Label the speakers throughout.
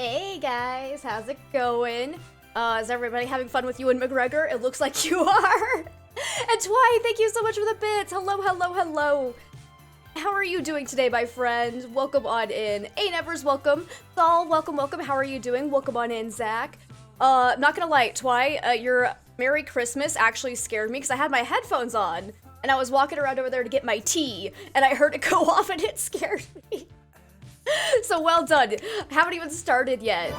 Speaker 1: Hey guys, how's it going? Is everybody having fun with you and McGregor? It looks like you are. And Twy, thank you so much for the bits. Hello, hello, hello. How are you doing today, my friend? Welcome on in. A-Nevers, welcome. Thal, welcome, welcome. How are you doing? Welcome on in, Zach. Not gonna lie, Twy, your Merry Christmas actually scared me because I had my headphones on and I was walking around over there to get my tea and I heard it go off and it scared me. So well done. I haven't even started yet.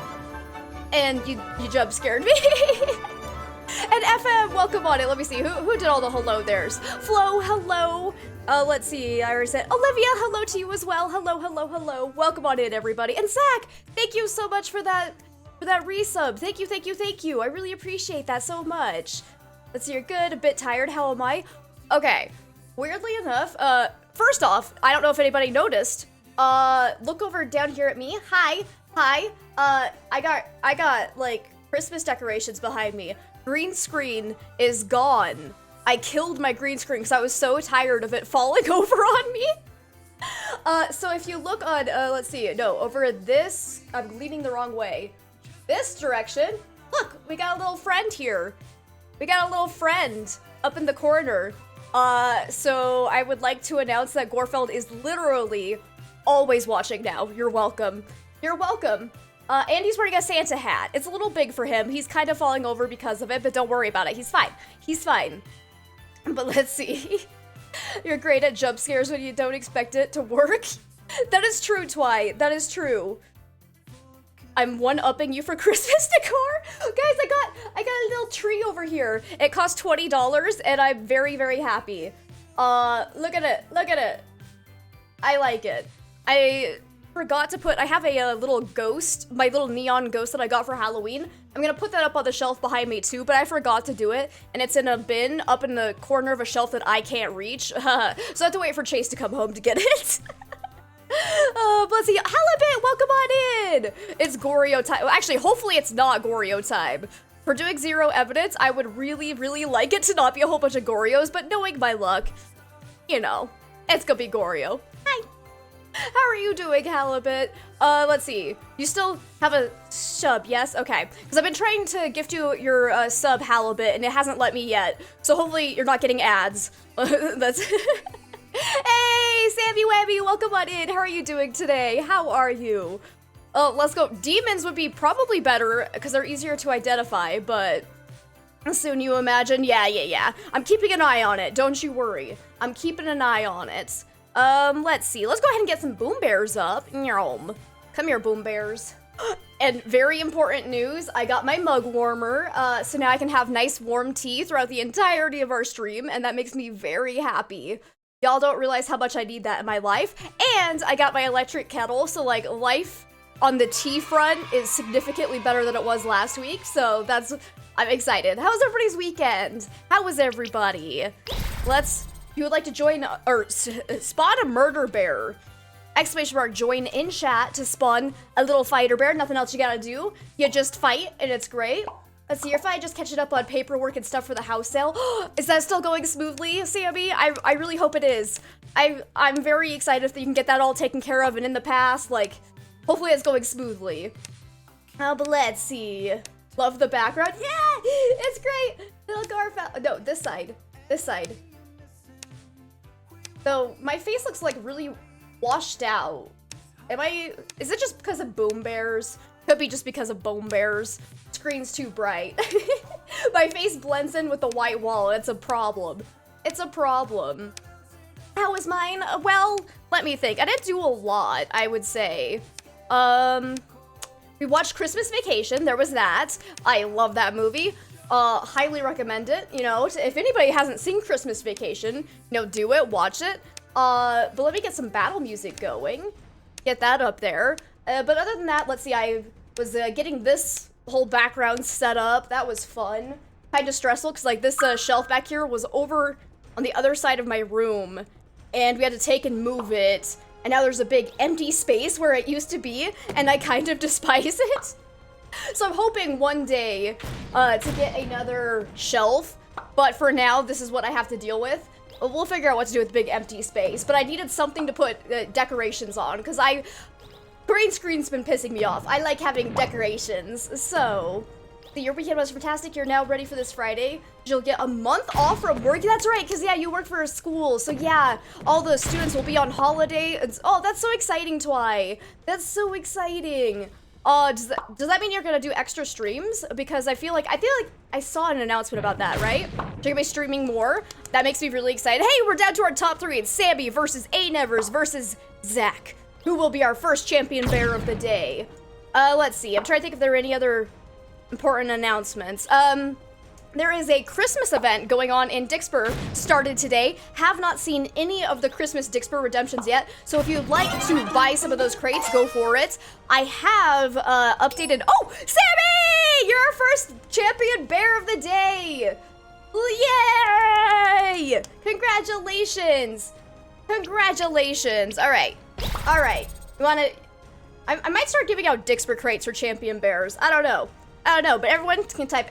Speaker 1: And you jump scared me. And FM, welcome on it. Let me see, who did all the hello there's? Flo, hello. Let's see, I already said, Olivia, hello to you as well. Hello, hello, hello. Welcome on in, everybody. And Zach, thank you so much for that resub. Thank you, thank you, thank you. I really appreciate that so much. Let's see, you're good, a bit tired, how am I? Okay, weirdly enough, first off, I don't know if anybody noticed, look over down here at me. Hi, I got like Christmas decorations behind me. Green screen is gone. I killed my green screen because I was so tired of it falling over on me. So if you look on, let's see, no, over this, I'm leaning the wrong way. This direction, look, we got a little friend here. We got a little friend up in the corner. So I would like to announce that Gorfeld is literally always watching now. You're welcome. You're welcome. And he's wearing a Santa hat. It's a little big for him. He's kind of falling over because of it, but don't worry about it. He's fine. He's fine. But let's see. You're great at jump scares when you don't expect it to work. That is true, Twy. That is true. I'm one-upping you for Christmas decor. Guys, I got a little tree over here. It cost $20 and I'm very, very happy. Look at it. Look at it. I like it. I forgot to put, I have a little ghost, my little neon ghost that I got for Halloween. I'm gonna put that up on the shelf behind me too, but I forgot to do it, and it's in a bin up in the corner of a shelf that I can't reach. So I have to wait for Chase to come home to get it. Let's see, Halibut, welcome on in! It's Goryo time. Well, actually, hopefully it's not Goryo time. For doing zero evidence, I would really, really like it to not be a whole bunch of Goryos, but knowing my luck, you know, it's gonna be Goryo. Hi! How are you doing, Halibut? Let's see. You still have a sub, yes? Okay. Because I've been trying to gift you your sub, Halibut, and it hasn't let me yet. So hopefully you're not getting ads. That's... Hey, Sammy Webby, welcome on in. How are you doing today? How are you? Oh, let's go. Demons would be probably better because they're easier to identify, but soon you imagine. Yeah. I'm keeping an eye on it. Don't you worry. I'm keeping an eye on it. Let's see. Let's go ahead and get some boom bears up. Come here, boom bears. And very important news, I got my mug warmer, so now I can have nice warm tea throughout the entirety of our stream, and that makes me very happy. Y'all don't realize how much I need that in my life. And I got my electric kettle, so like life on the tea front is significantly better than it was last week, so I'm excited. How was everybody's weekend? How was everybody? You would like to join, or spawn a murder bear. Exclamation mark, join in chat to spawn a little fighter bear. Nothing else you gotta do. You just fight, and it's great. Let's see, if I just catch it up on paperwork and stuff for the house sale. Is that still going smoothly, Sammy? I really hope it is. I'm very excited that you can get that all taken care of and in the past, like, hopefully it's going smoothly. But let's see. Love the background. Yeah, it's great. Little Garfield. No, this side. This side. So my face looks like really washed out. Is it just because of boom bears? Could be just because of boom bears. Screen's too bright. My face blends in with the white wall. It's a problem. It's a problem. How was mine? Well, let me think. I didn't do a lot, I would say. We watched Christmas Vacation. There was that. I love that movie. Highly recommend it. You know, if anybody hasn't seen Christmas Vacation, you know, do it, watch it. But let me get some battle music going. Get that up there. But other than that, let's see, I was getting this whole background set up. That was fun. Kind of stressful, because like this shelf back here was over on the other side of my room, and we had to take and move it. And now there's a big empty space where it used to be, and I kind of despise it. So I'm hoping one day to get another shelf, but for now, this is what I have to deal with. We'll figure out what to do with the big empty space, but I needed something to put decorations on, because Green screen's been pissing me off. I like having decorations. So, your weekend was fantastic. You're now ready for this Friday. You'll get a month off from work. That's right, because yeah, you work for a school. So yeah, all the students will be on holiday. Oh, that's so exciting, Twy. That's so exciting. Does that mean you're gonna do extra streams? Because I feel like I saw an announcement about that, right? You're gonna be streaming more. That makes me really excited. Hey, we're down to our top 3. It's Sammy versus A-Nevers versus Zach, who will be our first champion bear of the day. Let's see. I'm trying to think if there are any other important announcements. There is a Christmas event going on in Dixper, started today. Have not seen any of the Christmas Dixper redemptions yet, so if you'd like to buy some of those crates, go for it. I have updated. Oh, Sammy! You're our first champion bear of the day! Yay! Congratulations! Congratulations! All right. You wanna? I might start giving out Dixper crates for champion bears. I don't know, but everyone can type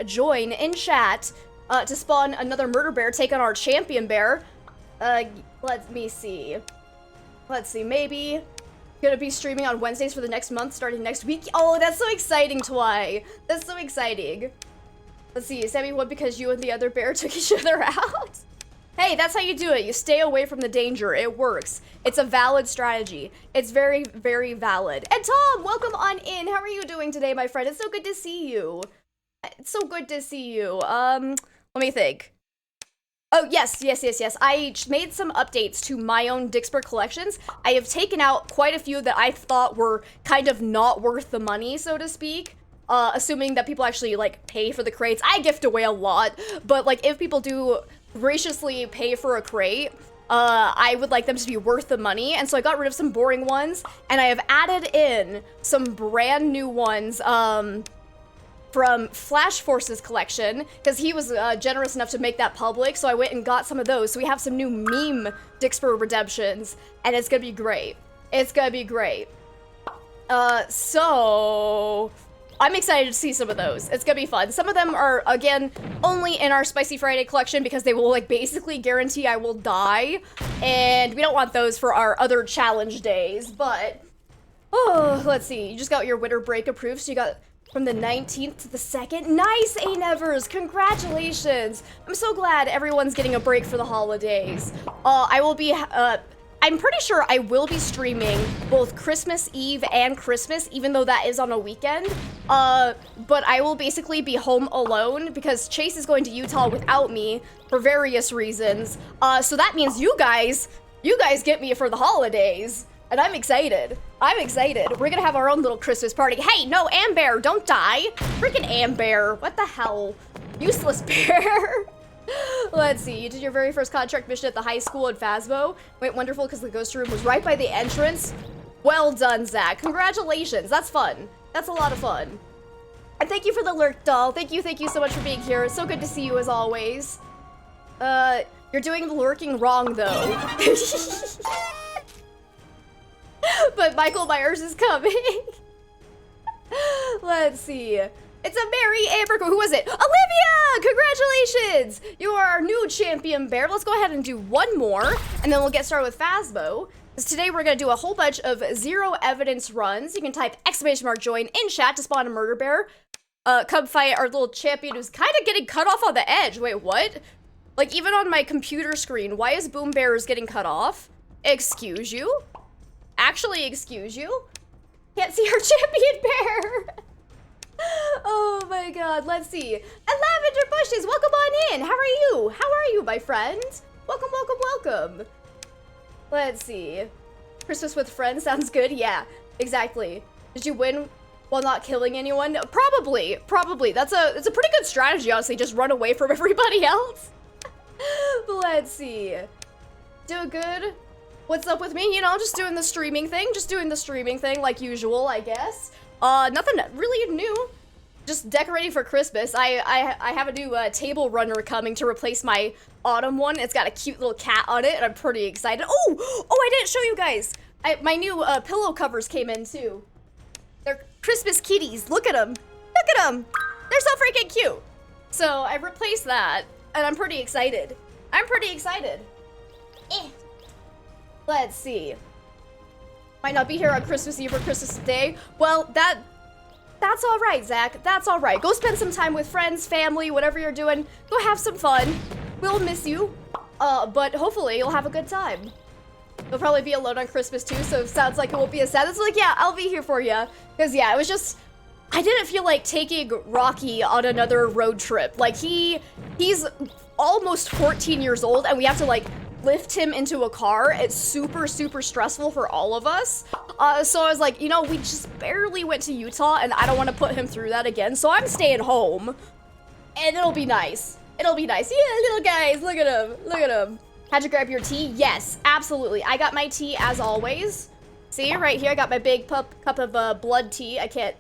Speaker 1: !join in chat to spawn another murder bear, take on our champion bear. Let me see. Maybe gonna be streaming on Wednesdays for the next month, starting next week. Oh, that's so exciting, Twy. That's so exciting. Let's see. Sammy won because you and the other bear took each other out. Hey, that's how you do it. You stay away from the danger. It works. It's a valid strategy. It's very, very valid. And Tom, welcome on in. How are you doing today, my friend? It's so good to see you. It's so good to see you. Let me think. Oh, yes. I made some updates to my own Dixper collections. I have taken out quite a few that I thought were kind of not worth the money, so to speak. Assuming that people actually, like, pay for the crates. I gift away a lot, but, like, if people do graciously pay for a crate, I would like them to be worth the money, and so I got rid of some boring ones, and I have added in some brand new ones, from Flash Force's collection, because he was generous enough to make that public, so I went and got some of those. So we have some new meme Dixper redemptions, and it's gonna be great. It's gonna be great. So I'm excited to see some of those. It's gonna be fun. Some of them are, again, only in our Spicy Friday collection because they will, like, basically guarantee I will die, and we don't want those for our other challenge days, but, oh, let's see. You just got your winter break approved, so you got from the 19th to the 2nd. Nice, A-Nevers! Congratulations! I'm so glad everyone's getting a break for the holidays. I will be, I'm pretty sure I will be streaming both Christmas Eve and Christmas, even though that is on a weekend. But I will basically be home alone because Chase is going to Utah without me for various reasons. So that means you guys get me for the holidays. And I'm excited. We're gonna have our own little Christmas party. Hey, no, Amber, don't die. Freaking Amber. What the hell? Useless bear. Let's see. You did your very first contract mission at the high school in Phasmo. Went wonderful because the ghost room was right by the entrance. Well done, Zach. Congratulations. That's fun. That's a lot of fun. And thank you for the lurk, doll. Thank you so much for being here. It's so good to see you as always. You're doing the lurking wrong, though. But Michael Myers is coming. Let's see. It's a Mary Amber. Who was it? Olivia! Congratulations! You are our new champion bear. Let's go ahead and do one more, and then we'll get started with Phasmo. Because today we're going to do a whole bunch of zero evidence runs. You can type !join in chat to spawn a murder bear. Come fight our little champion who's kind of getting cut off on the edge. Wait, what? Like, even on my computer screen, why is Boom Bears getting cut off? Excuse you? Actually, excuse you? Can't see our champion bear. Oh my god, let's see. And Lavender Bushes, welcome on in. How are you? How are you, my friend? Welcome, welcome, welcome. Let's see. Christmas with friends sounds good. Yeah, exactly. Did you win while not killing anyone? Probably. It's a pretty good strategy, honestly. Just run away from everybody else. Let's see. Doing good? What's up with me? You know, just doing the streaming thing like usual, I guess. Nothing really new. Just decorating for Christmas. I have a new table runner coming to replace my autumn one. It's got a cute little cat on it, and I'm pretty excited. Oh, I didn't show you guys. My new pillow covers came in too. They're Christmas kitties. Look at them. They're so freaking cute. So I replaced that, and I'm pretty excited. Let's see. Might not be here on Christmas Eve or Christmas Day. Well, that's all right, Zach. That's all right. Go spend some time with friends, family, whatever you're doing. Go have some fun. We'll miss you. But hopefully you'll have a good time. You'll probably be alone on Christmas too, so it sounds like it won't be as sad. It's like, yeah, I'll be here for you. Because, yeah, it was just... I didn't feel like taking Rocky on another road trip. Like, he's almost 14 years old, and we have to, like, lift him into a car. It's super, super stressful for all of us. So I was like, you know, we just barely went to Utah, and I don't want to put him through that again, so I'm staying home. And it'll be nice. It'll be nice. Yeah, little guys, look at him. Look at him. Had you grab your tea? Yes, absolutely. I got my tea as always. See, right here, I got my big cup of blood tea. I can't...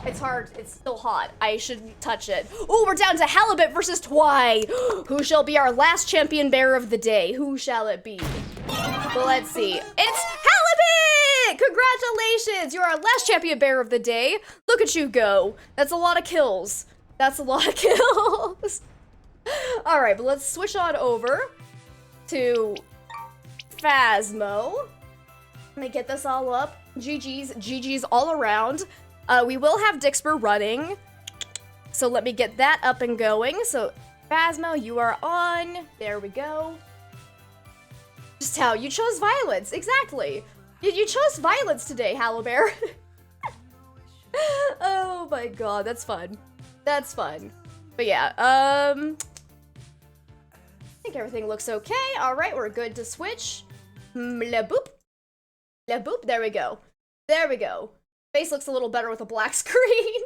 Speaker 1: It's hard. It's still hot. I shouldn't touch it. Oh, we're down to halibut versus Twy. Who shall be our last champion bear of the day? Who shall it be? Well, let's see. It's halibut! Congratulations! You're our last champion bear of the day. Look at you go. That's a lot of kills. That's a lot of kills. All right, but let's switch on over to Phasmo. Let me get this all up. GG's all around. We will have Dixper running, so let me get that up and going. So, Phasmo, you are on. There we go. Just how you chose violence, exactly. You chose violence today, Halabear. Oh my god, that's fun. That's fun. But yeah, I think everything looks okay. All right, we're good to switch. La boop. La boop, there we go. There we go. Face looks a little better with a black screen.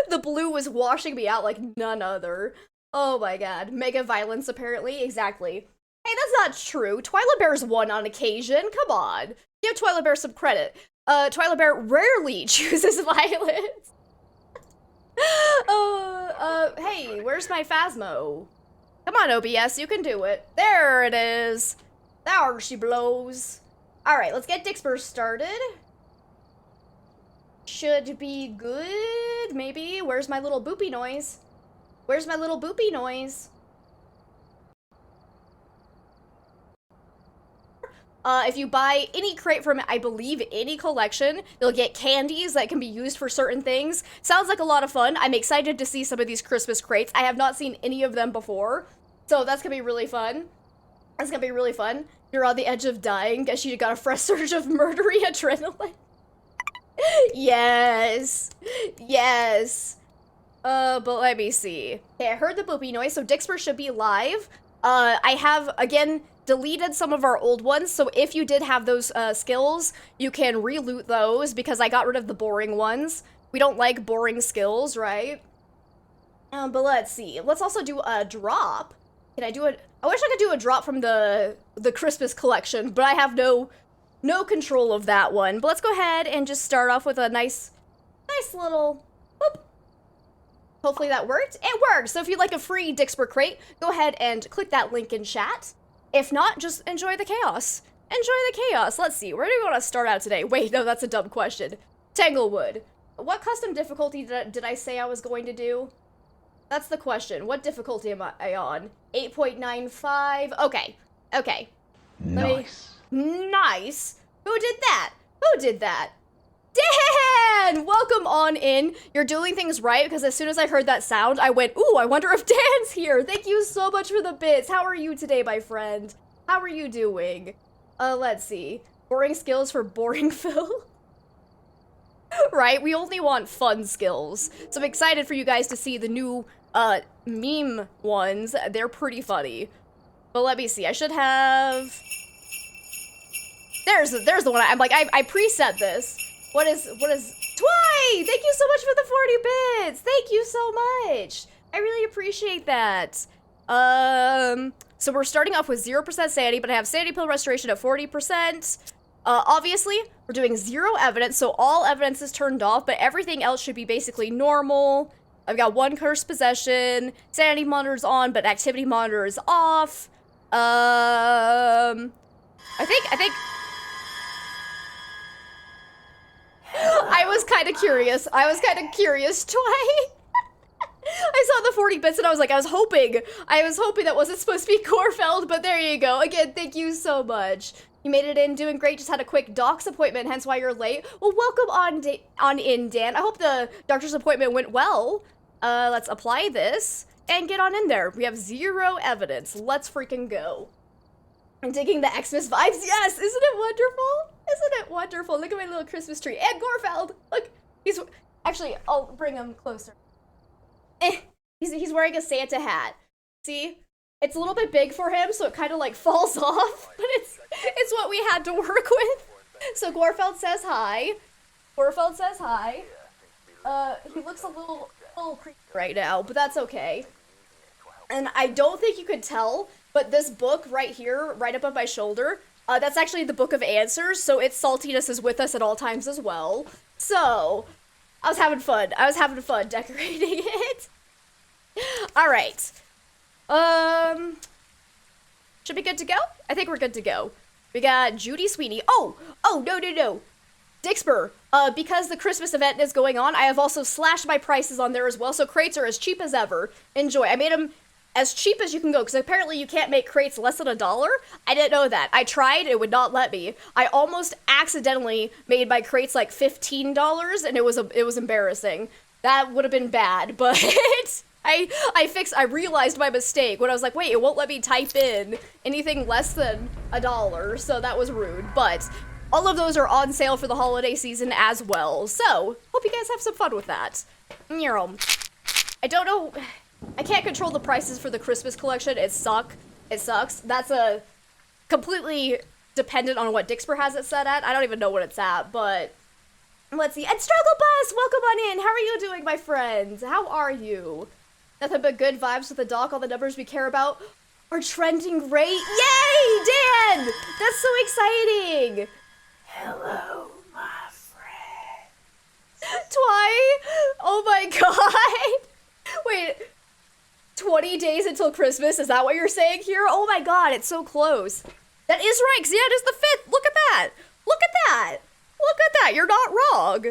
Speaker 1: The blue was washing me out like none other. Oh my god. Mega violence, apparently. Exactly. Hey, that's not true. Twyla Bear's won on occasion. Come on. Give Twyla Bear some credit. Twyla Bear rarely chooses violence. Hey, where's my Phasmo? Come on, OBS, you can do it. There it is. There she blows. Alright, let's get Dixper started. Should be good, maybe. Where's my little boopy noise? Where's my little boopy noise? If you buy any crate from, I believe, any collection, you'll get candies that can be used for certain things. Sounds like a lot of fun. I'm excited to see some of these Christmas crates. I have not seen any of them before, so that's gonna be really fun. That's gonna be really fun. You're on the edge of dying. Guess you got a fresh surge of murdery adrenaline. Yes. Yes. But let me see. Okay, I heard the boopy noise, so Dixper should be live. I have, again, deleted some of our old ones, so if you did have those skills, you can re-loot those, because I got rid of the boring ones. We don't like boring skills, right? But let's see. Let's also do a drop. Can I do it? I wish I could do a drop from the Christmas collection, but I have no control of that one. But let's go ahead and just start off with a nice little whoop. Hopefully that worked. It worked! So if you'd like a free Dixper crate, go ahead and click that link in chat. If not, just enjoy the chaos. Enjoy the chaos. Let's see, where do we want to start out today? Wait, no, that's a dumb question. Tanglewood. What custom difficulty did I say I was going to do? That's the question. What difficulty am I on? 8.95? Okay. Okay.
Speaker 2: Nice.
Speaker 1: Nice. Who did that? Who did that? Dan! Welcome on in. You're doing things right, because as soon as I heard that sound, I went, ooh, I wonder if Dan's here. Thank you so much for the bits. How are you today, my friend? How are you doing? Let's see. Boring skills for boring Phil. Right? We only want fun skills. So I'm excited for you guys to see the new, meme ones. They're pretty funny. But let me see. I should have... There's the one. I'm like, I preset this. What is Twy! Thank you so much for the 40 bits! Thank you so much! I really appreciate that. So we're starting off with 0% sanity, but I have sanity pill restoration at 40%. Obviously, we're doing 0 evidence, so all evidence is turned off, but everything else should be basically normal. I've got 1 cursed possession, sanity monitor's on, but activity monitor is off. I think... I was kind of curious. Twy. I saw the 40 bits and I was like, I was hoping that wasn't supposed to be Corfeld, but there you go. Again, thank you so much. You made it in, doing great. Just had a quick doc's appointment, hence why you're late. Well, welcome on in, Dan. I hope the doctor's appointment went well. Let's apply this and get on in there. We have 0 evidence. Let's freaking go. I'm digging the Xmas vibes. Yes, isn't it wonderful? Isn't it wonderful? Look at my little Christmas tree. And Gorfeld. Look, he's actually. I'll bring him closer. He's wearing a Santa hat. See? It's a little bit big for him, so it kind of like falls off, but it's what we had to work with. So Gorfeld says hi. Gorfeld says hi. He looks a little creepy right now, but that's okay. And I don't think you could tell, but this book right here, right above my shoulder, that's actually the Book of Answers, so its saltiness is with us at all times as well. So, I was having fun. I was having fun decorating it. Alright. Should be good to go? I think we're good to go. We got Judy Sweeney. Oh, no. Dixper, because the Christmas event is going on, I have also slashed my prices on there as well, so crates are as cheap as ever. Enjoy. I made them as cheap as you can go, because apparently you can't make crates less than $1. I didn't know that. I tried, it would not let me. I almost accidentally made my crates like $15, and it was embarrassing. That would have been bad, but I realized my mistake when I was like, wait, it won't let me type in anything less than $1, so that was rude, but all of those are on sale for the holiday season as well, so hope you guys have some fun with that. I don't know, I can't control the prices for the Christmas collection. It sucks. That's a completely dependent on what Dixper has it set at. I don't even know what it's at, but let's see. And Struggle Bus, welcome on in. How are you doing, my friends? How are you? Nothing but good vibes with the doc. All the numbers we care about are trending great. Yay, Dan! That's so exciting. Hello, my friend. Twy? Oh my god. Wait, 20 days until Christmas? Is that what you're saying here? Oh my god, it's so close. That is right, because yeah, it is the 5th. Look at that. Look at that. Look at that. You're not wrong.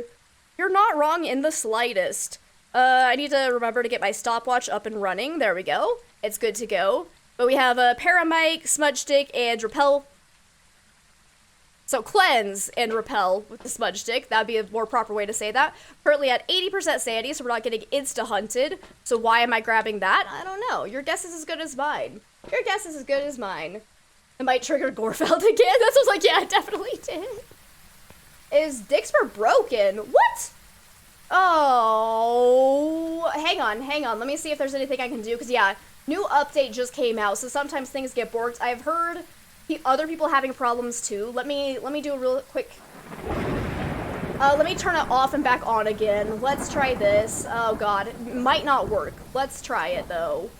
Speaker 1: You're not wrong in the slightest. I need to remember to get my stopwatch up and running. There we go. It's good to go. But we have a Paramic, Smudge Stick, and Repel. So cleanse and repel with the Smudge Stick. That'd be a more proper way to say that. Currently at 80% sanity, so we're not getting insta-hunted. So why am I grabbing that? I don't know. Your guess is as good as mine. Your guess is as good as mine. It might trigger Gorfeld again. That's what I was like, yeah, it definitely did. Is Dixper broken? What? Oh, hang on. Let me see if there's anything I can do, because yeah, new update just came out, so sometimes things get borked. I've heard other people having problems too. Let me do a real quick. Let me turn it off and back on again. Let's try this. Oh god, it might not work. Let's try it though.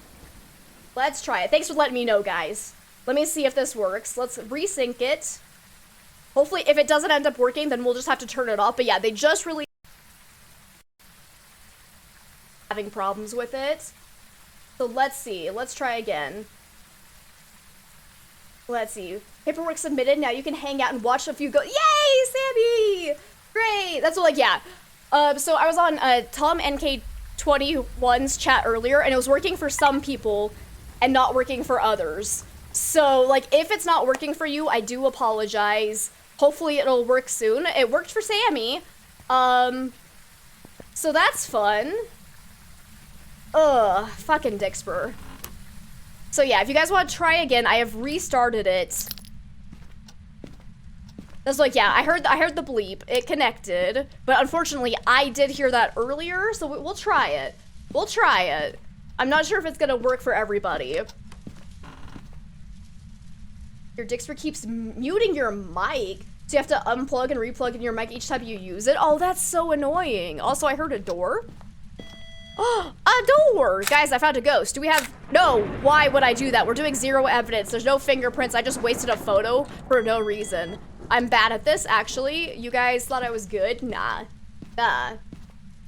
Speaker 1: Let's try it. Thanks for letting me know, guys. Let me see if this works. Let's resync it. Hopefully, if it doesn't end up working, then we'll just have to turn it off. But yeah, they just really having problems with it. So let's see. Let's try again. Let's see. Paperwork submitted. Now you can hang out and watch a few go. Yay, Sammy! Great. That's what, like, yeah. So I was on Tom NK21's chat earlier, and it was working for some people and not working for others. So, like, if it's not working for you, I do apologize. Hopefully it'll work soon. It worked for Sammy. So that's fun. Ugh, fucking Dixper. So yeah, if you guys want to try again, I have restarted it. That's like, yeah, I heard the bleep. It connected, but unfortunately, I did hear that earlier, so we'll try it. We'll try it. I'm not sure if it's gonna work for everybody. Your Dixper keeps muting your mic, so you have to unplug and replug in your mic each time you use it. Oh, that's so annoying. Also, I heard a door. Oh, a door! Guys, I found a ghost. Do we have... No, why would I do that? We're doing zero evidence. There's no fingerprints. I just wasted a photo for no reason. I'm bad at this, actually. You guys thought I was good? Nah. Nah.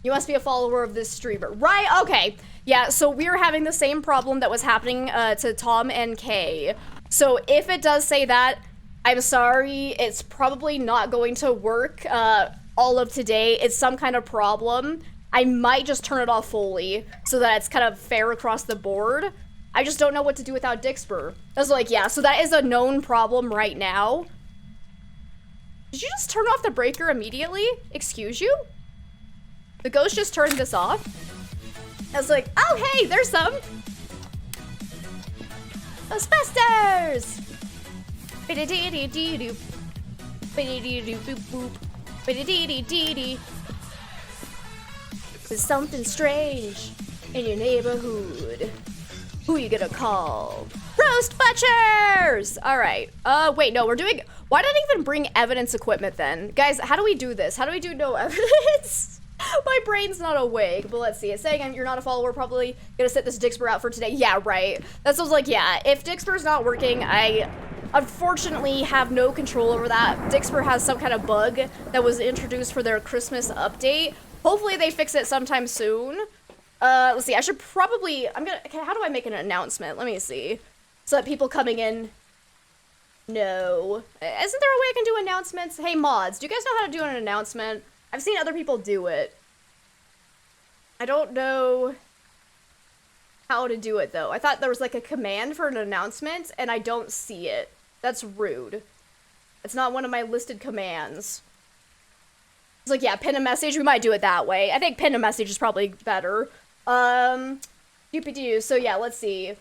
Speaker 1: You must be a follower of this streamer. Right, okay. Yeah, so we were having the same problem that was happening to Tom and Kay. So if it does say that, I'm sorry. It's probably not going to work all of today. It's some kind of problem. I might just turn it off fully so that it's kind of fair across the board. I just don't know what to do without Dixper. I was like, yeah, so that is a known problem right now. Did you just turn off the breaker immediately? Excuse you? The ghost just turned this off? I was like, oh, hey, there's some. Ghostbusters! Biddy-dee-dee-dee-doo. Biddy-dee-doo-boop-boop. Biddy-dee-dee-dee-dee. There's something strange in your neighborhood. Who you gonna call? Roast Butchers! Alright. Wait, no, we're doing... Why did I even bring evidence equipment then? Guys, how do we do this? How do we do no evidence? My brain's not awake, but let's see. It's saying you're not a follower, probably gonna sit this Dixper out for today. Yeah, right. That's what I was like, yeah, if Dixper's not working, I unfortunately have no control over that. Dixper has some kind of bug that was introduced for their Christmas update. Hopefully they fix it sometime soon. Let's see, I should probably, okay, how do I make an announcement? Let me see. So that people coming in know. Isn't there a way I can do announcements? Hey mods, do you guys know how to do an announcement? I've seen other people do it. I don't know how to do it though. I thought there was like a command for an announcement and I don't see it. That's rude. It's not one of my listed commands. It's like, yeah, pin a message. We might do it that way. I think pin a message is probably better. So yeah, let's see.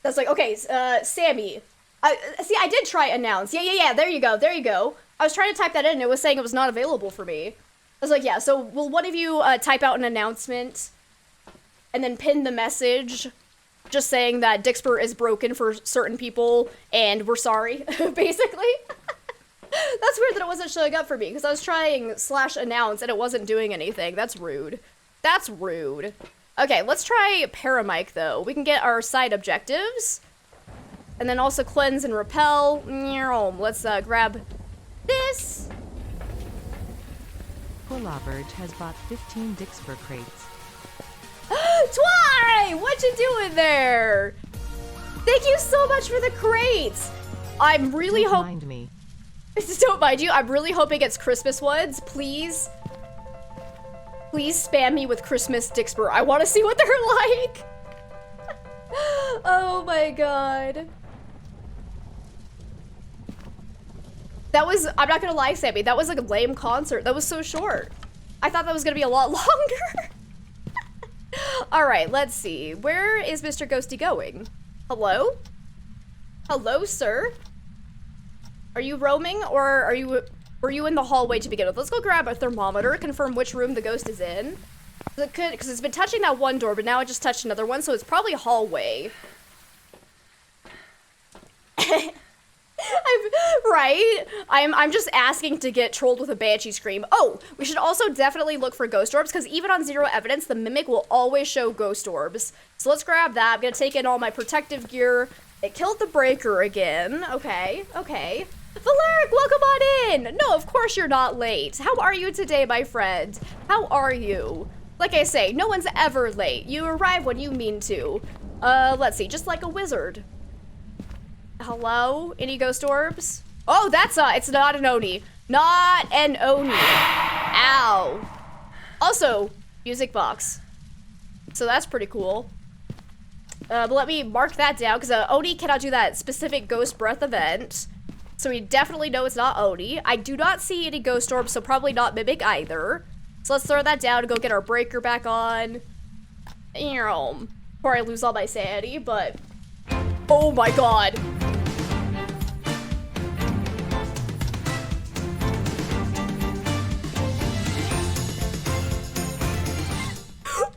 Speaker 1: That's like, okay, Sammy. I did try announce. Yeah, there you go. I was trying to type that in and it was saying it was not available for me. I was like, yeah, so will one of you type out an announcement and then pin the message just saying that Dixper is broken for certain people and we're sorry, basically. That's weird that it wasn't showing up for me because I was trying /announce and it wasn't doing anything. That's rude. That's rude. Okay, let's try Paramic though. We can get our side objectives. And then also cleanse and repel. Let's grab this.
Speaker 2: Collaberge has bought 15 Dixper crates.
Speaker 1: Twy! What you doing there? Thank you so much for the crates. I'm really hoping.
Speaker 2: Don't mind me.
Speaker 1: Don't mind you. I'm really hoping it's Christmas ones. Please. Please spam me with Christmas Dixper. I want to see what they're like. Oh my god. That was, I'm not gonna lie, Sammy, that was like a lame concert. That was so short. I thought that was gonna be a lot longer. All right, let's see. Where is Mr. Ghosty going? Hello? Hello, sir? Are you roaming or were you in the hallway to begin with? Let's go grab a thermometer, confirm which room the ghost is in. Because it's been touching that one door, but now it just touched another one, so it's probably hallway. I'm just asking to get trolled with a banshee scream. Oh, we should also definitely look for ghost orbs because even on zero evidence, the mimic will always show ghost orbs. So let's grab that. I'm gonna take in all my protective gear. It killed the breaker again. Okay. Valeric, welcome on in. No, of course you're not late. How are you today, my friend? How are you? Like I say, no one's ever late. You arrive when you mean to. Let's see, just like a wizard. Hello? Any ghost orbs? Oh, it's not an Oni. Not an Oni. Ow. Also, music box. So that's pretty cool. But let me mark that down, because Oni cannot do that specific ghost breath event. So we definitely know it's not Oni. I do not see any ghost orbs, so probably not Mimic either. So let's throw that down and go get our breaker back on. Before I lose all my sanity, but... Oh my god. What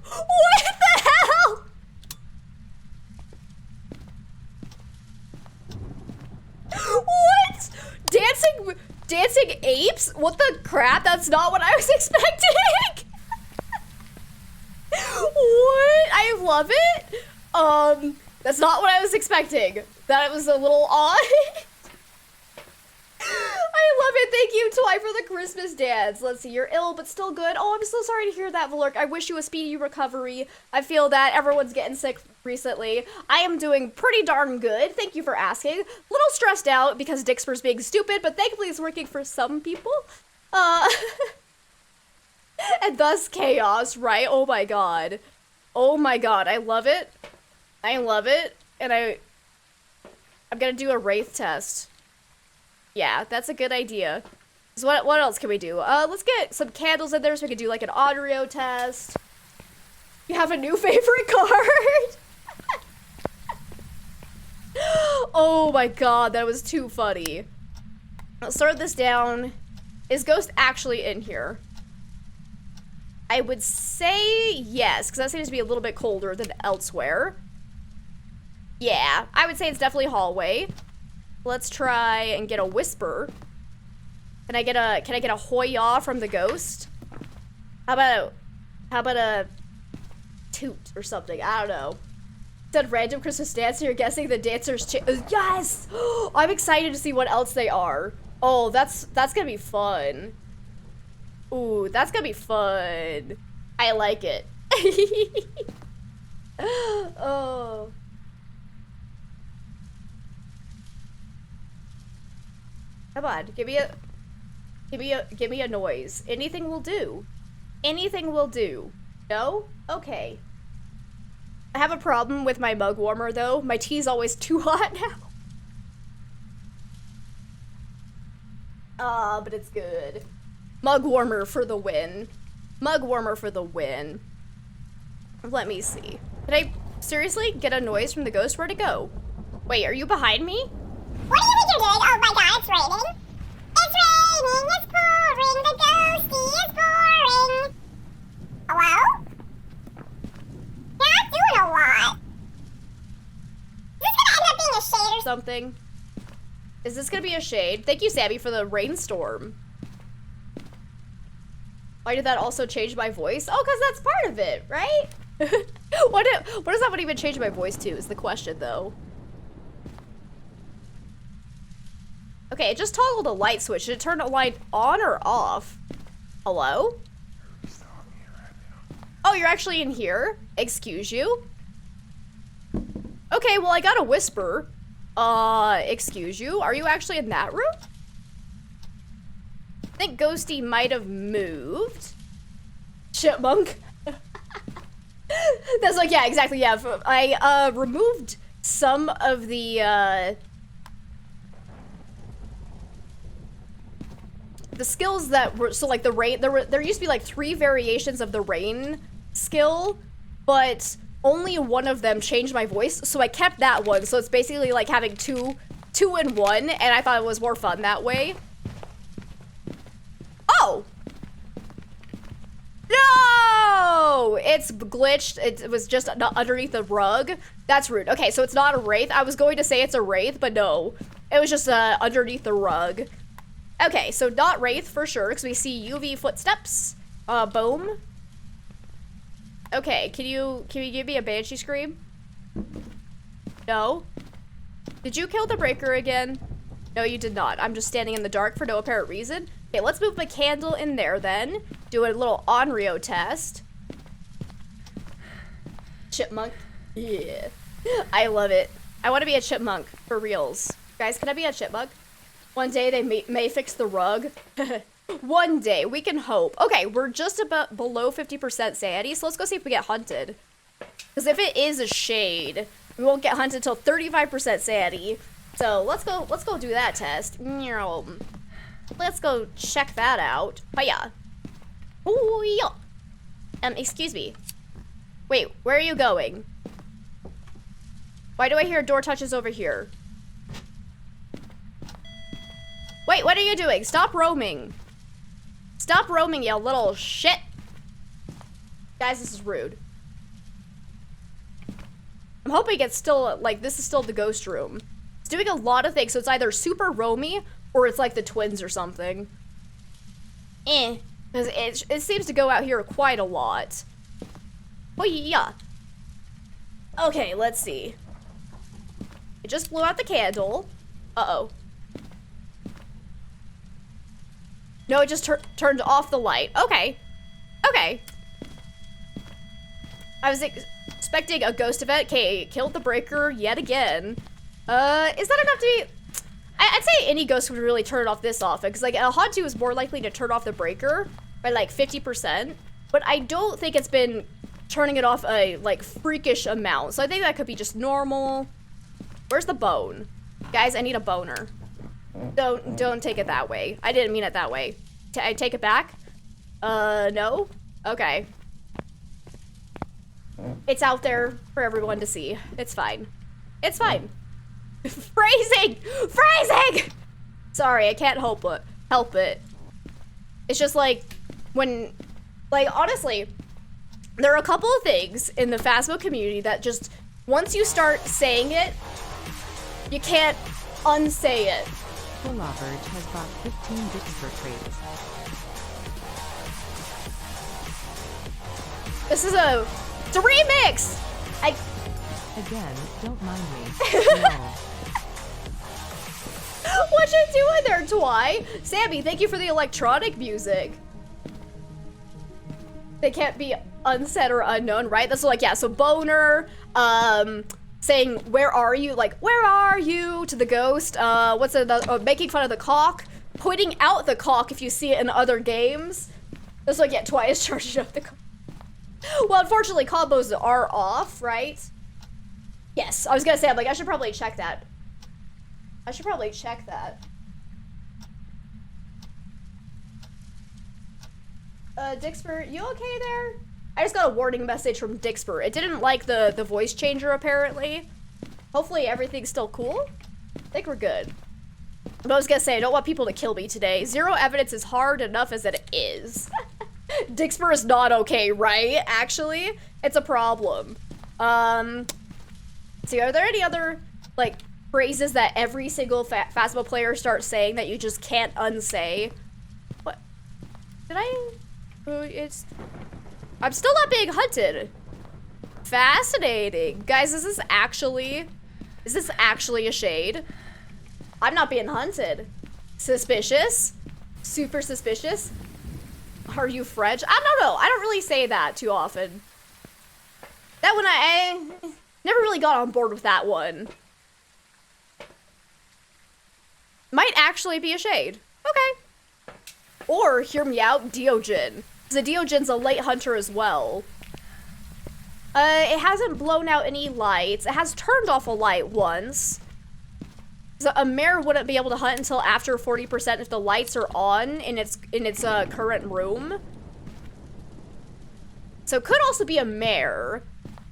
Speaker 1: the hell? What? Dancing apes? What the crap? That's not what I was expecting. What? I love it. That's not what I was expecting. That was a little odd. I love it. Thank you, Twy, for the Christmas dance. Let's see. You're ill, but still good. Oh, I'm so sorry to hear that, Valork. I wish you a speedy recovery. I feel that everyone's getting sick recently. I am doing pretty darn good. Thank you for asking. A little stressed out because Dixper's being stupid, but thankfully it's working for some people. And thus chaos, right? Oh my god. Oh my god. I love it. I love it. And I'm gonna do a wraith test. Yeah, that's a good idea. So what else can we do? Let's get some candles in there so we can do like an audio test. You have a new favorite card? Oh my god, that was too funny. Let's start this down. Is Ghost actually in here? I would say yes, because that seems to be a little bit colder than elsewhere. Yeah, I would say it's definitely hallway. Let's try and get a whisper. Can I get a hoya from the ghost? How about a toot or something? I don't know. Said random Christmas dance, you're guessing the dancers yes! I'm excited to see what else they are. Oh, that's gonna be fun. Ooh, that's gonna be fun. I like it. Oh. Come on, give me a noise. Anything will do. Anything will do. No? Okay. I have a problem with my mug warmer though. My tea's always too hot now. Ah, but it's good. Mug warmer for the win. Mug warmer for the win. Let me see. Did I seriously get a noise from the ghost? Where'd it go? Wait, are you behind me?
Speaker 3: What do you think you're doing? Oh my god, it's raining. It's raining, it's pouring, the ghosty is boring. Hello? You're not doing a lot. Is this gonna end up being a shade or
Speaker 1: something? Is this gonna be a shade? Thank you, Sammy, for the rainstorm. Why did that also change my voice? Oh, because that's part of it, right? What does that one even change my voice to is the question, though. Okay, it just toggled a light switch. Did it turn a light on or off? Hello? Oh, you're actually in here? Excuse you? Okay, well, I got a whisper. Excuse you? Are you actually in that room? I think Ghosty might have moved. Chipmunk. That's like, yeah, exactly, yeah. I, removed some of the skills that were, so like the rain, there used to be like 3 variations of the rain skill, but only one of them changed my voice, so I kept that one, so it's basically like having two in one, and I thought it was more fun that way. Oh! No! It's glitched. It was just underneath the rug. That's rude. Okay, so it's not a wraith. I was going to say it's a wraith, but no. It was just underneath the rug. Okay, so not wraith for sure, because we see UV footsteps. Boom. Okay, can you give me a banshee scream? No? Did you kill the breaker again? No, you did not. I'm just standing in the dark for no apparent reason. Okay, let's move my candle in there then. Do a little Onryo test. Chipmunk. Yeah. I love it. I want to be a chipmunk, for reals. Guys, can I be a chipmunk? One day they may fix the rug. One day, we can hope. Okay, we're just about below 50% sanity, so let's go see if we get hunted. Because if it is a shade, we won't get hunted until 35% sanity. So let's go do that test. Let's go check that out. Hiya. Ooh, yeah. Excuse me. Wait, where are you going? Why do I hear door touches over here? Wait, what are you doing? Stop roaming. Stop roaming, you little shit. Guys, this is rude. I'm hoping it's still, like, this is still the ghost room. It's doing a lot of things, so it's either super roamy or it's like the twins or something. Because it seems to go out here quite a lot. Oh, yeah. Okay, let's see. It just blew out the candle. Uh-oh. No, it just turned off the light. Okay. Okay. I was expecting a ghost event. Okay, killed the breaker yet again. Is that enough to be... I'd say any ghost would really turn off this often, because like a Hantu is more likely to turn off the breaker by like 50%, but I don't think it's been turning it off a like freakish amount, so I think that could be just normal. Where's the bone? Guys, I need a boner. Don't take it that way. I didn't mean it that way. I take it back? No? Okay. It's out there for everyone to see. It's fine. It's fine. Phrasing! Phrasing! Sorry, I can't help it. It's just like, when, like, honestly, there are a couple of things in the Phasmo community that just, once you start saying it, you can't unsay it.
Speaker 2: Pulaverge has bought 15 Dix for crates.
Speaker 1: It's a remix!
Speaker 2: Again, don't mind me. No.
Speaker 1: What you doing there, Twy? Sammy, thank you for the electronic music. They can't be unsaid or unknown, right? That's like, yeah, so boner, saying, where are you? Like, where are you? To the ghost. What's another? Making fun of the cock. Pointing out the cock if you see it in other games. That's like, yeah, Twy is charging up the cock. Well, unfortunately, combos are off, right? Yes, I was gonna say, I'm like, I should probably check that. Dixper, you okay there? I just got a warning message from Dixper. It didn't like the voice changer, apparently. Hopefully everything's still cool. I think we're good. But I was gonna say, I don't want people to kill me today. Zero evidence is hard enough as it is. Dixper is not okay, right? Actually, it's a problem. See, are there any other, like, phrases that every single Phasmo player starts saying that you just can't unsay? What? Did I? I'm still not being hunted. Fascinating. Guys, is this actually a shade? I'm not being hunted. Suspicious? Super suspicious? Are you French? I don't know. I don't really say that too often. That one, I never really got on board with that one. Might actually be a shade. Okay. Or, hear me out, Diogen. The Diogen's a late hunter as well. It hasn't blown out any lights. It has turned off a light once. So a mare wouldn't be able to hunt until after 40% if the lights are on in its current room. So it could also be a mare,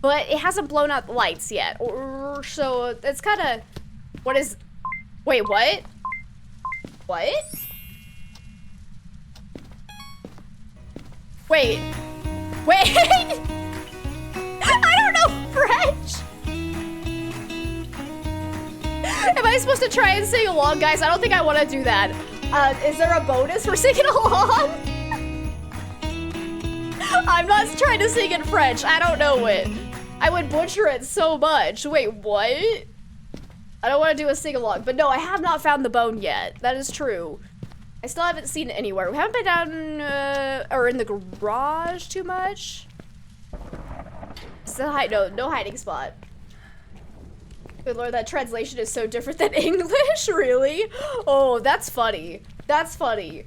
Speaker 1: but it hasn't blown out the lights yet. Or so it's kind of, wait, what? What? Wait. I don't know French. Am I supposed to try and sing along, guys? I don't think I want to do that. Is there a bonus for singing along? I'm not trying to sing in French. I don't know it. I would butcher it so much. Wait, what? I don't want to do a sing-along. But no, I have not found the bone yet. That is true. I still haven't seen it anywhere. We haven't been down, or in the garage too much. No hiding spot. Good lord, that translation is so different than English, really? Oh, that's funny. That's funny.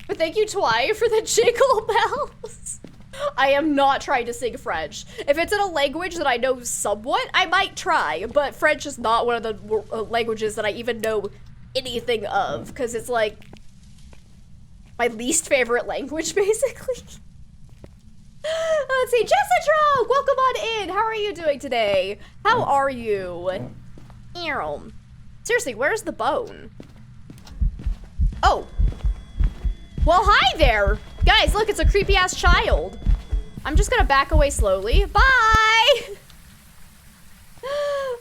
Speaker 1: But thank you, Twy, for the jingle bells. I am not trying to sing French. If it's in a language that I know somewhat, I might try, but French is not one of the languages that I even know anything of, because it's like my least favorite language, basically. Let's see, Jessica, welcome on in. How are you doing today? How are you? Seriously, where's the bone? Oh. Well, hi there. Guys, look, it's a creepy ass child. I'm just gonna back away slowly. Bye.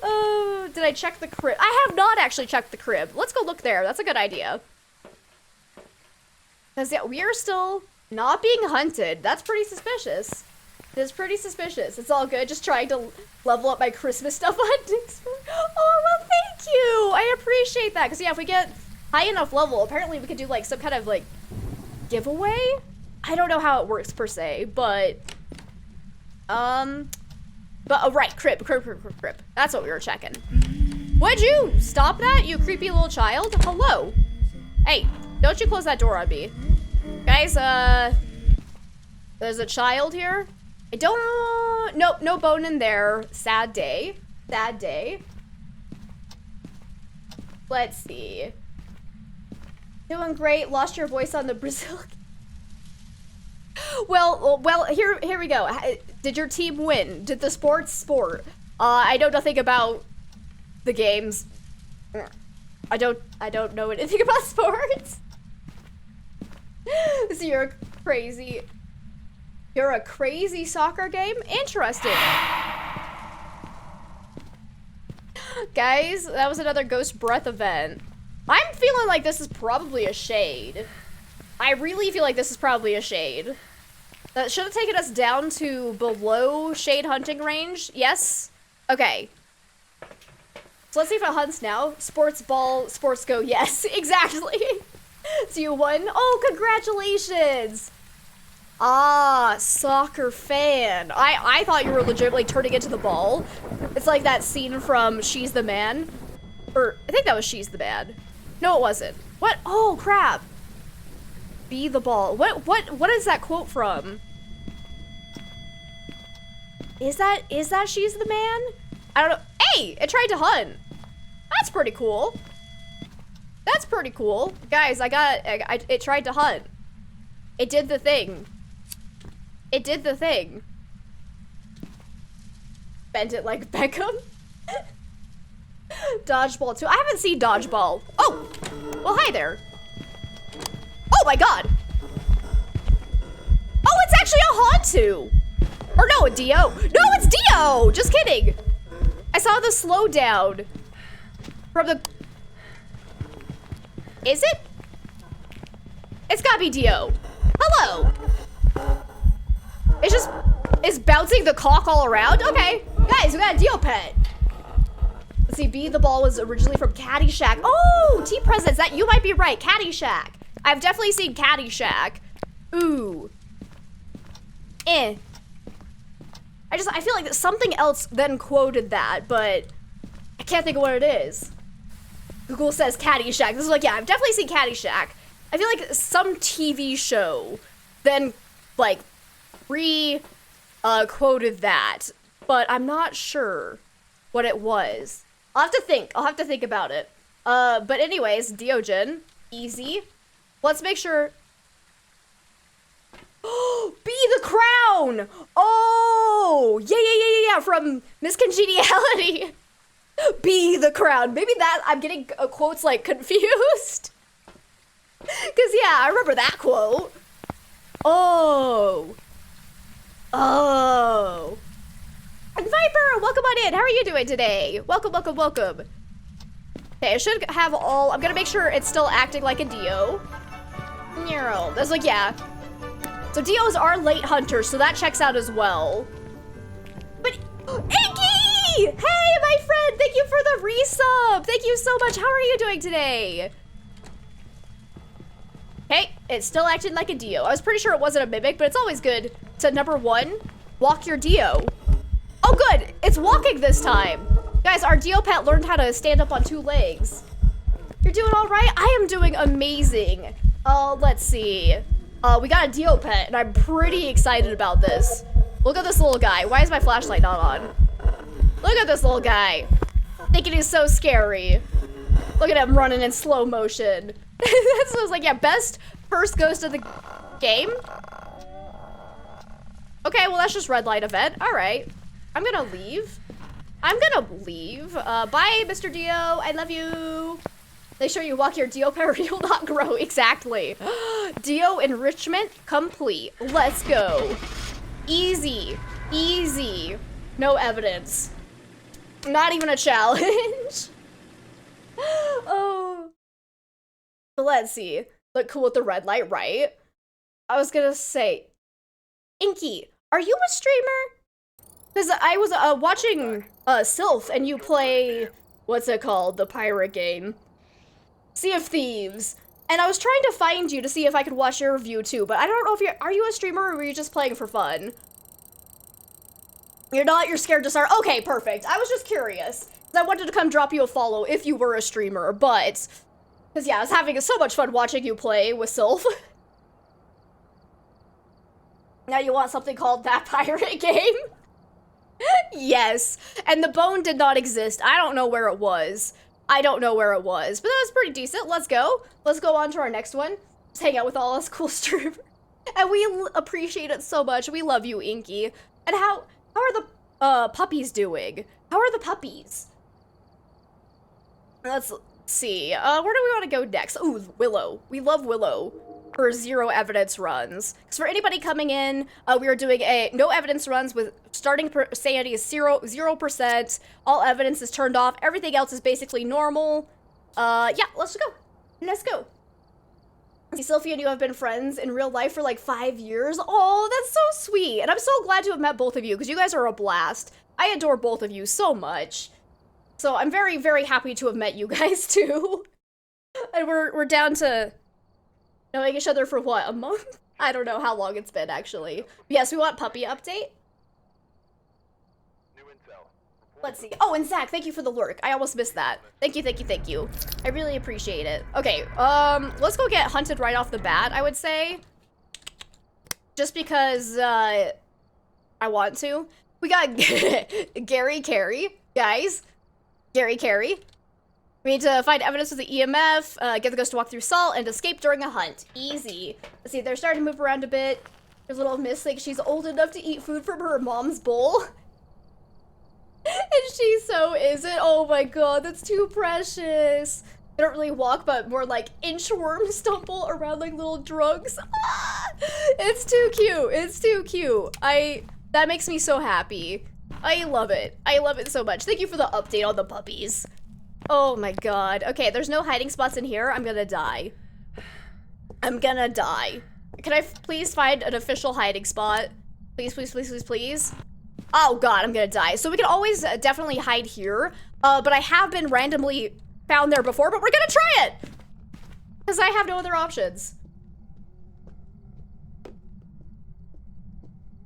Speaker 1: Oh, did I check the crib? I have not actually checked the crib. Let's go look there. That's a good idea. Because, yeah, we are still not being hunted. That's pretty suspicious. It's pretty suspicious. It's all good. Just trying to level up my Christmas stuff on Dixper. Oh, well, thank you. I appreciate that. Because, yeah, if we get high enough level, apparently we could do, like, some kind of, like, giveaway? I don't know how it works, per se, but... oh, right, crib. That's what we were checking. Would you stop that, you creepy little child? Hello. Hey, don't you close that door on me. Guys, there's a child here. I don't... Nope, no bone in there. Sad day. Sad day. Let's see. Doing great. Lost your voice on the Brazil. Well, here we go. Did your team win? Did the sport? I know nothing about the games. I don't know anything about sports. So you're a crazy soccer game? Interesting. Guys, that was another Ghost Breath event. I'm feeling like this is probably a shade. I really feel like this is probably a shade. That should have taken us down to below shade hunting range. Yes? Okay. So let's see if it hunts now. Sports ball, sports go. Yes, exactly. So you won. Oh, congratulations. Ah, soccer fan. I thought you were legitimately turning into the ball. It's like that scene from She's the Man. Or, I think that was She's the Man. No, it wasn't. What? Oh, crap. Be the ball. What is that quote from? Is that She's the Man? I don't know. Hey, it tried to hunt. That's pretty cool. That's pretty cool. Guys, it tried to hunt. It did the thing. It did the thing. Bent it like Beckham. Dodgeball 2. I haven't seen Dodgeball. Oh! Well, hi there. Oh my god! Oh, it's actually a Hantu! Or no, a Dio. No, it's Dio! Just kidding. I saw the slowdown from the... Is it? It's gotta be Dio. Hello. It's bouncing the cock all around? Okay. Guys, we got a Dio pet. Let's see, Be the Ball was originally from Caddyshack. Oh, T-Presents, that you might be right. Caddyshack. I've definitely seen Caddyshack. Ooh. I feel like something else then quoted that, but I can't think of what it is. Google says Caddyshack. This is like, yeah, I've definitely seen Caddyshack. I feel like some TV show then, like, quoted that, but I'm not sure what it was. I'll have to think. I'll have to think about it. But anyways, Diogen, easy. Let's make sure. Be the Crown! Oh! Yeah, from Miss Congeniality. Be the Crown. Maybe that, I'm getting quotes, like, confused. Because, yeah, I remember that quote. Oh. Oh. And Viper, welcome on in. How are you doing today? Welcome. Okay, I should have all, I'm gonna make sure it's still acting like a Dio. That's like, yeah. So Dios are late hunters, so that checks out as well. But, Inky! Hey, my friend, thank you for the resub. Thank you so much. How are you doing today? Okay, it's still acting like a Dio. I was pretty sure it wasn't a mimic, but it's always good to, number one, walk your Dio. Oh, good. It's walking this time. Guys, our Dio pet learned how to stand up on 2 legs. You're doing all right? I am doing amazing. Let's see. We got a Dio pet, and I'm pretty excited about this. Look at this little guy. Why is my flashlight not on? Look at this little guy. Thinking he's so scary. Look at him running in slow motion. So I was like, yeah, best first ghost of the game. Okay, well, that's just red light event. All right. I'm gonna leave. Bye, Mr. Dio. I love you. Make sure you walk your Dio pet or you'll not grow. Exactly. Dio enrichment complete. Let's go. Easy. No evidence. Not even a challenge. Oh. Let's see. Look cool with the red light, right? I was gonna say, Inky, are you a streamer? Because I was watching Sylph and you play, what's it called? The pirate game. Sea of Thieves. And I was trying to find you to see if I could watch your review too, but I don't know if are you a streamer or were you just playing for fun? You're not, you're scared to start. Okay, perfect. I was just curious. I wanted to come drop you a follow if you were a streamer, but, because yeah, I was having so much fun watching you play with Sylph. Now you want something called That Pirate Game? Yes, and the bone did not exist. I don't know where it was. I don't know where it was, but that was pretty decent. Let's go. Let's go on to our next one. Let's hang out with all us cool streamers. And we appreciate it so much. We love you, Inky. And how are the puppies doing? How are the puppies? Let's see. Where do we want to go next? Ooh, Willow. We love Willow for 0 evidence runs. Because for anybody coming in, we are doing a no evidence runs with starting sanity is 0%. All evidence is turned off. Everything else is basically normal. Yeah, let's go. Let's go. See, Sylphie and you have been friends in real life for like 5 years. Oh, that's so sweet. And I'm so glad to have met both of you because you guys are a blast. I adore both of you so much. So I'm very, very happy to have met you guys too. And we're down to knowing each other for what, a month? I don't know how long it's been actually. But yes, we want puppy update. Let's see. Oh, and Zach, thank you for the lurk. I almost missed that. Thank you, thank you, thank you. I really appreciate it. Okay, let's go get hunted right off the bat, I would say. Just because, I want to. We got Gary Carey, guys. Gary Carey. We need to find evidence of the EMF, get the ghost to walk through salt, and escape during a hunt. Easy. Let's see, they're starting to move around a bit. There's little Miss, like, she's old enough to eat food from her mom's bowl. And she so isn't. Oh my god, that's too precious. They don't really walk, but more like inchworm stumble around like little drugs. Ah, it's too cute. It's too cute. That makes me so happy. I love it. I love it so much. Thank you for the update on the puppies. Oh my god. Okay, there's no hiding spots in here. I'm gonna die. I'm gonna die. Can I please find an official hiding spot? Please, please, please, please, please. Oh god, I'm gonna die. So we can always definitely hide here, but I have been randomly found there before, but we're gonna try it! Because I have no other options.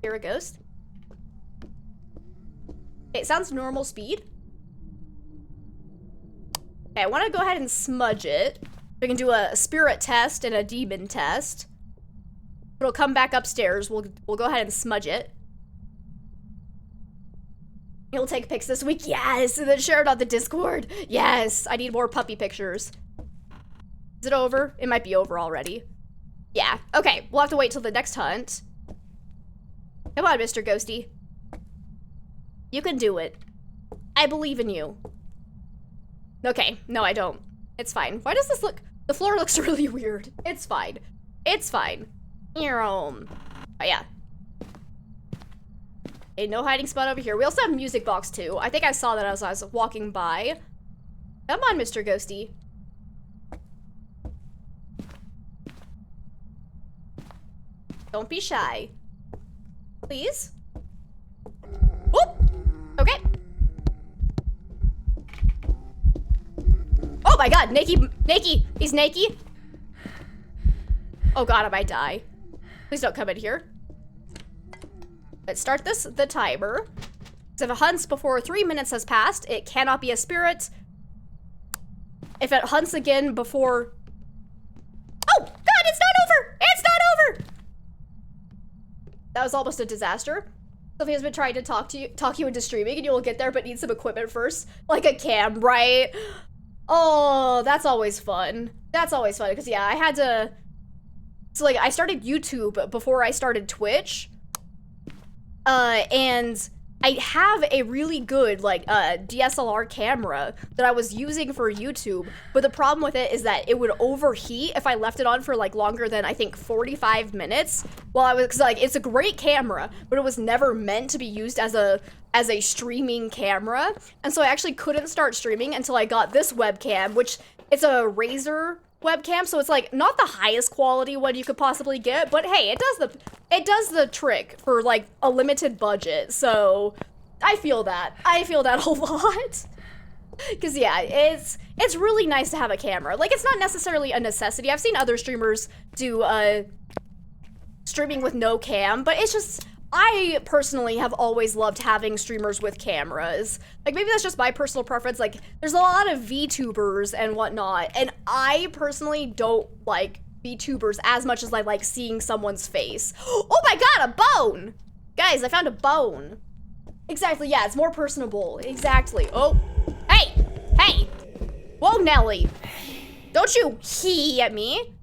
Speaker 1: Hear a ghost? Okay, it sounds normal speed. Okay, I want to go ahead and smudge it. We can do a spirit test and a demon test. It'll come back upstairs. We'll go ahead and smudge it. You'll take pics this week? Yes! And then share it on the Discord. Yes! I need more puppy pictures. Is it over? It might be over already. Yeah. Okay, we'll have to wait till the next hunt. Come on, Mr. Ghosty. You can do it. I believe in you. Okay, no, I don't. It's fine. Why does this look... The floor looks really weird. It's fine. It's fine. Oh, yeah. Okay, no hiding spot over here. We also have music box too. I think I saw that as I was walking by. Come on, Mr. Ghosty. Don't be shy. Please? Whoop! Okay. Oh my god, Nakey! He's Nakey! Oh god, I might die. Please don't come in here. Let's start the timer. So if it hunts before 3 minutes has passed, it cannot be a spirit. If it hunts again before... Oh, God, it's not over! It's not over! That was almost a disaster. Sophia's been trying to talk you into streaming, and you will get there, but need some equipment first. Like a cam, right? Oh, that's always fun. That's always fun, because yeah, I had to... So like, I started YouTube before I started Twitch. And I have a really good, like, DSLR camera that I was using for YouTube, but the problem with it is that it would overheat if I left it on for, like, longer than, I think, 45 minutes while I was, because, like, it's a great camera, but it was never meant to be used as a streaming camera, and so I actually couldn't start streaming until I got this webcam, which, it's a Razer webcam, so it's like not the highest quality one you could possibly get, but hey, it does the trick for like a limited budget. So I feel that a lot. Because yeah, it's really nice to have a camera. Like, it's not necessarily a necessity. I've seen other streamers do streaming with no cam, but it's just, I personally have always loved having streamers with cameras. Like, maybe that's just my personal preference. Like, there's a lot of VTubers and whatnot, and I personally don't like VTubers as much as I like seeing someone's face. Oh my god, a bone! Guys, I found a bone. Exactly, yeah, it's more personable. Exactly. Oh, hey! Hey! Whoa, Nelly. Don't you hee at me.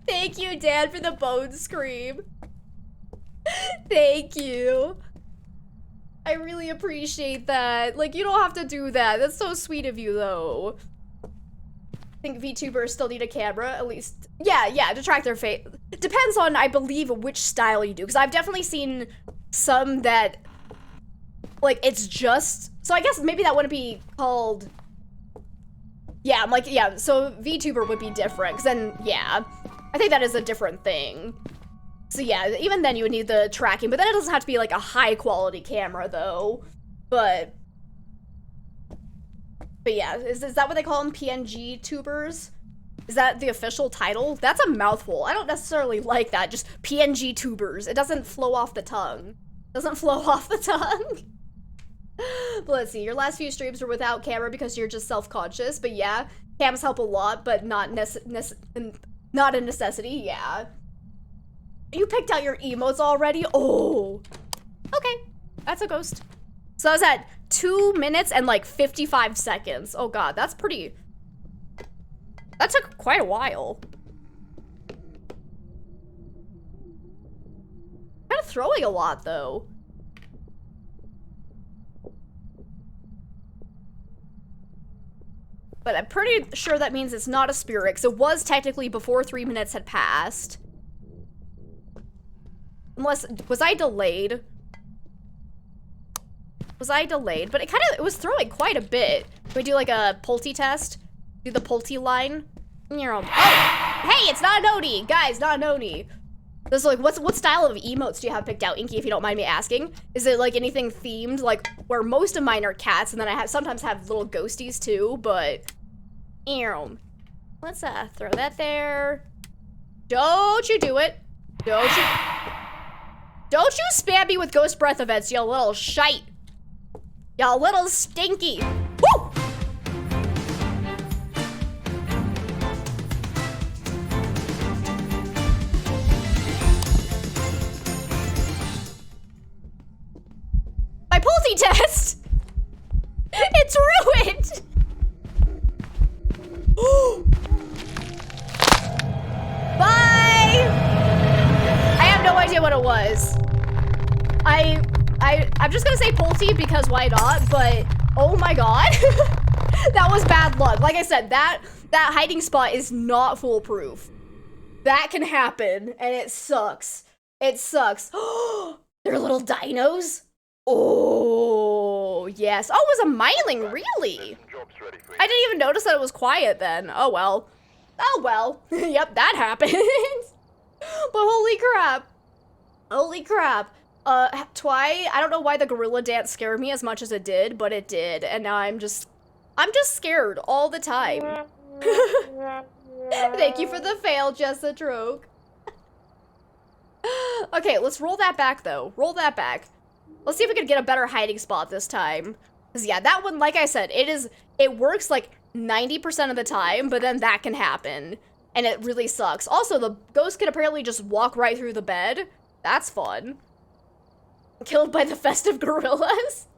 Speaker 1: Thank you, Dad, for the bone scream. Thank you. I really appreciate that. Like, you don't have to do that. That's so sweet of you, though. I think VTubers still need a camera, at least. Yeah, to track their face. Depends on, I believe, which style you do. Because I've definitely seen some that, like, it's just... So I guess maybe that wouldn't be called... Yeah, I'm like, yeah, so VTuber would be different. Because then, yeah, I think that is a different thing. So yeah, even then you would need the tracking, but then it doesn't have to be like a high quality camera though. But yeah, is that what they call them? PNG tubers? Is that the official title? That's a mouthful. I don't necessarily like that, just PNG tubers. It doesn't flow off the tongue. Doesn't flow off the tongue. But let's see, your last few streams were without camera because you're just self-conscious, but yeah, cams help a lot, but not a necessity, yeah. You picked out your emotes already? Oh. Okay, that's a ghost. So I was at 2 minutes and like 55 seconds. Oh god, that's pretty... That took quite a while. Kind of throwing a lot though. But I'm pretty sure that means it's not a spirit, because it was technically before 3 minutes had passed. Unless, was I delayed? Was I delayed? But it was throwing quite a bit. Can we do like a Pulte test? Do the Pulte line? Oh, hey, it's not an Oni! Guys, not an Oni. This is like, what style of emotes do you have picked out, Inky, if you don't mind me asking? Is it like anything themed, like where most of mine are cats, and then I sometimes have little ghosties too, but... Let's throw that there. Don't you do it. Don't you spam me with ghost breath events, you little shite. You little stinky. Woo! My Pulte test! It's ruined! Bye! I have no idea what it was. I'm just gonna say Pulte because why not, but oh my god. That was bad luck. Like I said, that hiding spot is not foolproof. That can happen, and it sucks. It sucks. They're little dinos? Oh, yes. Oh, it was a myling, really? I didn't even notice that it was quiet then. Oh, well. Oh, well. Yep, that happened. But holy crap. Holy crap. Twy, I don't know why the gorilla dance scared me as much as it did, but it did. And now I'm just scared all the time. Thank you for the fail, Jessa Troke. Okay, let's roll that back, though. Roll that back. Let's see if we can get a better hiding spot this time. Because, yeah, that one, like I said, it works like 90% of the time, but then that can happen. And it really sucks. Also, the ghost can apparently just walk right through the bed. That's fun. Killed by the festive gorillas.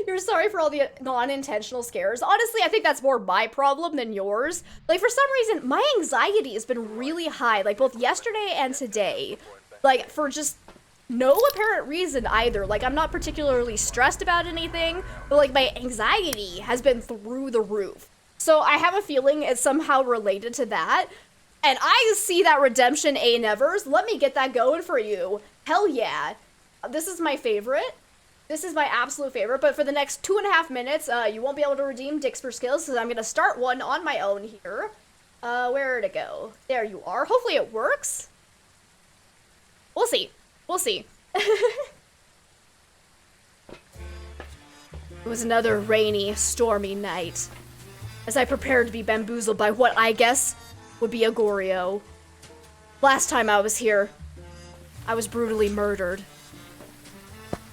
Speaker 1: You're sorry for all the non-intentional scares. Honestly, I think that's more my problem than yours. Like, for some reason, my anxiety has been really high, like, both yesterday and today. Like, for just no apparent reason either. Like, I'm not particularly stressed about anything, but, like, my anxiety has been through the roof. So I have a feeling it's somehow related to that. And I see that redemption A-nevers. Let me get that going for you. Hell yeah. This is my favorite. This is my absolute favorite, but for the next 2.5 minutes, you won't be able to redeem Dicks for Skills, because I'm going to start one on my own here. Where'd it go? There you are. Hopefully it works. We'll see. We'll see. It was another rainy, stormy night, as I prepared to be bamboozled by what I guess would be a Goryo. Last time I was here, I was brutally murdered.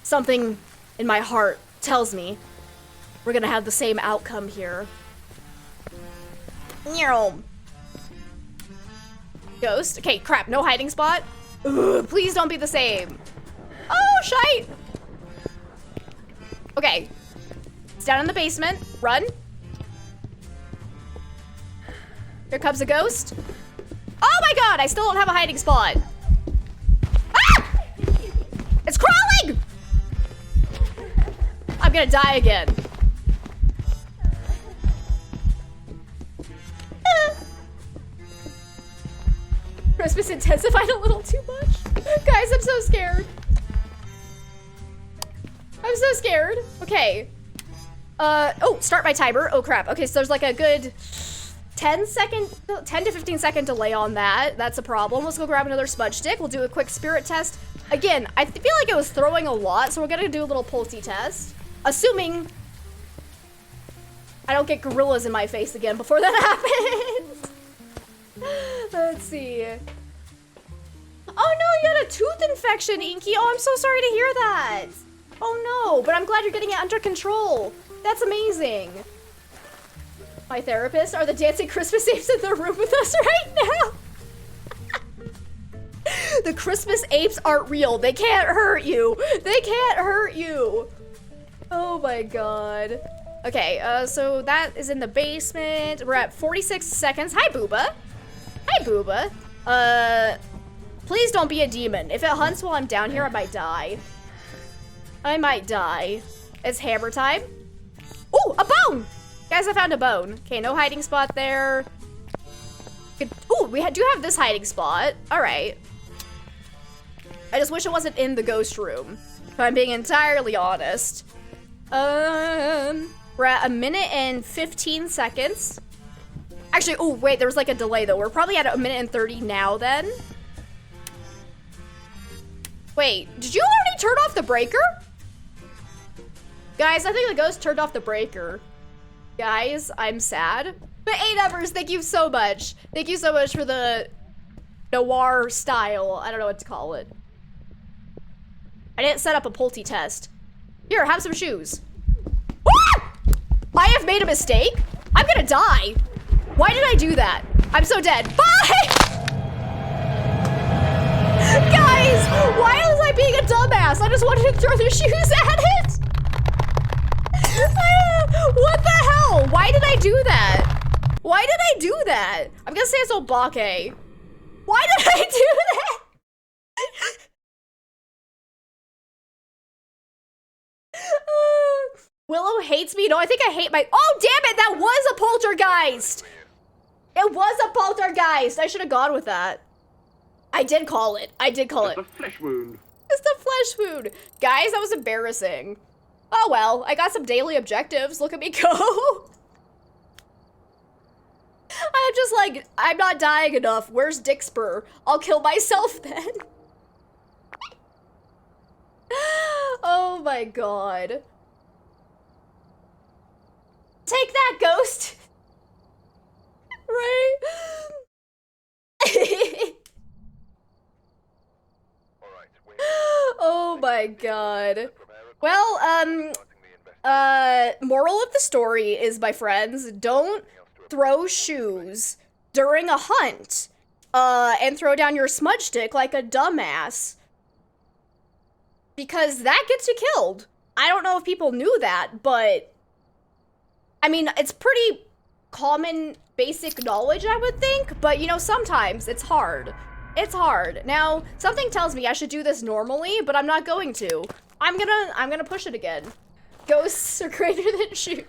Speaker 1: Something in my heart tells me we're gonna have the same outcome here. Ghost? Okay, crap, no hiding spot? Ugh, please don't be the same. Oh, shite! Okay. It's down in the basement. Run. Here comes a ghost. Oh my god, I still don't have a hiding spot. Ah! It's crawling! I'm gonna die again. Christmas intensified a little too much. Guys, I'm so scared. I'm so scared. Okay. Oh, start my timer. Oh crap. Okay, so there's like a good 10 to 15 second delay on that. That's a problem. Let's go grab another smudge stick. We'll do a quick spirit test. Again, I feel like it was throwing a lot, so we're gonna do a little pulsey test. Assuming I don't get gorillas in my face again before that happens. Let's see. Oh no, you had a tooth infection, Inky. Oh, I'm so sorry to hear that. Oh no, but I'm glad you're getting it under control. That's amazing. My therapist, are the dancing Christmas apes in the room with us right now? The Christmas apes aren't real. They can't hurt you. They can't hurt you. Oh my god. Okay, so that is in the basement. We're at 46 seconds. Hi, Booba. Hi, Booba. Please don't be a demon. If it hunts while I'm down here, I might die. I might die. It's hammer time. Ooh, a bone! Guys, I found a bone. Okay, no hiding spot there. Ooh, we do have this hiding spot. All right. I just wish it wasn't in the ghost room, if I'm being entirely honest. We're at 1 minute and 15 seconds. Actually, oh wait, there was like a delay though. We're probably at 1 minute and 30 now then. Wait, did you already turn off the breaker? Guys, I think the ghost turned off the breaker. Guys, I'm sad. But 8 Evers, thank you so much. Thank you so much for the noir style. I don't know what to call it. I didn't set up a pulty test. Here, have some shoes. Ah! I have made a mistake? I'm gonna die. Why did I do that? I'm so dead. Bye! Guys, why was I being a dumbass? I just wanted to throw the shoes at it. What the hell? Why did I do that? Why did I do that? I'm gonna say it's Obake. Why did I do that? Willow hates me? No, I think I hate my- Oh, damn it! That was a poltergeist! It was a poltergeist! I should have gone with that. I did call it. I did call it.
Speaker 4: It's a flesh wound.
Speaker 1: It's the flesh wound. Guys, that was embarrassing. Oh well, I got some daily objectives. Look at me go. I'm just like, I'm not dying enough. Where's Dixper? I'll kill myself then. Oh my god. Take that, ghost. Right? Oh my god. Well, moral of the story is, my friends, don't throw shoes during a hunt, and throw down your smudge stick like a dumbass. Because that gets you killed. I don't know if people knew that, but I mean, it's pretty common basic knowledge, I would think, but you know, sometimes it's hard. It's hard. Now, something tells me I should do this normally, but I'm not going to. I'm gonna push it again. Ghosts are greater than shoes.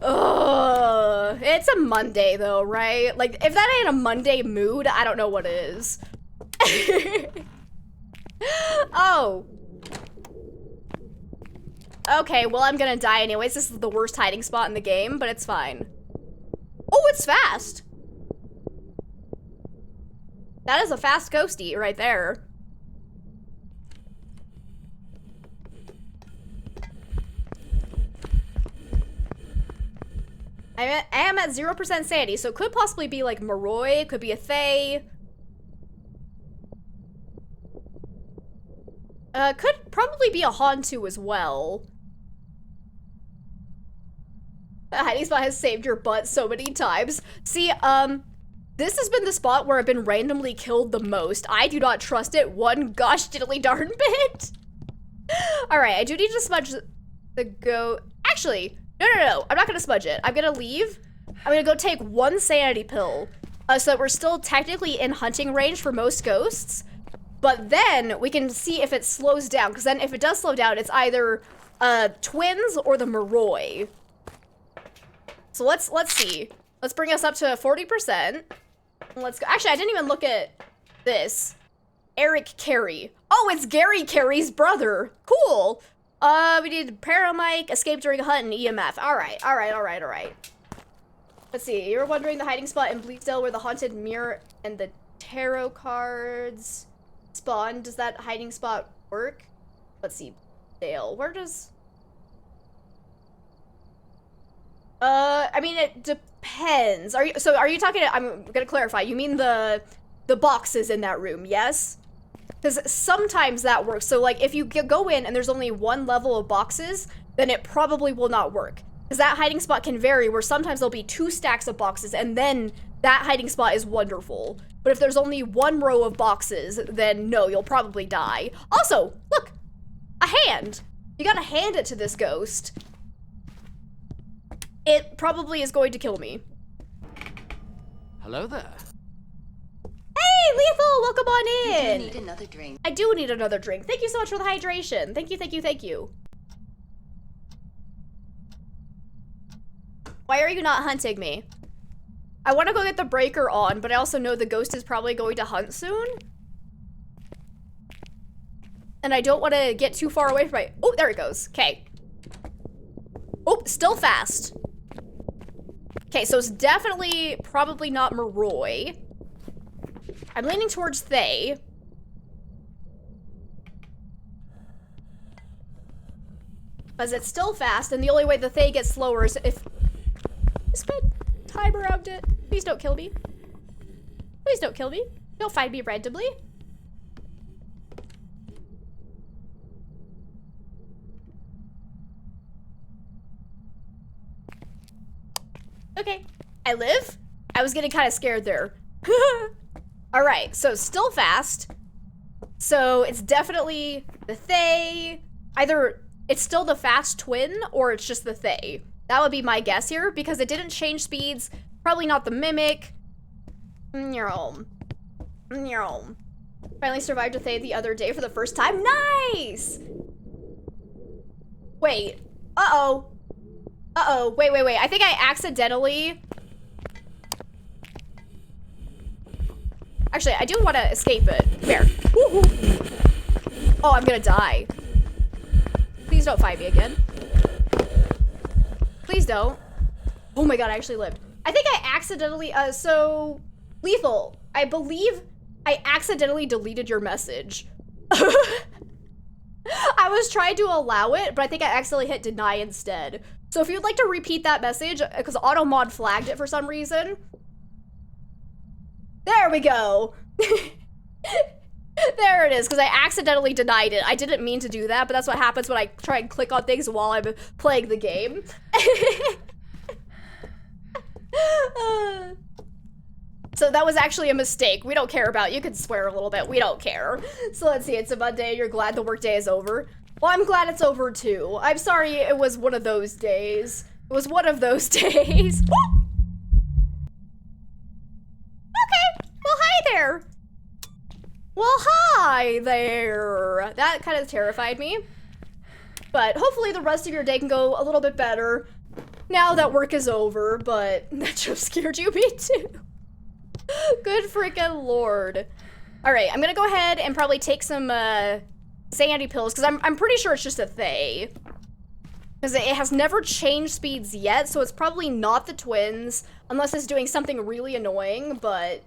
Speaker 1: Ugh. It's a Monday though, right? Like, if that ain't a Monday mood, I don't know what is. Oh. Okay, well, I'm gonna die anyways. This is the worst hiding spot in the game, but it's fine. Oh, it's fast. That is a fast ghosty right there. I am at 0% sanity, so it could possibly be like Moroi, it could be a Thay. Could probably be a Hantu as well. The hiding spot has saved your butt so many times. See, this has been the spot where I've been randomly killed the most. I do not trust it one gosh diddly darn bit. All right, I do need to smudge the go. Actually, no. I'm not gonna smudge it. I'm gonna leave. I'm gonna go take 1 sanity pill, so that we're still technically in hunting range for most ghosts. But then we can see if it slows down, because then if it does slow down, it's either twins or the Moroi. So let's see. Let's bring us up to 40%. Let's go. Actually, I didn't even look at this. Eric Carey. Oh, it's Gary Carey's brother. Cool. We need paramike, escape during a hunt, and EMF. All right. Let's see. You're wondering the hiding spot in Bleakdale where the haunted mirror and the tarot cards spawn. Does that hiding spot work? Let's see. Dale. Where does... I mean, it depends. Are you talking... I'm gonna clarify. You mean the boxes in that room, yes? Because sometimes that works. So, like, if you go in and there's only 1 level of boxes, then it probably will not work. Because that hiding spot can vary, where sometimes there'll be 2 stacks of boxes, and then that hiding spot is wonderful. But if there's only 1 row of boxes, then no, you'll probably die. Also, look! A hand! You gotta hand it to this ghost. It probably is going to kill me.
Speaker 4: Hello there.
Speaker 1: Hey, Lethal, welcome on in.
Speaker 5: You do need another drink.
Speaker 1: I do need another drink. Thank you so much for the hydration. Thank you. Why are you not hunting me? I want to go get the breaker on, but I also know the ghost is probably going to hunt soon. And I don't want to get too far away from my... Oh, there it goes. Okay. Oh, still fast. Okay, so it's definitely probably not Moroi. I'm leaning towards Thay. Because it's still fast, and the only way the Thay gets slower is if... Spend time around it. Please don't kill me. Please don't kill me. Don't find me randomly. Okay, I live. I was getting kind of scared there. All right, so still fast. So it's definitely the Thay. Either it's still the fast twin or it's just the Thay. That would be my guess here because it didn't change speeds. Probably not the mimic. Finally survived a Thay the other day for the first time. Nice! Wait. Uh-oh. Wait. I think I accidentally... Actually, I do want to escape it. Where? Oh, I'm gonna die. Please don't fight me again. Please don't. Oh my god, I actually lived. I think I accidentally, so... Lethal, I believe I accidentally deleted your message. I was trying to allow it, but I think I accidentally hit deny instead. So if you'd like to repeat that message, because AutoMod flagged it for some reason. There we go. There it is, because I accidentally denied it. I didn't mean to do that, but that's what happens when I try and click on things while I'm playing the game. So that was actually a mistake. We don't care about it. You can swear a little bit. We don't care. So let's see. It's a Monday. You're glad the workday is over. Well, I'm glad it's over too. I'm sorry it was one of those days. It was one of those days. Okay. Well, hi there. That kind of terrified me. But hopefully the rest of your day can go a little bit better now that work is over. But that just scared you, me too. Good freaking lord. All right, I'm gonna go ahead and probably take some sanity pills because I'm pretty sure it's just a Thay. Because it has never changed speeds yet, so it's probably not the twins unless it's doing something really annoying, but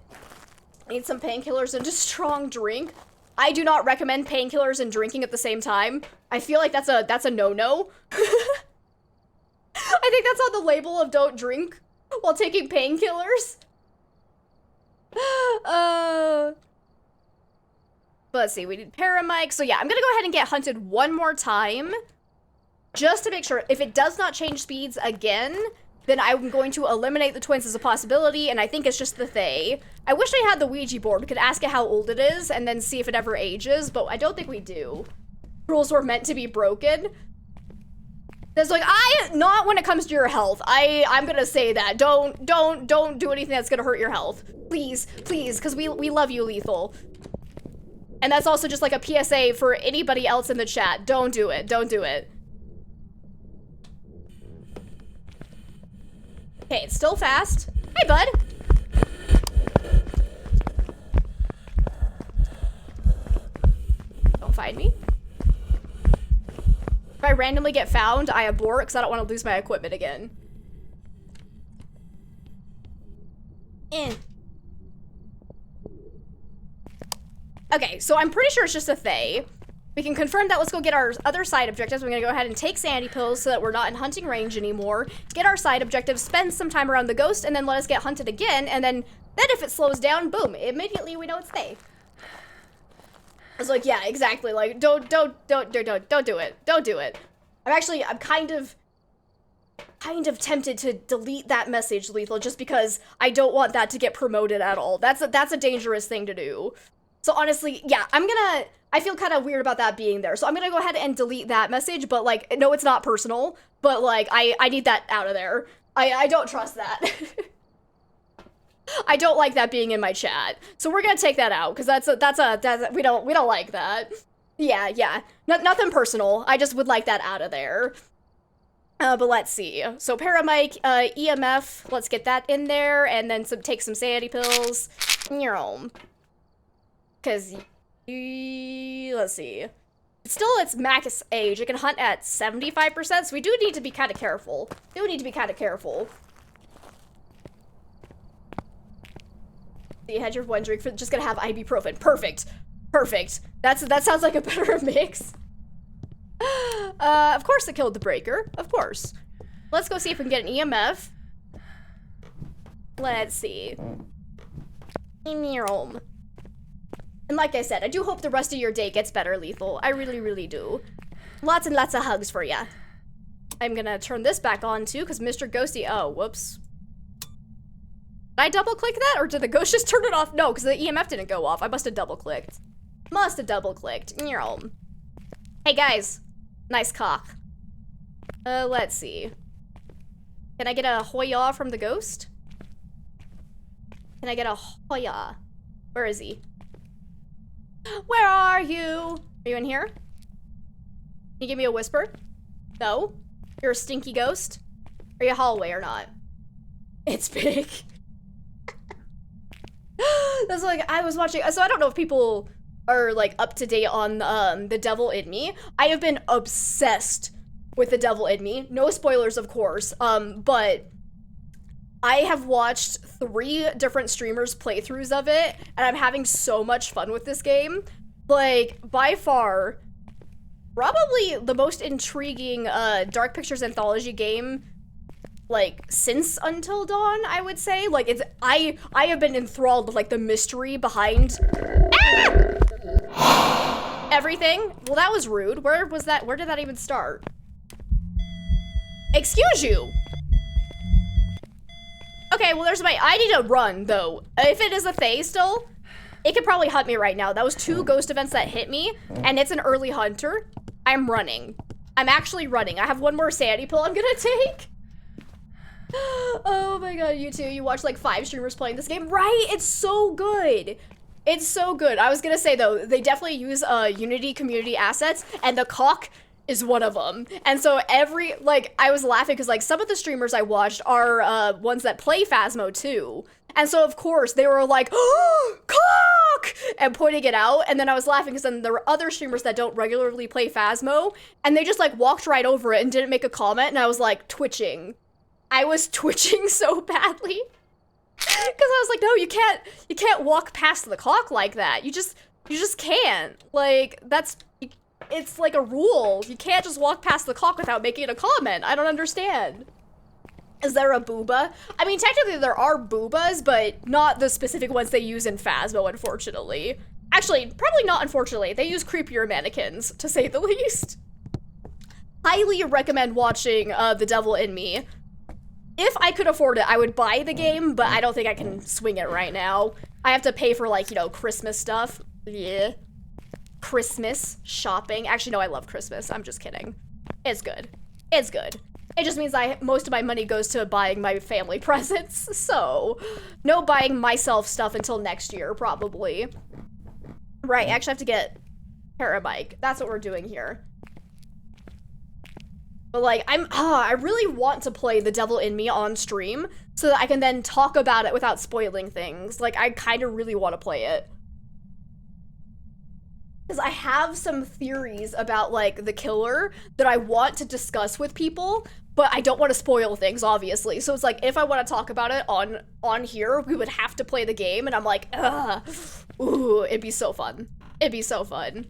Speaker 1: I need some painkillers and a strong drink. I do not recommend painkillers and drinking at the same time. I feel like that's a no-no. I think that's on the label of don't drink while taking painkillers. But let's see, we need paramike. So yeah, I'm gonna go ahead and get hunted one more time just to make sure. If it does not change speeds again, then I'm going to eliminate the twins as a possibility, and I think it's just the Thay. I wish I had the Ouija board. We could ask it how old it is, and then see if it ever ages, but I don't think we do. Rules were meant to be broken. It's like, not when it comes to your health. I'm gonna say that. Don't do anything that's gonna hurt your health. Please, because we love you, Lethal. And that's also just like a PSA for anybody else in the chat. Don't do it. Don't do it. Okay, it's still fast. Hey, bud. Don't find me. If I randomly get found, I abort because I don't want to lose my equipment again. Okay, so I'm pretty sure it's just a Thay. We can confirm that. Let's go get our other side objectives. We're gonna go ahead and take sanity pills so that we're not in hunting range anymore. Get our side objectives, spend some time around the ghost, and then let us get hunted again. And then if it slows down, boom, immediately we know it's Thay. I was like, yeah, exactly. Like, don't do it. Don't do it. I'm kind of tempted to delete that message, Lethal, just because I don't want that to get promoted at all. That's a dangerous thing to do. So honestly, yeah, I feel kind of weird about that being there. So I'm gonna go ahead and delete that message, but like, no, it's not personal, but like, I need that out of there. I don't trust that. I don't like that being in my chat. So we're gonna take that out, because we don't like that. Yeah. Nothing personal. I just would like that out of there. But let's see. So paramike, EMF, let's get that in there, and then take some sanity pills. Because, let's see. It's max age. It can hunt at 75%, so we do need to be kind of careful. You had your one drink for just gonna have ibuprofen. Perfect. That sounds like a better mix. Of course it killed the breaker. Of course. Let's go see if we can get an EMF. Let's see. And like I said, I do hope the rest of your day gets better, Lethal. I really, really do. Lots and lots of hugs for ya. I'm gonna turn this back on too, because Mr. Ghosty, oh, whoops. Did I double click that, or did the ghost just turn it off? No, because the EMF didn't go off. I must have double clicked. Hey guys, nice cock. Let's see. Can I get a hoya from the ghost? Can I get a hoya? Where is he? Where are you? Are you in here? Can you give me a whisper? No? You're a stinky ghost? Are you a hallway or not? It's big. That's like, I was watching, so I don't know if people are like up to date on The Devil in Me. I have been obsessed with The Devil in Me. No spoilers, of course, but I have watched 3 different streamers' playthroughs of it, and I'm having so much fun with this game. Like, by far, probably the most intriguing Dark Pictures anthology game, like, since Until Dawn, I would say. Like, it's, I have been enthralled with, like, the mystery behind everything. Well, that was rude. Where was that? Where did that even start? Excuse you! Okay, well, I need to run, though. If it is a Thay still, it could probably hunt me right now. That was 2 ghost events that hit me, and it's an early hunter. I'm running. I'm actually running. I have 1 more sanity pill I'm gonna take. Oh my god, you two. You watch like 5 streamers playing this game. Right? It's so good. It's so good. I was gonna say, though, they definitely use Unity community assets, and the cock is one of them. And so I was laughing because like some of the streamers I watched are ones that play Phasmo too. And so of course they were like, oh, cock! And pointing it out. And then I was laughing because then there were other streamers that don't regularly play Phasmo, and they just like walked right over it and didn't make a comment, and I was like twitching. I was twitching so badly. Because I was like, no, you can't walk past the cock like that. You just can't. Like, it's like a rule. You can't just walk past the cock without making a comment. I don't understand. Is there a booba? I mean, technically there are boobas, but not the specific ones they use in Phasmo, unfortunately. Actually, probably not unfortunately. They use creepier mannequins, to say the least. Highly recommend watching The Devil in Me. if I could afford it, I would buy the game, but I don't think I can swing it right now. I have to pay for, like, you know, Christmas stuff. Yeah. Christmas shopping. Actually, no, I love Christmas. I'm just kidding. It's good. It's good. It just means most of my money goes to buying my family presents. So, no buying myself stuff until next year, probably. Right, I actually have to get Paramike. That's what we're doing here. But like, I really want to play The Devil in Me on stream so that I can then talk about it without spoiling things. Like, I kind of really want to play it. Because I have some theories about, like, the killer that I want to discuss with people, but I don't want to spoil things, obviously. So it's like, if I want to talk about it on here, we would have to play the game, and I'm like, ugh. Ooh, it'd be so fun. It'd be so fun.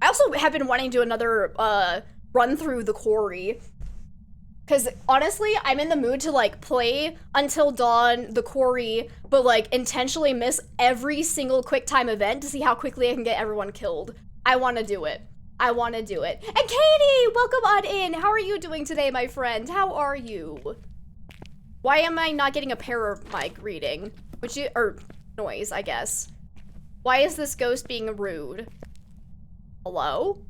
Speaker 1: I also have been wanting to do another, run through the quarry. Because, honestly, I'm in the mood to, like, play Until Dawn, the quarry, but, like, intentionally miss every single QuickTime event to see how quickly I can get everyone killed. I want to do it. I want to do it. And Katie, welcome on in. How are you doing today, my friend? How are you? Why am I not getting a Paramike reading? Or noise, I guess. Why is this ghost being rude? Hello?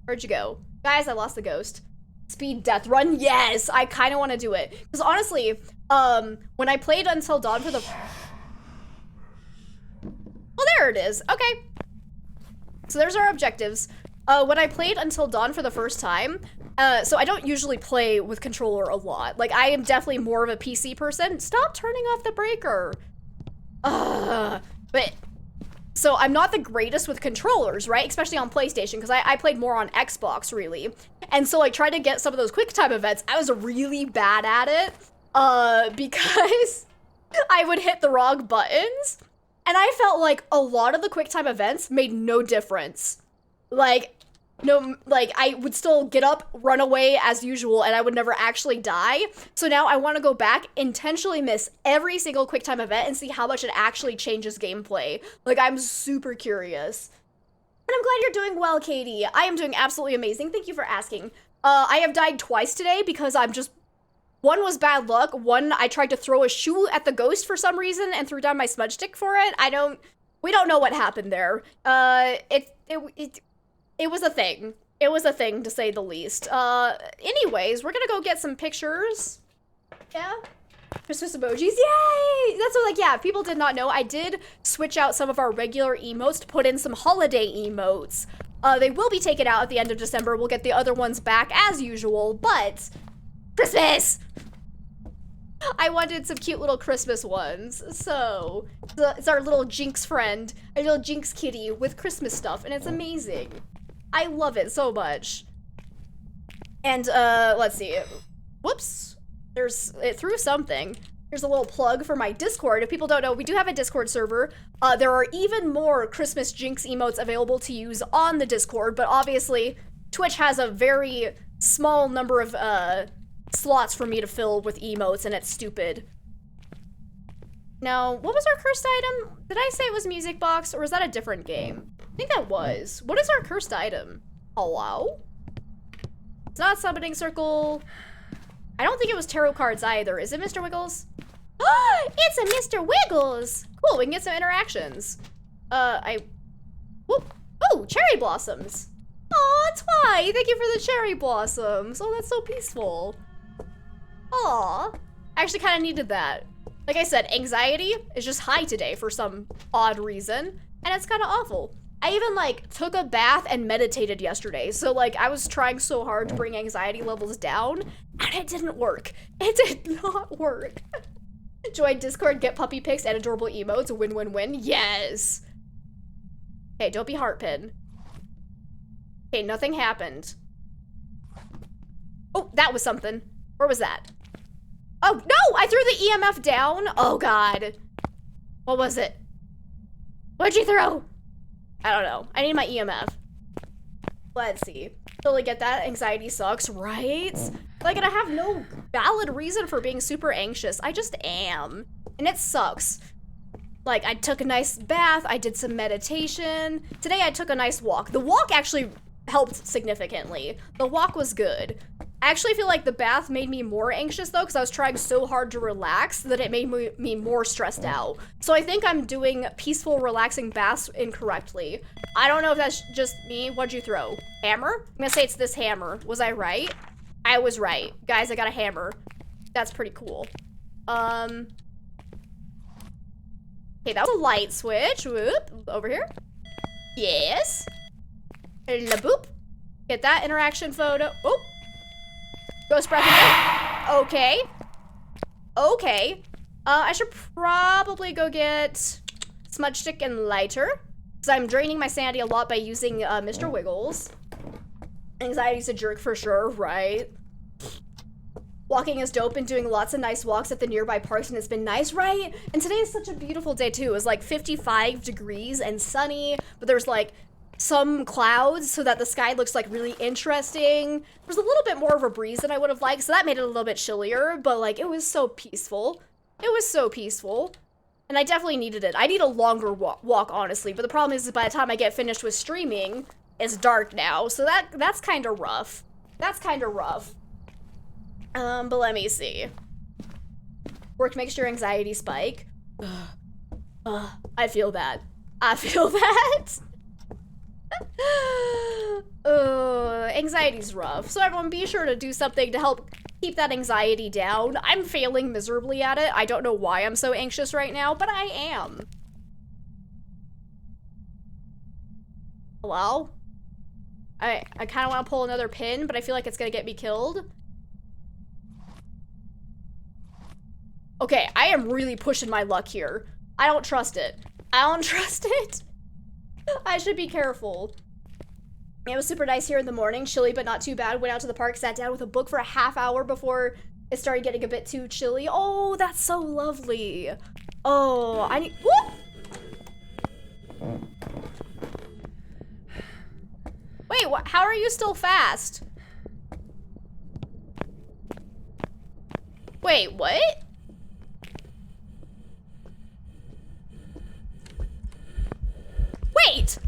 Speaker 1: Where'd you go? Guys, I lost the ghost. Speed death run, yes! I kind of want to do it. Because honestly, when I played Until Dawn for the... Well, there it is. Okay. So there's our objectives. When I played Until Dawn for the first time, so I don't usually play with controller a lot. Like, I am definitely more of a PC person. Stop turning off the breaker. But... So I'm not the greatest with controllers, right? Especially on PlayStation, because I played more on Xbox, really. And so I tried to get some of those QuickTime events. I was really bad at it, because I would hit the wrong buttons. And I felt like a lot of the QuickTime events made no difference. Like, no, like, I would still get up, run away as usual, and I would never actually die. So now I want to go back, intentionally miss every single QuickTime event and see how much it actually changes gameplay. Like, I'm super curious. And I'm glad you're doing well, Katie. I am doing absolutely amazing. Thank you for asking. I have died twice today because I'm just... One was bad luck. One, I tried to throw a shoe at the ghost for some reason and threw down my smudge stick for it. We don't know what happened there. It was a thing. It was a thing, to say the least. Anyways, we're gonna go get some pictures. Yeah? Christmas emojis, yay! That's what, like, yeah, if people did not know, I did switch out some of our regular emotes to put in some holiday emotes. They will be taken out at the end of December. We'll get the other ones back as usual, but... Christmas! I wanted some cute little Christmas ones, so... It's our little Jinx friend, our little Jinx kitty with Christmas stuff, and it's amazing. I love it so much. And, let's see. Whoops. It threw something. Here's a little plug for my Discord. If people don't know, we do have a Discord server. There are even more Christmas Jinx emotes available to use on the Discord, but obviously, Twitch has a very small number of, slots for me to fill with emotes, and it's stupid. Now, what was our cursed item? Did I say it was Music Box, or was that a different game? I think that was. What is our cursed item? Hello? It's not Summoning Circle. I don't think it was tarot cards either. Is it Mr. Wiggles? It's a Mr. Wiggles! Cool, we can get some interactions. Whoop. Oh, cherry blossoms. Aw, Twy, thank you for the cherry blossoms. Oh, that's so peaceful. Aw. I actually kind of needed that. Like I said, anxiety is just high today for some odd reason, and it's kind of awful. I even, like, took a bath and meditated yesterday, so, like, I was trying so hard to bring anxiety levels down, and it didn't work. It did not work. Join Discord, get puppy pics, and adorable emotes. Win, win, win. Yes! Okay, don't be Heartpin. Okay, nothing happened. Oh, that was something. Where was that? Oh, no! I threw the EMF down! Oh, God. What was it? What'd you throw? I don't know. I need my EMF. Let's see. Totally get that. Anxiety sucks, right? Like, and I have no valid reason for being super anxious. I just am. And it sucks. Like, I took a nice bath. I did some meditation. Today, I took a nice walk. The walk actually helped significantly. The walk was good. I actually feel like the bath made me more anxious though, because I was trying so hard to relax that it made me more stressed out. So I think I'm doing peaceful, relaxing baths incorrectly. I don't know if that's just me. What'd you throw? Hammer? I'm gonna say it's this hammer. Was I right? I was right. Guys, I got a hammer. That's pretty cool. Okay, that was a light switch. Whoop. Over here. Yes. La-boop. Get that interaction photo. Oh. Ghost breath again. Okay. Okay. I should probably go get smudge stick and lighter, because I'm draining my sanity a lot by using Mr. Wiggles. Anxiety's a jerk for sure, right? Walking is dope and doing lots of nice walks at the nearby parks, and it's been nice, right? And today is such a beautiful day too. It was like 55 degrees and sunny, but there's like some clouds so that the sky looks like really interesting. There's a little bit more of a breeze than I would have liked, so that made it a little bit chillier, but like it was so peaceful. It was so peaceful. And I definitely needed it. I need a longer walk, honestly, but the problem is by the time I get finished with streaming, it's dark now, so that's kind of rough. That's kind of rough. But let me see. Work makes your anxiety spike. I feel that. I feel that. Anxiety's rough. So everyone be sure to do something to help keep that anxiety down. I'm failing miserably at it. I don't know why I'm so anxious right now, but I am. Hello? I kind of want to pull another pin, but I feel like it's gonna get me killed. Okay, I am really pushing my luck here. I don't trust it. I don't trust it. I should be careful. It was super nice here in the morning, chilly but not too bad. Went out to the park, sat down with a book for a half hour before it started getting a bit too chilly. Oh, that's so lovely. Oh, I need, whoop! Wait, what? How are you still fast? Wait, what? Wait!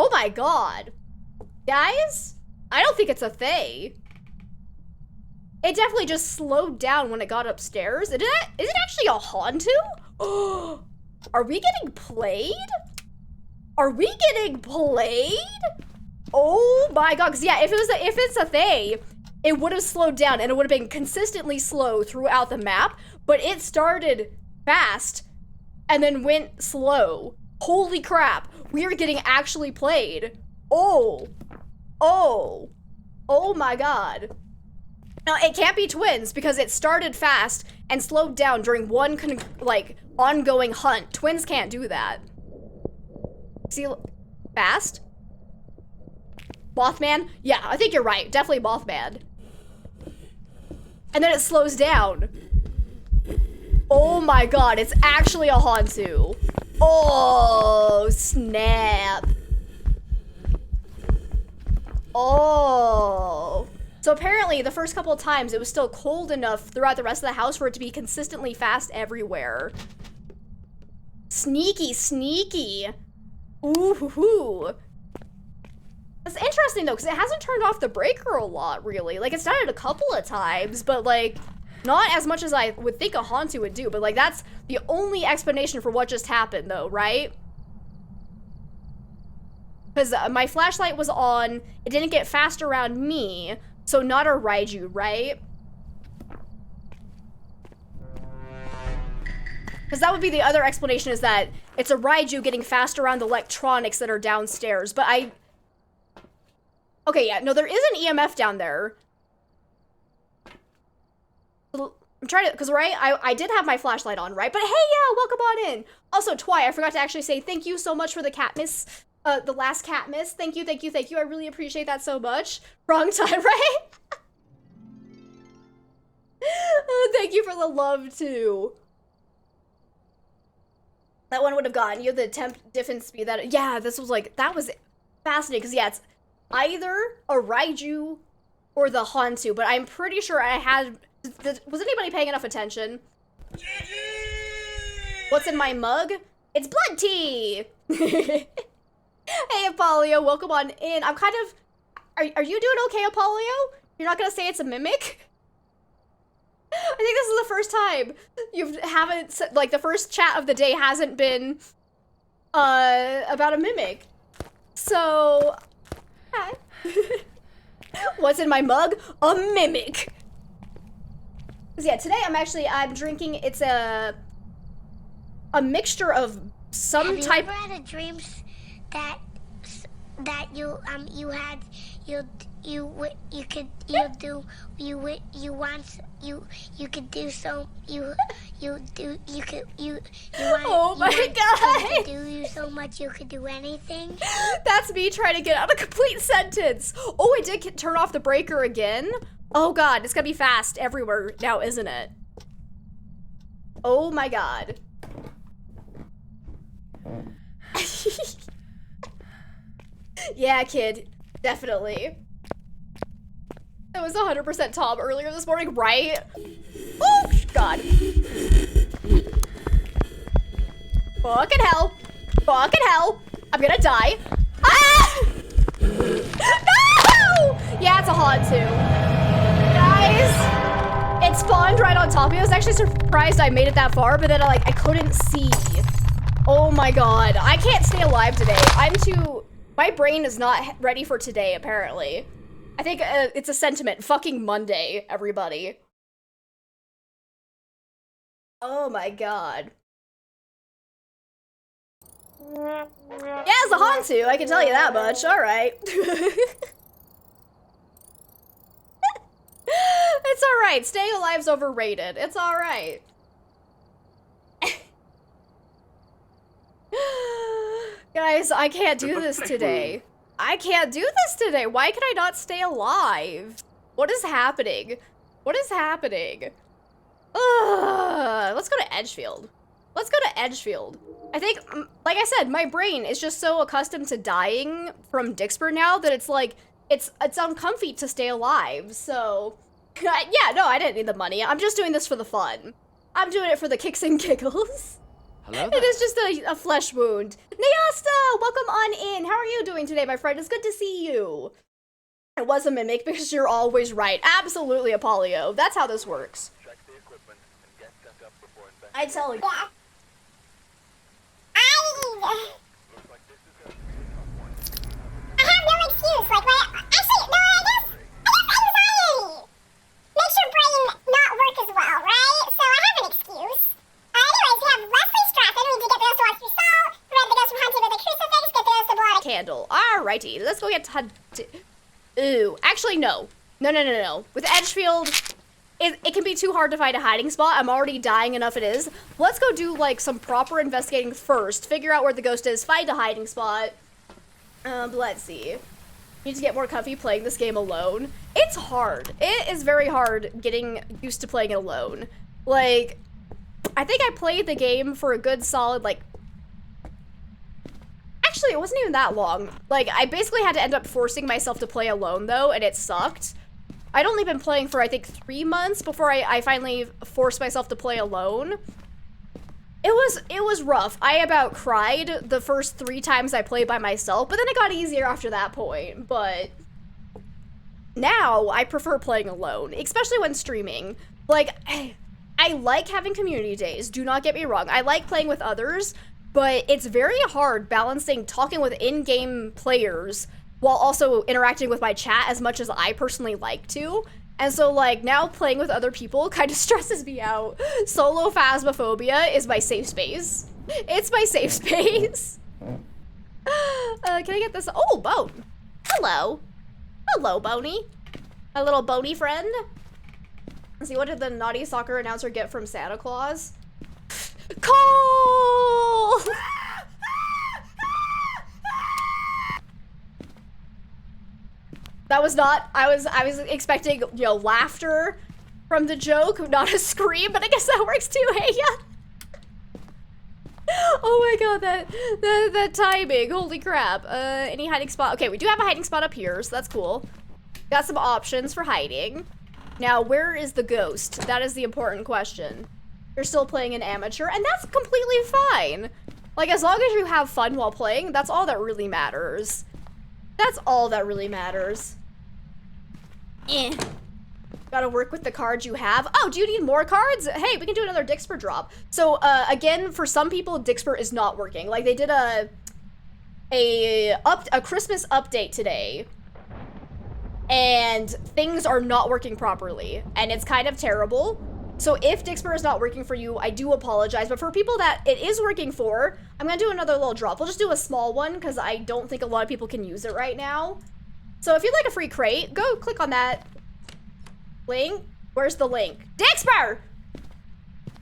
Speaker 1: Oh my god. Guys, I don't think it's a Thay. It definitely just slowed down when it got upstairs. Is it actually a Hantu? Oh, are we getting played? Are we getting played? Oh my god, 'cause yeah, if it's a Thay, it would have slowed down and it would have been consistently slow throughout the map, but it started fast and then went slow. Holy crap, we are getting actually played. Oh my god. Now, it can't be twins because it started fast and slowed down during one, ongoing hunt. Twins can't do that. See, fast? Mothman? Yeah, I think you're right. Definitely Mothman. And then it slows down. Oh my god, it's actually a Hantu. Oh, snap. Oh. So apparently the first couple of times it was still cold enough throughout the rest of the house for it to be consistently fast everywhere. Sneaky, sneaky. Ooh, hoo, hoo. That's interesting though, because it hasn't turned off the breaker a lot, really. Like, it's done it a couple of times, but like, not as much as I would think a Hantu would do, but like, that's the only explanation for what just happened though, right? Because my flashlight was on, it didn't get fast around me, so not a Raiju, right? Because that would be the other explanation, is that it's a Raiju getting fast around the electronics that are downstairs, but okay, yeah, no, there is an EMF down there. I'm trying to, because right, I did have my flashlight on, right? But hey, yeah, welcome on in. Also, Twy, I forgot to actually say thank you so much for the cat miss, the last cat miss. Thank you, thank you, thank you. I really appreciate that so much. Wrong time, right? Thank you for the love, too. That one would have gotten you the temp, diff, and speed. Yeah, this was like, that was fascinating, because yeah, it's either a Raiju or the Hantu, but I'm pretty sure I had, was anybody paying enough attention? What's in my mug? It's blood tea! Hey, Apollio, welcome on in. I'm kind of, are you doing okay, Apollio? You're not gonna say it's a mimic? I think this is the first time you haven't, like, the first chat of the day hasn't been, about a mimic. So, hi. What's in my mug? A mimic. Cause yeah, today I'm drinking, it's a mixture of some type.
Speaker 3: Have you ever had a dream that you
Speaker 1: Oh my god!
Speaker 3: do so much you could do anything?
Speaker 1: That's me trying to get out a complete sentence. Oh, I did turn off the breaker again. Oh god, it's gonna be fast everywhere now, isn't it? Oh my god. Yeah, kid, definitely. That was 100% Tom earlier this morning, right? Oh, God. Fucking hell. Fucking hell. I'm gonna die. Ah! No! Yeah, it's a Hantu. Guys, it spawned right on top of me. I was actually surprised I made it that far, but then I couldn't see. Oh my god. I can't stay alive today. My brain is not ready for today, apparently. I think it's a sentiment. Fucking Monday, everybody. Oh my god. Yeah, it's a Hantu, I can tell you that much. Alright. It's alright. Staying alive's overrated. It's alright. Guys, I can't do this today. I can't do this today. Why can I not stay alive? What is happening? What is happening? Ugh. Let's go to Edgefield. Let's go to Edgefield. I think, like I said, my brain is just so accustomed to dying from Dixper now that it's like, it's uncomfy to stay alive. So, yeah, no, I didn't need the money. I'm just doing this for the fun. I'm doing it for the kicks and giggles.
Speaker 4: Hello
Speaker 1: there. It is just a flesh wound. Nayasta, welcome on in. How are you doing today, my friend? It's good to see you. It was a mimic because you're always right. Absolutely, Apollio. That's how this works.
Speaker 4: Check the equipment and get set up before investing.
Speaker 1: I tell you.
Speaker 3: Yeah.
Speaker 4: Looks like this is going to be a tough one.
Speaker 3: I have no excuse. Like, actually, no, I guess anxiety makes your brain not work as well, right? So I have an excuse. Anyways, we have Leslie Stratton. We need to get those ones through salt. Read the ghost from Hunting with a crucifix. Get those to blood.
Speaker 1: Candle. Alrighty, let's go get Ooh, actually, no. No. With Edgefield, it can be too hard to find a hiding spot. I'm already dying enough it is. Let's go do, like, some proper investigating first. Figure out where the ghost is, find a hiding spot. Let's see. Need to get more comfy playing this game alone. It's hard. It is very hard getting used to playing it alone. Like, I think I played the game for a good solid, like... Actually, it wasn't even that long. Like, I basically had to end up forcing myself to play alone, though, and it sucked. I'd only been playing for, I think, 3 months before I finally forced myself to play alone. It was rough. I about cried the first 3 times I played by myself, but then it got easier after that point. But now, I prefer playing alone, especially when streaming. Like, I like having community days, do not get me wrong. I like playing with others, but it's very hard balancing talking with in-game players while also interacting with my chat as much as I personally like to. And so, like, now playing with other people kind of stresses me out. Solo Phasmophobia is my safe space. It's my safe space. Can I get this? Oh, Bone. Hello. Hello, Boney. My little Boney friend. Let's see, what did the naughty soccer announcer get from Santa Claus? Cole! That was not, I was expecting, you know, laughter from the joke, not a scream, but I guess that works too, hey, yeah. Oh my god, that timing. Holy crap. Any hiding spot? Okay, we do have a hiding spot up here, so that's cool. Got some options for hiding. Now, where is the ghost? That is the important question. You're still playing an amateur, and that's completely fine. Like, as long as you have fun while playing, that's all that really matters. That's all that really matters. Eh. Gotta work with the cards you have. Oh, do you need more cards? Hey, we can do another Dixper drop. So, again, for some people, Dixper is not working. Like, they did a Christmas update today, and things are not working properly, and it's kind of terrible. So if Dixper is not working for you, I do apologize, but for people that it is working for, I'm gonna do another little drop. We'll just do a small one, because I don't think a lot of people can use it right now. So if you'd like a free crate, go click on that link. Where's the link? Dixper!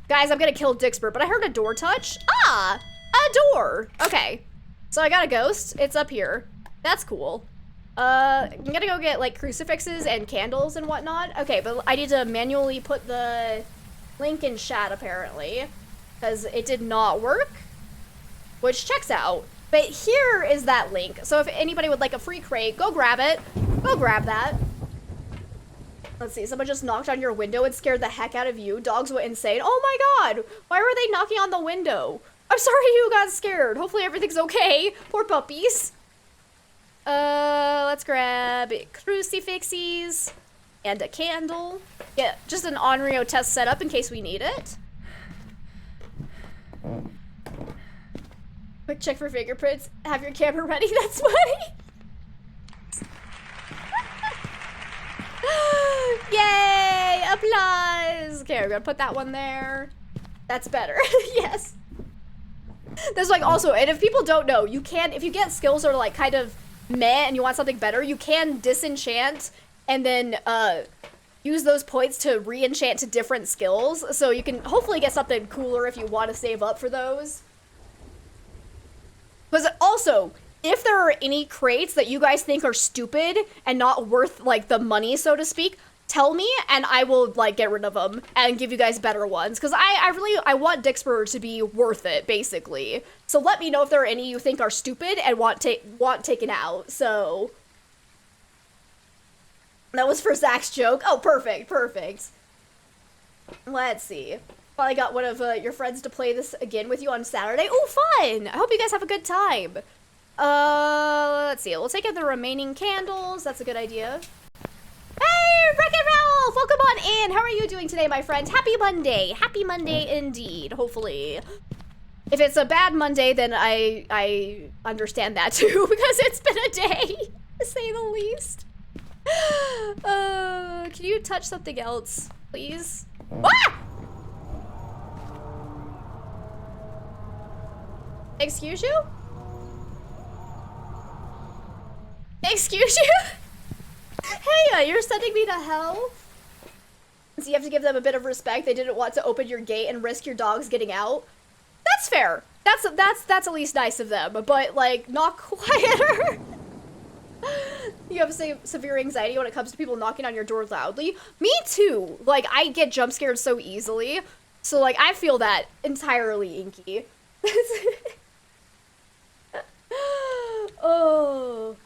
Speaker 1: Guys, I'm gonna kill Dixper, but I heard a door touch. Ah, a door. Okay, so I got a ghost. It's up here. That's cool. I'm gonna go get like crucifixes and candles and whatnot. Okay, but I need to manually put the link in chat apparently, because it did not work, which checks out. But here is that link. So if anybody would like a free crate, go grab it. Go grab that. Let's see, someone just knocked on your window and scared the heck out of you. Dogs went insane. Oh my god, why were they knocking on the window? I'm sorry you got scared. Hopefully everything's okay. Poor puppies. Let's grab crucifixes and a candle. Yeah, just an Onryo test setup in case we need it. Quick check for fingerprints. Have your camera ready. That's funny. Yay! Applause! Okay, we're gonna put that one there. That's better. Yes. There's like also, and if people don't know, you can, if you get skills that are like kind of meh and you want something better, you can disenchant and then use those points to re-enchant to different skills. So you can hopefully get something cooler if you want to save up for those. Because also, if there are any crates that you guys think are stupid and not worth like the money, so to speak, tell me and I will like get rid of them and give you guys better ones. Because I want Dixper to be worth it, basically. So let me know if there are any you think are stupid and want taken out. So that was for Zach's joke. Oh, perfect, perfect. Let's see. Probably got one of your friends to play this again with you on Saturday. Oh, fun! I hope you guys have a good time. Let's see. We'll take out the remaining candles. That's a good idea. Hey, Wreck and Ralph! Welcome on in. How are you doing today, my friend? Happy Monday. Happy Monday indeed, hopefully. If it's a bad Monday, then I understand that too, because it's been a day, to say the least. Can you touch something else, please? Ah! Excuse you? Excuse you? Hey, you're sending me to hell? So you have to give them a bit of respect. They didn't want to open your gate and risk your dogs getting out. That's fair. That's at least nice of them, but like not quieter. You have severe anxiety when it comes to people knocking on your door loudly. Me too. Like I get jump scared so easily. So like I feel that entirely, Inky. Oh.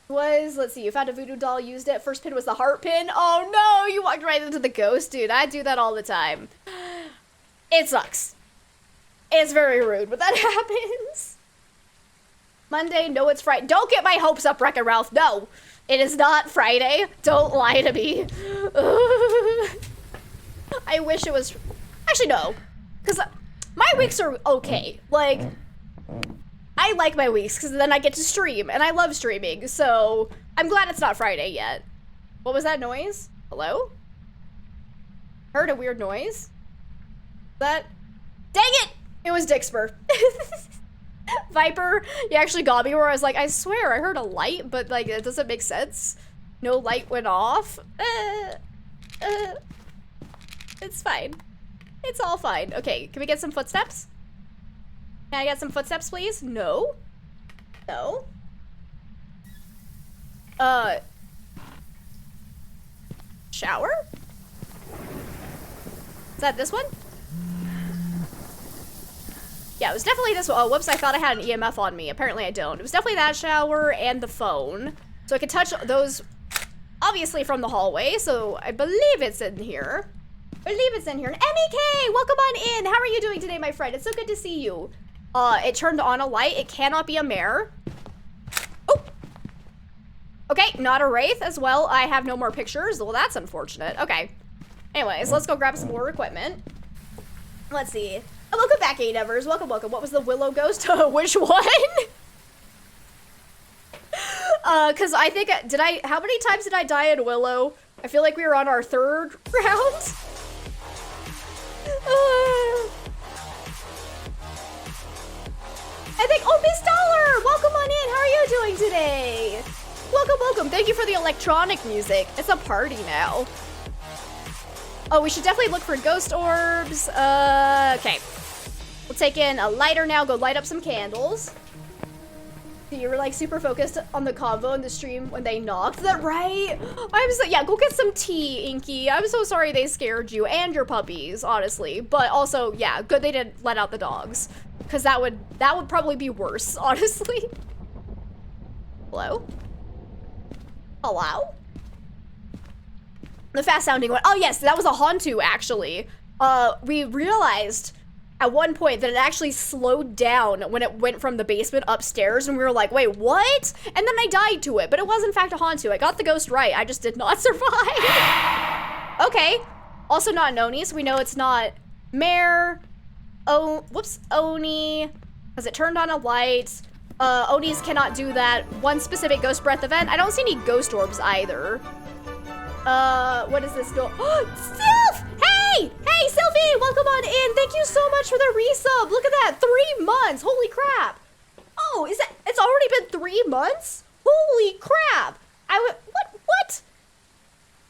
Speaker 1: Let's see, you found a voodoo doll, used it. First pin was the heart pin. Oh no, you walked right into the ghost, dude. I do that all the time. It sucks. It's very rude, but that happens. Monday, no, it's Friday. Don't get my hopes up, Wreck-It Ralph. No, it is not Friday. Don't lie to me. I wish it was. Actually, no, because my weeks are okay. Like, I like my weeks because then I get to stream, and I love streaming. So I'm glad it's not Friday yet. What was that noise? Hello? Heard a weird noise. Dang it! It was Dixper. Viper, you actually got me where I was like, I swear I heard a light, but like it doesn't make sense. No light went off. It's fine. It's all fine. Okay, can we get some footsteps? Can I get some footsteps, please? No. No. Shower? Is that this one? Yeah, it was definitely this one. Oh, whoops, I thought I had an EMF on me. Apparently I don't. It was definitely that shower and the phone. So I could touch those, obviously, from the hallway. So I believe it's in here. And MEK, welcome on in. How are you doing today, my friend? It's so good to see you. It turned on a light. It cannot be a mare. Oh. Okay, not a wraith as well. I have no more pictures. Well, that's unfortunate. Okay. Anyways, let's go grab some more equipment. Let's see. Oh, welcome back, A-Nevers. Welcome, welcome. What was the Willow ghost? Which one? Cause I think, how many times did I die in Willow? I feel like we were on our 3rd round. I think, oh, Miss Dollar, welcome on in. How are you doing today? Welcome, welcome. Thank you for the electronic music. It's a party now. Oh, we should definitely look for ghost orbs. Okay. We'll take in a lighter now, go light up some candles. So you were like super focused on the convo in the stream when they knocked. Is that right? I'm so, yeah, go get some tea, Inky. I'm so sorry they scared you and your puppies, honestly. But also, yeah, good they didn't let out the dogs. Cause that would probably be worse, honestly. Hello? Hello? The fast sounding one. Oh yes, that was a Hantu actually. We realized at one point that it actually slowed down when it went from the basement upstairs, and we were like, wait, what? And then I died to it, but it was in fact a Hantu. I got the ghost right, I just did not survive. Okay, also not Noni, so we know it's not Mare. Oh, whoops, Oni, because it turned on a light. Onis cannot do that one specific ghost breath event. I don't see any ghost orbs either. What is this door? Sylph! Hey! Hey, Sylvie! Welcome on in! Thank you so much for the resub! Look at that! 3 months! Holy crap! Oh, it's already been 3 months? Holy crap! What?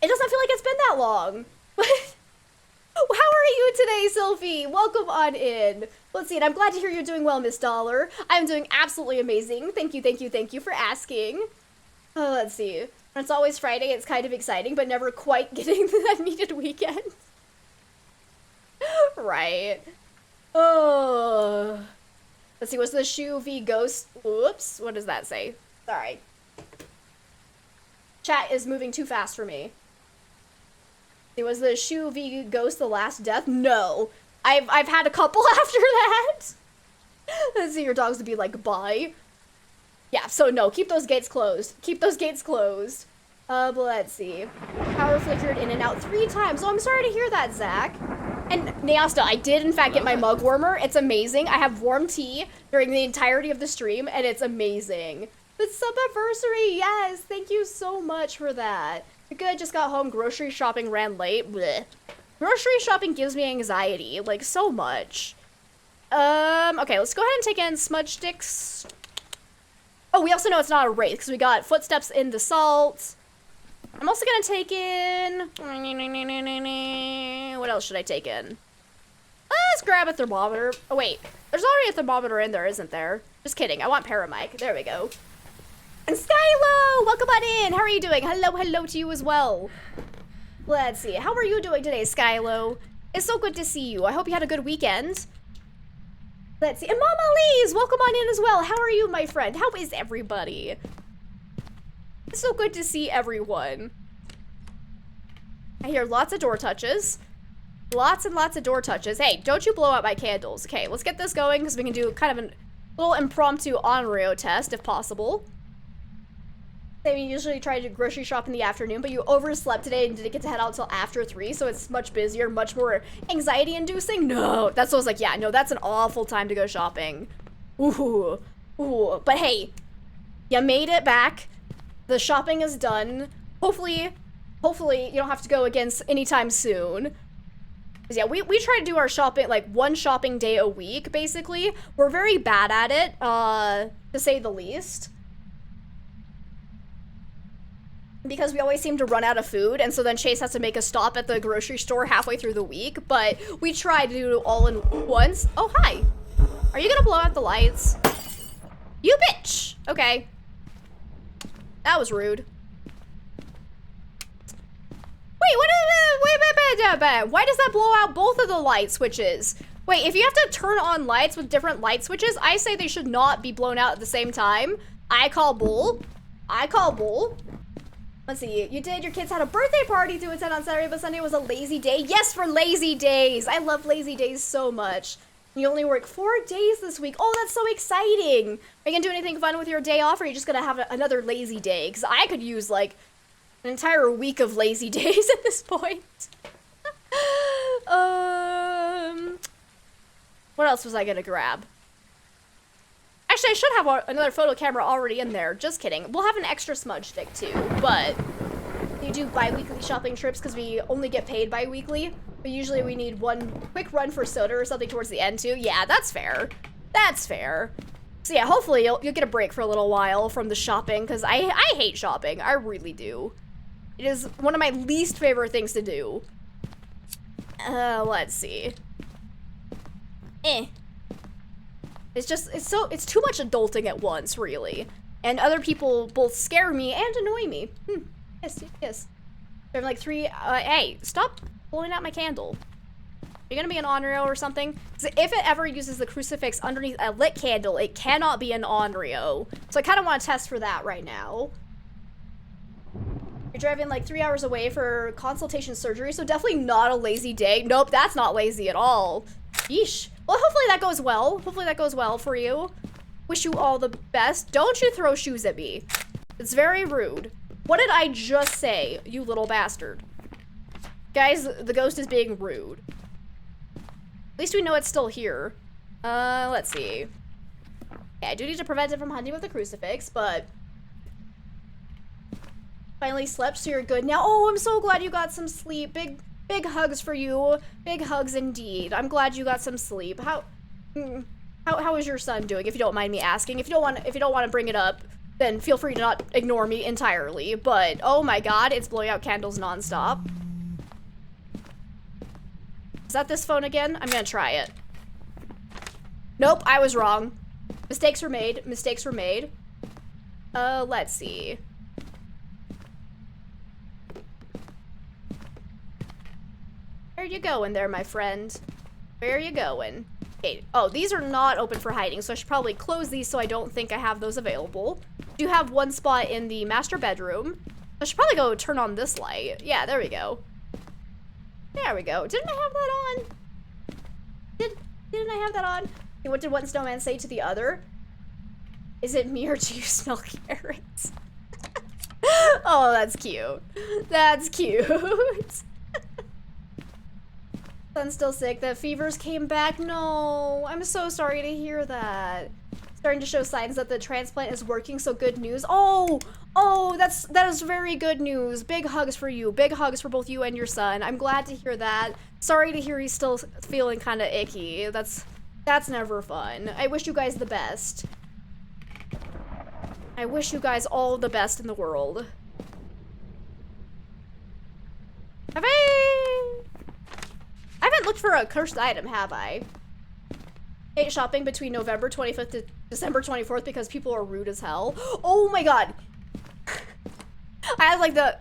Speaker 1: It doesn't feel like it's been that long. How are you today, Sylvie? Welcome on in. Let's see, and I'm glad to hear you're doing well, Miss Dollar. I'm doing absolutely amazing. Thank you for asking. Let's see. When it's always Friday, it's kind of exciting, but never quite getting that needed weekend. Right. Oh. Let's see, what's the Shoe v Ghost? Whoops, what does that say? Sorry. Chat is moving too fast for me. It was the Shoe v Ghost the last death? No. I've had a couple after that. Let's see, your dogs would be like, bye. Yeah, so no, keep those gates closed. Keep those gates closed. But let's see. Power flickered in and out 3 times. Oh, I'm sorry to hear that, Zach. And Neasta, I did in fact get my mug warmer. It's amazing. I have warm tea during the entirety of the stream, and it's amazing. The sub-anniversary, yes. Thank you so much for that. Good, I just got home. Grocery shopping ran late. Blech. Grocery shopping gives me anxiety, like so much. Okay, let's go ahead and take in smudge sticks. Oh, we also know it's not a wraith because we got footsteps in the salt. I'm also gonna take in... What else should I take in? Let's grab a thermometer. Oh, wait. There's already a thermometer in there, isn't there? Just kidding. I want Paramic. There we go. And Skylo! Welcome on in. How are you doing? Hello to you as well. Let's see. How are you doing today, Skylo? It's so good to see you. I hope you had a good weekend. Let's see. And Mama Lee's, welcome on in as well. How are you, my friend? How is everybody? It's so good to see everyone. I hear lots of door touches. Lots and lots of door touches. Hey, don't you blow out my candles. Okay, let's get this going because we can do kind of a little impromptu Onryo test if possible. We usually try to grocery shop in the afternoon, but you overslept today and didn't get to head out until after 3, so it's much busier, much more anxiety-inducing. No, that's what I was like, yeah, no, that's an awful time to go shopping. Ooh. But hey, you made it back. The shopping is done. Hopefully you don't have to go again anytime soon. Cause yeah, we try to do our shopping, like 1 shopping day a week, basically. We're very bad at it, to say the least. Because we always seem to run out of food, and so then Chase has to make a stop at the grocery store halfway through the week, but we try to do it all in once. Oh, hi. Are you gonna blow out the lights? You bitch! Okay. That was rude. Wait, why does that blow out both of the light switches? Wait, if you have to turn on lights with different light switches, I say they should not be blown out at the same time. I call bull. I call bull. Let's see, you did, your kids had a birthday party to attend on Saturday, but Sunday was a lazy day. Yes, for lazy days. I love lazy days so much. You only work 4 days this week. Oh, that's so exciting. Are you gonna do anything fun with your day off, or are you just gonna have another lazy day? Because I could use like an entire week of lazy days at this point. What else was I gonna grab? Actually, I should have another photo camera already in there. Just kidding. We'll have an extra smudge stick too, but we do bi-weekly shopping trips because we only get paid bi-weekly. But usually we need one quick run for soda or something towards the end too. Yeah, that's fair. That's fair. So yeah, hopefully you'll get a break for a little while from the shopping, because I hate shopping. I really do. It is one of my least favorite things to do. Let's see. It's too much adulting at once, really. And other people both scare me and annoy me. Yes. There's like 3, hey, stop blowing out my candle. You're gonna be an Onryo or something? Because if it ever uses the crucifix underneath a lit candle, it cannot be an Onryo. So I kind of want to test for that right now. You're driving like 3 hours away for consultation surgery, so definitely not a lazy day. Nope, that's not lazy at all. Yeesh. Well, hopefully that goes well. Hopefully that goes well for you. Wish you all the best. Don't you throw shoes at me. It's very rude. What did I just say, you little bastard? Guys, the ghost is being rude. At least we know it's still here. Let's see. Okay, I do need to prevent it from hunting with a crucifix, but... Finally slept, so you're good now. Oh, I'm so glad you got some sleep. Big hugs for you. Big hugs indeed. I'm glad you got some sleep. How is your son doing, if you don't mind me asking? If you don't want to bring it up, then feel free to not ignore me entirely. But oh my god, it's blowing out candles nonstop. Is that this phone again? I'm gonna try it. Nope, I was wrong. Mistakes were made. Mistakes were made. Let's see. Where you going there, my friend? Where are you going? Okay. Oh, these are not open for hiding, so I should probably close these so I don't think I have those available. Do have one spot in the master bedroom. I should probably go turn on this light. Yeah, there we go. There we go. Didn't I have that on? Didn't I have that on? Okay, what did one snowman say to the other? Is it me or do you smell carrots? Oh, that's cute. That's cute. Son's still sick. The fevers came back. No, I'm so sorry to hear that. Starting to show signs that the transplant is working, so good news. Oh, that is very good news. Big hugs for you. Big hugs for both you and your son. I'm glad to hear that. Sorry to hear he's still feeling kind of icky. That's never fun. I wish you guys the best. I wish you guys all the best in the world. I haven't looked for a cursed item, have I? Hate shopping between November 25th to December 24th because people are rude as hell. Oh my god. I had like the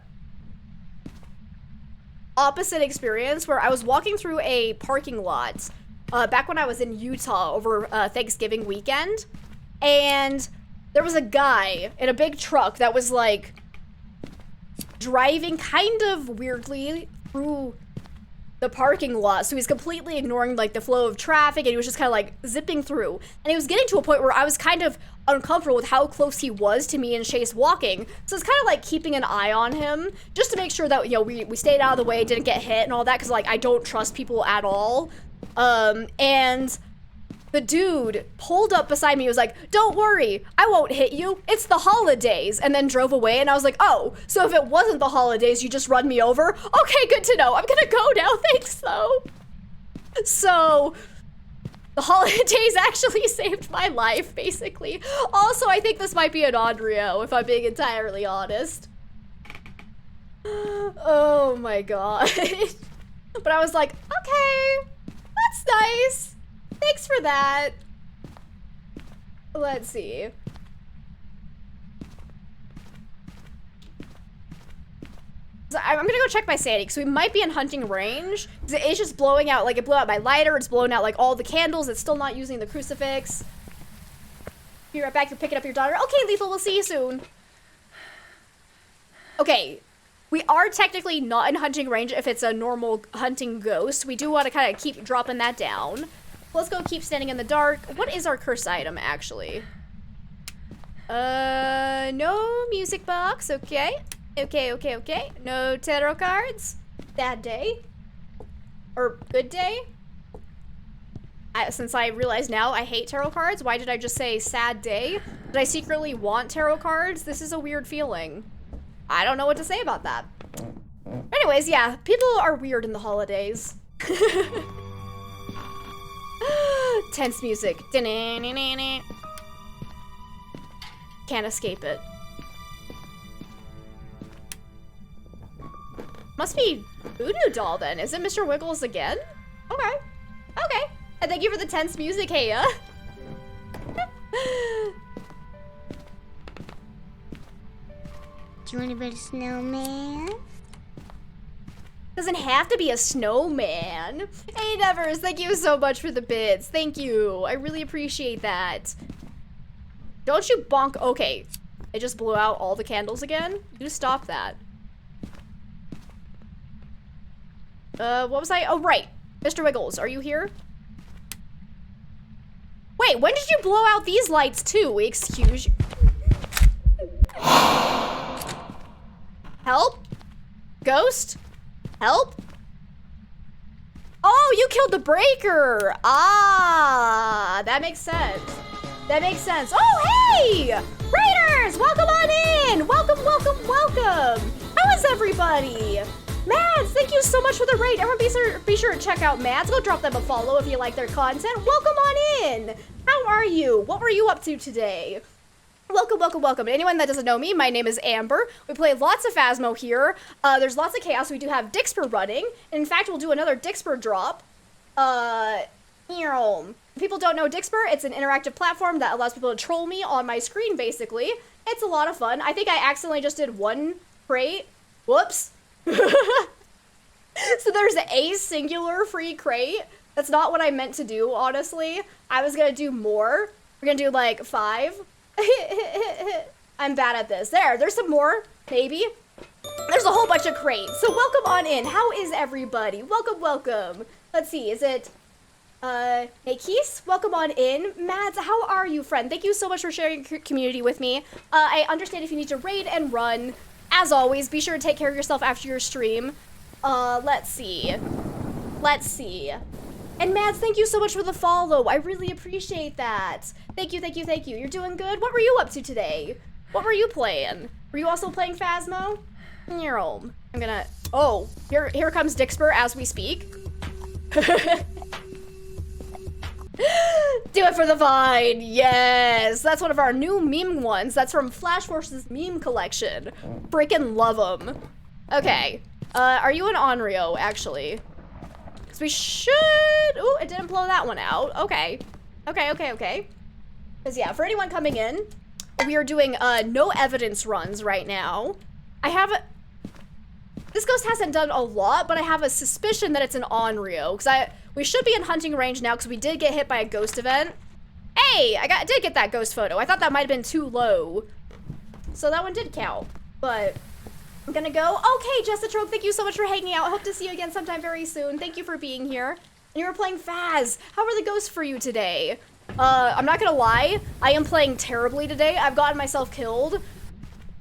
Speaker 1: opposite experience where I was walking through a parking lot back when I was in Utah over Thanksgiving weekend, and there was a guy in a big truck that was like driving kind of weirdly through the parking lot, so he's completely ignoring like the flow of traffic, and he was just kind of like zipping through, and he was getting to a point where I was kind of uncomfortable with how close he was to me and Chase walking, so it's kind of like keeping an eye on him just to make sure that, you know, we stayed out of the way, didn't get hit and all that, because like I don't trust people at all. And the dude pulled up beside me. He was like, "Don't worry, I won't hit you. It's the holidays," and then drove away. And I was like, "Oh, so if it wasn't the holidays, you just run me over? Okay, good to know. I'm gonna go now. Thanks, though." So the holidays actually saved my life, basically. Also, I think this might be an Onryo, if I'm being entirely honest. Oh my god. But I was like, okay, that's nice. Thanks for that. Let's see. So I'm gonna go check my sanity, because we might be in hunting range. Because it's just blowing out, like, it blew out my lighter, it's blowing out, like, all the candles, it's still not using the crucifix. Be right back, you're picking up your daughter. Okay, Lethal, we'll see you soon. Okay, we are technically not in hunting range if it's a normal hunting ghost. We do want to kind of keep dropping that down. Let's go keep standing in the dark. What is our curse item, actually? No music box, okay. Okay. No tarot cards. Bad day. Or good day. Since I realize now I hate tarot cards, why did I just say sad day? Did I secretly want tarot cards? This is a weird feeling. I don't know what to say about that. Anyways, yeah, people are weird in the holidays. Tense music. Can't escape it. Must be Voodoo Doll then. Is it Mr. Wiggles again? Okay. And thank you for the tense music, Heya.
Speaker 3: Do you want to build a snowman?
Speaker 1: Doesn't have to be a snowman. Hey, Nevers, thank you so much for the bits. Thank you. I really appreciate that. Don't you bonk. Okay. It just blew out all the candles again? You stop that. What was I? Oh, right. Mr. Wiggles, are you here? Wait, when did you blow out these lights too? Excuse you. Help? Ghost? Help? Oh, you killed the breaker. Ah, that makes sense. That makes sense. Oh, hey! Raiders, welcome on in. Welcome. How is everybody? Mads, thank you so much for the raid. Everyone be sure to check out Mads. Go drop them a follow if you like their content. Welcome on in. How are you? What were you up to today? Welcome. To anyone that doesn't know me, my name is Amber. We play lots of Phasmo here. There's lots of chaos. We do have Dixper running. In fact, we'll do another Dixper drop. If people don't know Dixper, it's an interactive platform that allows people to troll me on my screen, basically. It's a lot of fun. I think I accidentally just did one crate. Whoops. So there's a singular free crate. That's not what I meant to do, honestly. I was gonna do more. We're gonna do like 5. I'm bad at this. There's some more, maybe. There's a whole bunch of crates. So welcome on in. How is everybody? Welcome. Let's see, is it, hey Keese, welcome on in. Mads, how are you, friend? Thank you so much for sharing your community with me. I understand if you need to raid and run. As always, be sure to take care of yourself after your stream. Let's see. And Mads, thank you so much for the follow. I really appreciate that. Thank you. You're doing good? What were you up to today? What were you playing? Were you also playing Phasmo? I'm gonna... Oh, here comes Dixper as we speak. Do it for the Vine. Yes. That's one of our new meme ones. That's from Flash Force's meme collection. Freaking love them. Okay. Are you an Onryo, actually? Because we should... Ooh, it didn't blow that one out. Okay. Because, yeah, for anyone coming in, we are doing no evidence runs right now. This ghost hasn't done a lot, but I have a suspicion that it's an Onryo. Because we should be in hunting range now because we did get hit by a ghost event. Hey, I did get that ghost photo. I thought that might have been too low. So that one did count. But I'm gonna go. Okay, Jessica, thank you so much for hanging out. I hope to see you again sometime very soon. Thank you for being here. And you were playing Phaz. How are the ghosts for you today? I'm not gonna lie. I am playing terribly today. I've gotten myself killed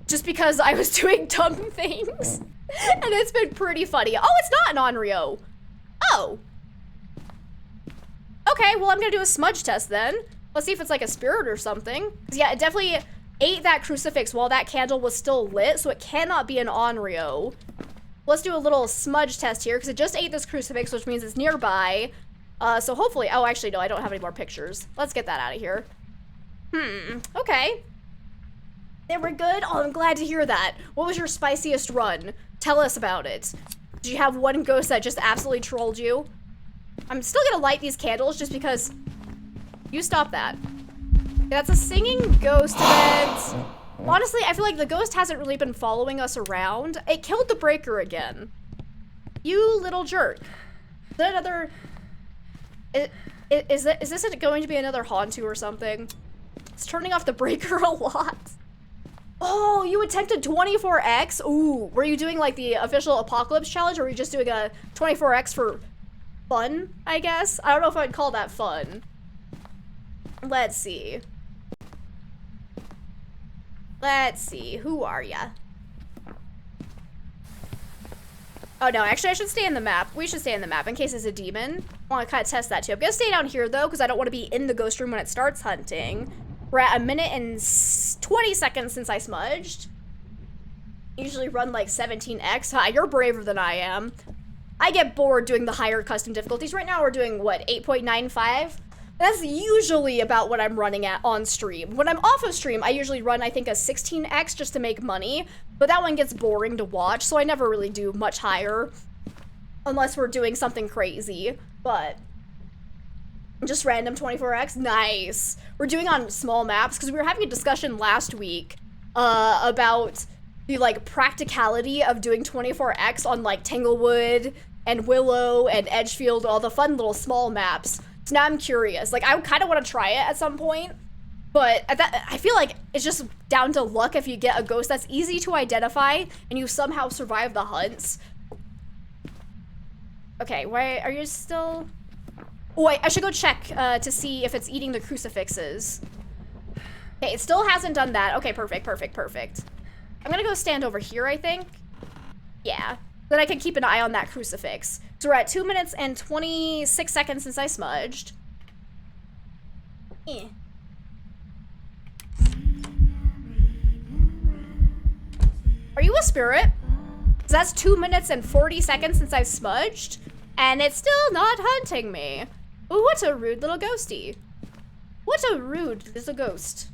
Speaker 1: just because I was doing dumb things. And it's been pretty funny. Oh, it's not an Onryo. Oh. Okay, well, I'm gonna do a smudge test then. Let's see if it's like a spirit or something. 'Cause yeah, it definitely ate that crucifix while that candle was still lit, so it cannot be an Onryo. Let's do a little smudge test here, because it just ate this crucifix, which means it's nearby. So hopefully, oh, actually, no, I don't have any more pictures. Let's get that out of here. Okay. They were good? Oh, I'm glad to hear that. What was your spiciest run? Tell us about it. Did you have one ghost that just absolutely trolled you? I'm still gonna light these candles just because... You stop that. That's a singing ghost event. Honestly, I feel like the ghost hasn't really been following us around. It killed the breaker again. You little jerk. Is that another... Is this going to be another Hantu or something? It's turning off the breaker a lot. Oh, you attempted 24x? Ooh, were you doing like the official apocalypse challenge, or were you just doing a 24x for fun, I guess? I don't know if I'd call that fun. Let's see. Let's see, who are ya? Oh no, actually I should stay in the map. We should stay in the map in case it's a demon. I want to kind of test that too. I'm gonna stay down here though, because I don't want to be in the ghost room when it starts hunting. We're at 1 minute and 20 seconds since I smudged. Usually run like 17x. Hi, you're braver than I am. I get bored doing the higher custom difficulties. Right now we're doing, what, 8.95? That's usually about what I'm running at on stream. When I'm off of stream, I usually run, I think, a 16x just to make money. But that one gets boring to watch, so I never really do much higher. Unless we're doing something crazy. But just random 24x? Nice. We're doing on small maps, because we were having a discussion last week about the, like, practicality of doing 24x on, like, Tanglewood and Willow and Edgefield, all the fun little small maps. So now I'm curious. Like, I kind of want to try it at some point, but I feel like it's just down to luck if you get a ghost that's easy to identify and you somehow survive the hunts. Okay, why are you still... Oh, I should go check to see if it's eating the crucifixes. Okay, it still hasn't done that. Okay, perfect, perfect, perfect. I'm gonna go stand over here, I think. Yeah. Then I can keep an eye on that crucifix. So we're at 2 minutes and 26 seconds since I smudged. Eh. Are you a spirit? 'Cause that's 2 minutes and 40 seconds since I've smudged, and it's still not hunting me. Ooh, what a rude little ghosty. What a rude little ghost.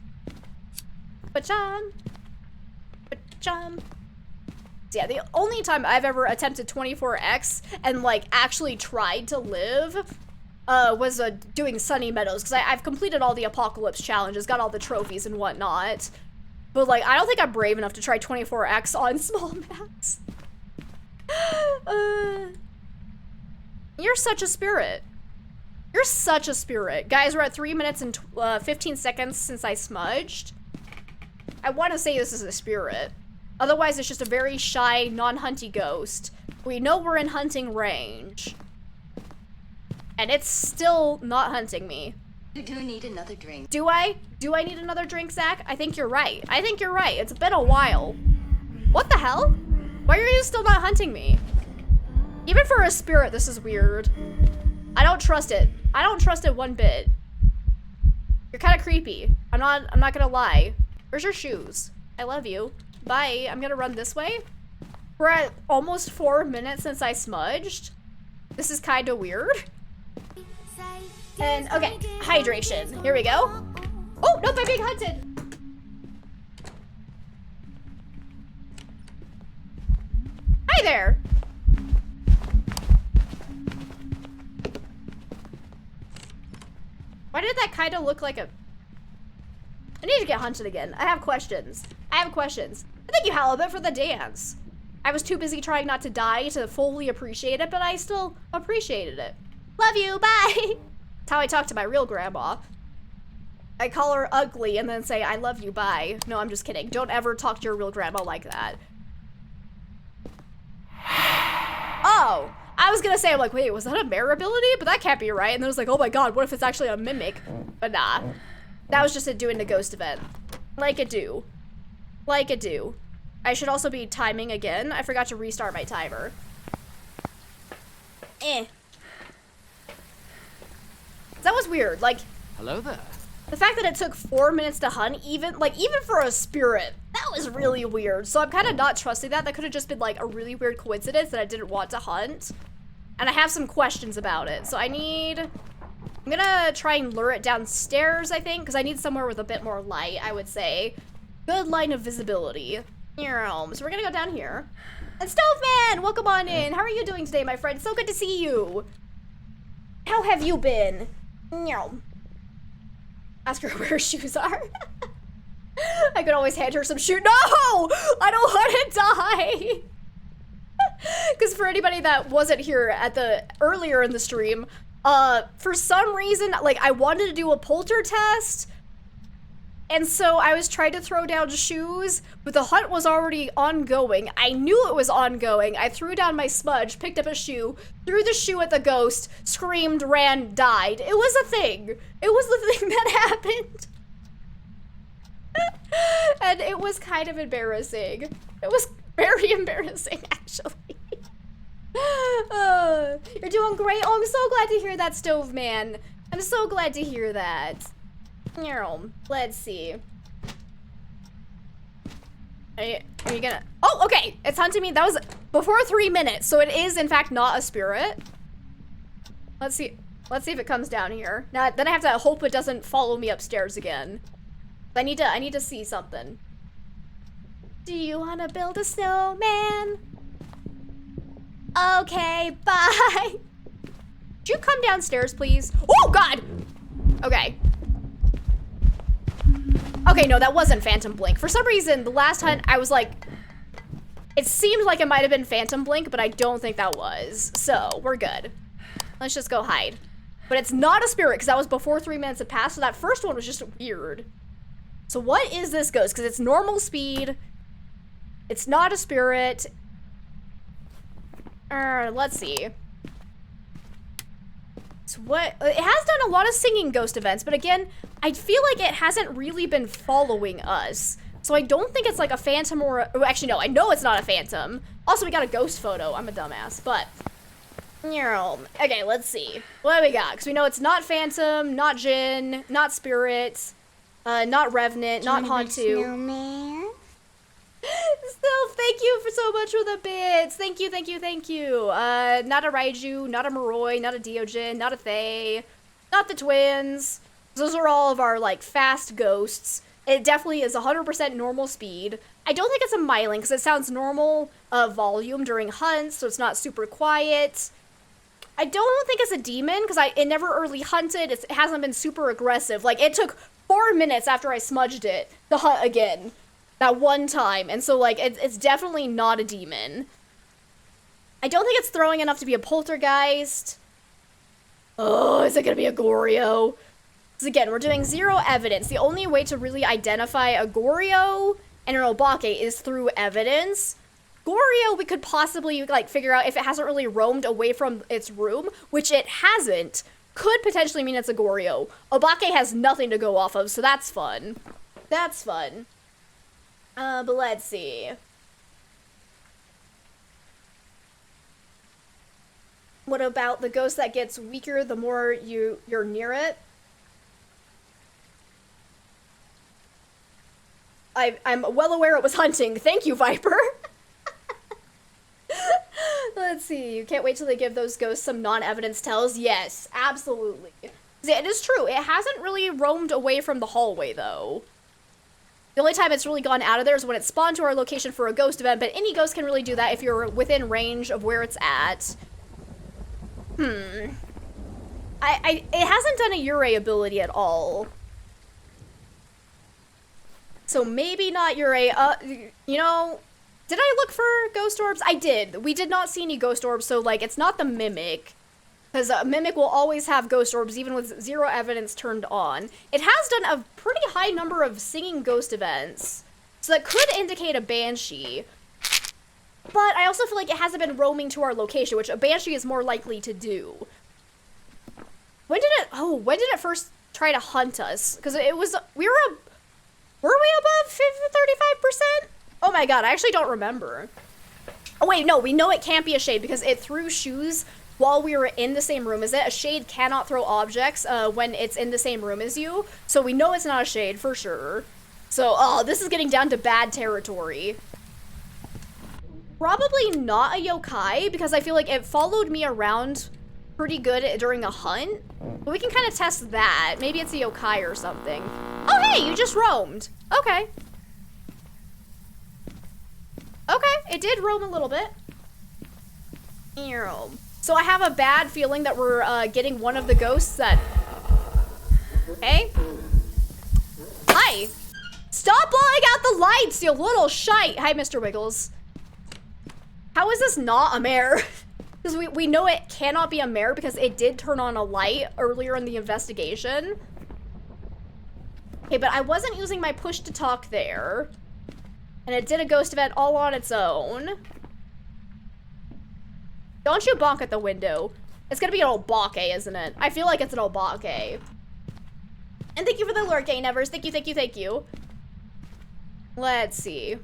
Speaker 1: Ba-cham. Ba-cham. Yeah, the only time I've ever attempted 24x and like actually tried to live was doing Sunny Meadows, because I've completed all the apocalypse challenges, got all the trophies and whatnot. But like, I don't think I'm brave enough to try 24x on small maps. You're such a spirit. You're such a spirit. Guys, we're at 3 minutes and 15 seconds since I smudged. I want to say this is a spirit. Otherwise, it's just a very shy, non-hunty ghost. We know we're in hunting range. And it's still not hunting me.
Speaker 5: You do need another drink.
Speaker 1: Do I? Do I need another drink, Zach? I think you're right. I think you're right. It's been a while. What the hell? Why are you still not hunting me? Even for a spirit, this is weird. I don't trust it. I don't trust it one bit. You're kind of creepy. I'm not gonna lie. Where's your shoes? I love you. Bye. I'm gonna run this way. We're at almost 4 minutes since I smudged. This is kind of weird. And, okay, hydration. Here we go. Oh, nope, I'm being hunted. Hi there. Why did that kind of look like a... I need to get hunted again. I have questions. I have questions. Thank you, Halibut, for the dance. I was too busy trying not to die to fully appreciate it, but I still appreciated it. Love you, bye! That's how I talk to my real grandma. I call her ugly and then say, I love you, bye. No, I'm just kidding. Don't ever talk to your real grandma like that. Oh! I was gonna say, I'm like, wait, was that a mare ability? But that can't be right. And then I was like, oh my god, what if it's actually a mimic? But nah. That was just it doing the ghost event. Like it do. Like it do. I should also be timing again. I forgot to restart my timer. That was weird. Like,
Speaker 6: hello there.
Speaker 1: the fact that it took 4 minutes to hunt, even for a spirit, that was really weird. So I'm kind of not trusting that. That could have just been like a really weird coincidence that I didn't want to hunt. And I have some questions about it. So I'm gonna try and lure it downstairs, I think, because I need somewhere with a bit more light, I would say. Good line of visibility. So we're gonna go down here. And Stoveman, welcome on in. How are you doing today, my friend? So good to see you. How have you been? Ask her where her shoes are. I could always hand her some shoe. No! I don't want to die. Because for anybody that wasn't here at the earlier in the stream, for some reason, like, I wanted to do a polter test, and so I was trying to throw down shoes, but the hunt was already ongoing. I knew it was ongoing. I threw down my smudge, picked up a shoe, threw the shoe at the ghost, screamed, ran, died. It was a thing. It was the thing that happened. And it was kind of embarrassing. It was very embarrassing, actually. You're doing great. Oh, I'm so glad to hear that, Stove Man. I'm so glad to hear that. Let's see. Are you gonna... Oh, okay. It's hunting me. That was before 3 minutes, so it is, in fact, not a spirit. Let's see. Let's see if it comes down here. Now, then I have to hope it doesn't follow me upstairs again. I need to see something. Do you want to build a snowman? Okay, bye. Could you come downstairs, please? Oh, God. Okay. Okay, no, that wasn't Phantom Blink. For some reason, the last hunt, I was like... It seemed like it might have been Phantom Blink, but I don't think that was. So, we're good. Let's just go hide. But it's not a spirit, because that was before 3 minutes had passed, so that first one was just weird. So what is this ghost? Because it's normal speed. It's not a spirit. Let's see. So what? It has done a lot of singing ghost events, but again, I feel like it hasn't really been following us. So I don't think it's like a phantom or a, actually no, I know it's not a phantom. Also, we got a ghost photo. I'm a dumbass, but okay, let's see. What do we got? Because we know it's not phantom, not Jinn, not spirit, not revenant, not Hantu.
Speaker 3: Snowman?
Speaker 1: Still, thank you for so much for the bits. Thank you, thank you, thank you. Not a Raiju, not a Moroi, not a Deogen, not a Thay, not the twins. Those are all of our, like, fast ghosts. It definitely is 100% normal speed. I don't think it's a Myling, because it sounds normal volume during hunts, so it's not super quiet. I don't think it's a demon, because it never early hunted. It hasn't been super aggressive. Like, it took 4 minutes after I smudged it to hunt again. That one time. And so, like, it's definitely not a demon. I don't think it's throwing enough to be a poltergeist. Oh, is it gonna be a Goryo? Because again, we're doing 0 evidence. The only way to really identify a Goryo and an Obake is through evidence. Goryo, we could possibly, like, figure out if it hasn't really roamed away from its room, which it hasn't, could potentially mean it's a Goryo. Obake has nothing to go off of, so that's fun. That's fun. But let's see. What about the ghost that gets weaker the more you're near it? I'm well aware it was hunting. Thank you, Viper. Let's see. You can't wait till they give those ghosts some non-evidence tells. Yes, absolutely. It is true. It hasn't really roamed away from the hallway, though. The only time it's really gone out of there is when it spawned to our location for a ghost event, but any ghost can really do that if you're within range of where it's at. It hasn't done a Yurei ability at all. So maybe not Yurei. You know, did I look for ghost orbs? I did. We did not see any ghost orbs, so, like, it's not the Mimic. Because Mimic will always have ghost orbs, even with 0 evidence turned on. It has done a pretty high number of singing ghost events, so that could indicate a Banshee. But I also feel like it hasn't been roaming to our location, which a Banshee is more likely to do. When did it first try to hunt us? Because were we above 35%? Oh my god, I actually don't remember. Oh wait, no, we know it can't be a shade because it threw shoes while we were in the same room as it. A shade cannot throw objects when it's in the same room as you, so we know it's not a shade for sure. So, oh, this is getting down to bad territory. Probably not a yokai, because I feel like it followed me around pretty good during a hunt. But we can kind of test that. Maybe it's a yokai or something. Oh, hey, you just roamed. Okay. Okay, it did roam a little bit. So I have a bad feeling that we're getting one of the ghosts that... Hey? Hi! Stop blowing out the lights, you little shite! Hi, Mr. Wiggles. How is this not a mare? Because we know it cannot be a mare because it did turn on a light earlier in the investigation. Okay, but I wasn't using my push to talk there. And it did a ghost event all on its own. Don't you bonk at the window. It's gonna be an obake, isn't it? I feel like it's an obake. And thank you for the lure, Gay Nevers. Thank you, thank you, thank you. Let's see.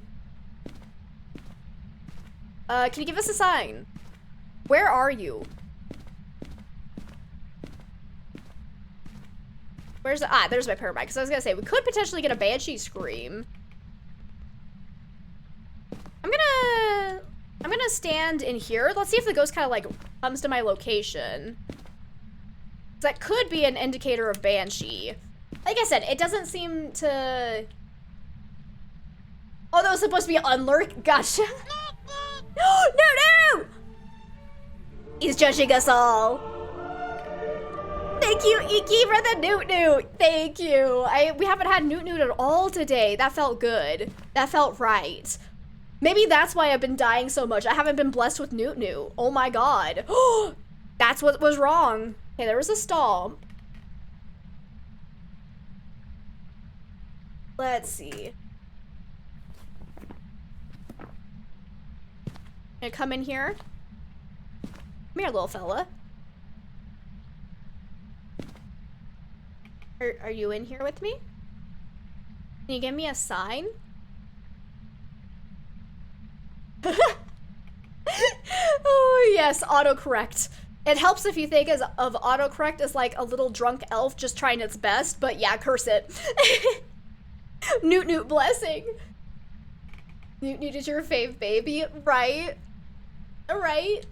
Speaker 1: Can you give us a sign? Where are you? Where's the, there's my paramedic. Because I was gonna say, we could potentially get a banshee scream. I'm gonna stand in here. Let's see if the ghost kind of like comes to my location. That could be an indicator of banshee. Like I said, it doesn't seem to... Oh, that was supposed to be unlurk? Gotcha. No! He's judging us all. Thank you, Iki, for the Newt. Thank you. We haven't had Newt at all today. That felt good. That felt right. Maybe that's why I've been dying so much. I haven't been blessed with Newt. Oh my god. That's what was wrong. Okay, there was a stall. Let's see. Gonna come in here. Come here, little fella. Are you in here with me? Can you give me a sign? Oh yes, autocorrect. It helps if you think of autocorrect as like a little drunk elf just trying its best, but yeah, curse it. Newt blessing. Newt is your fave baby, right? Right?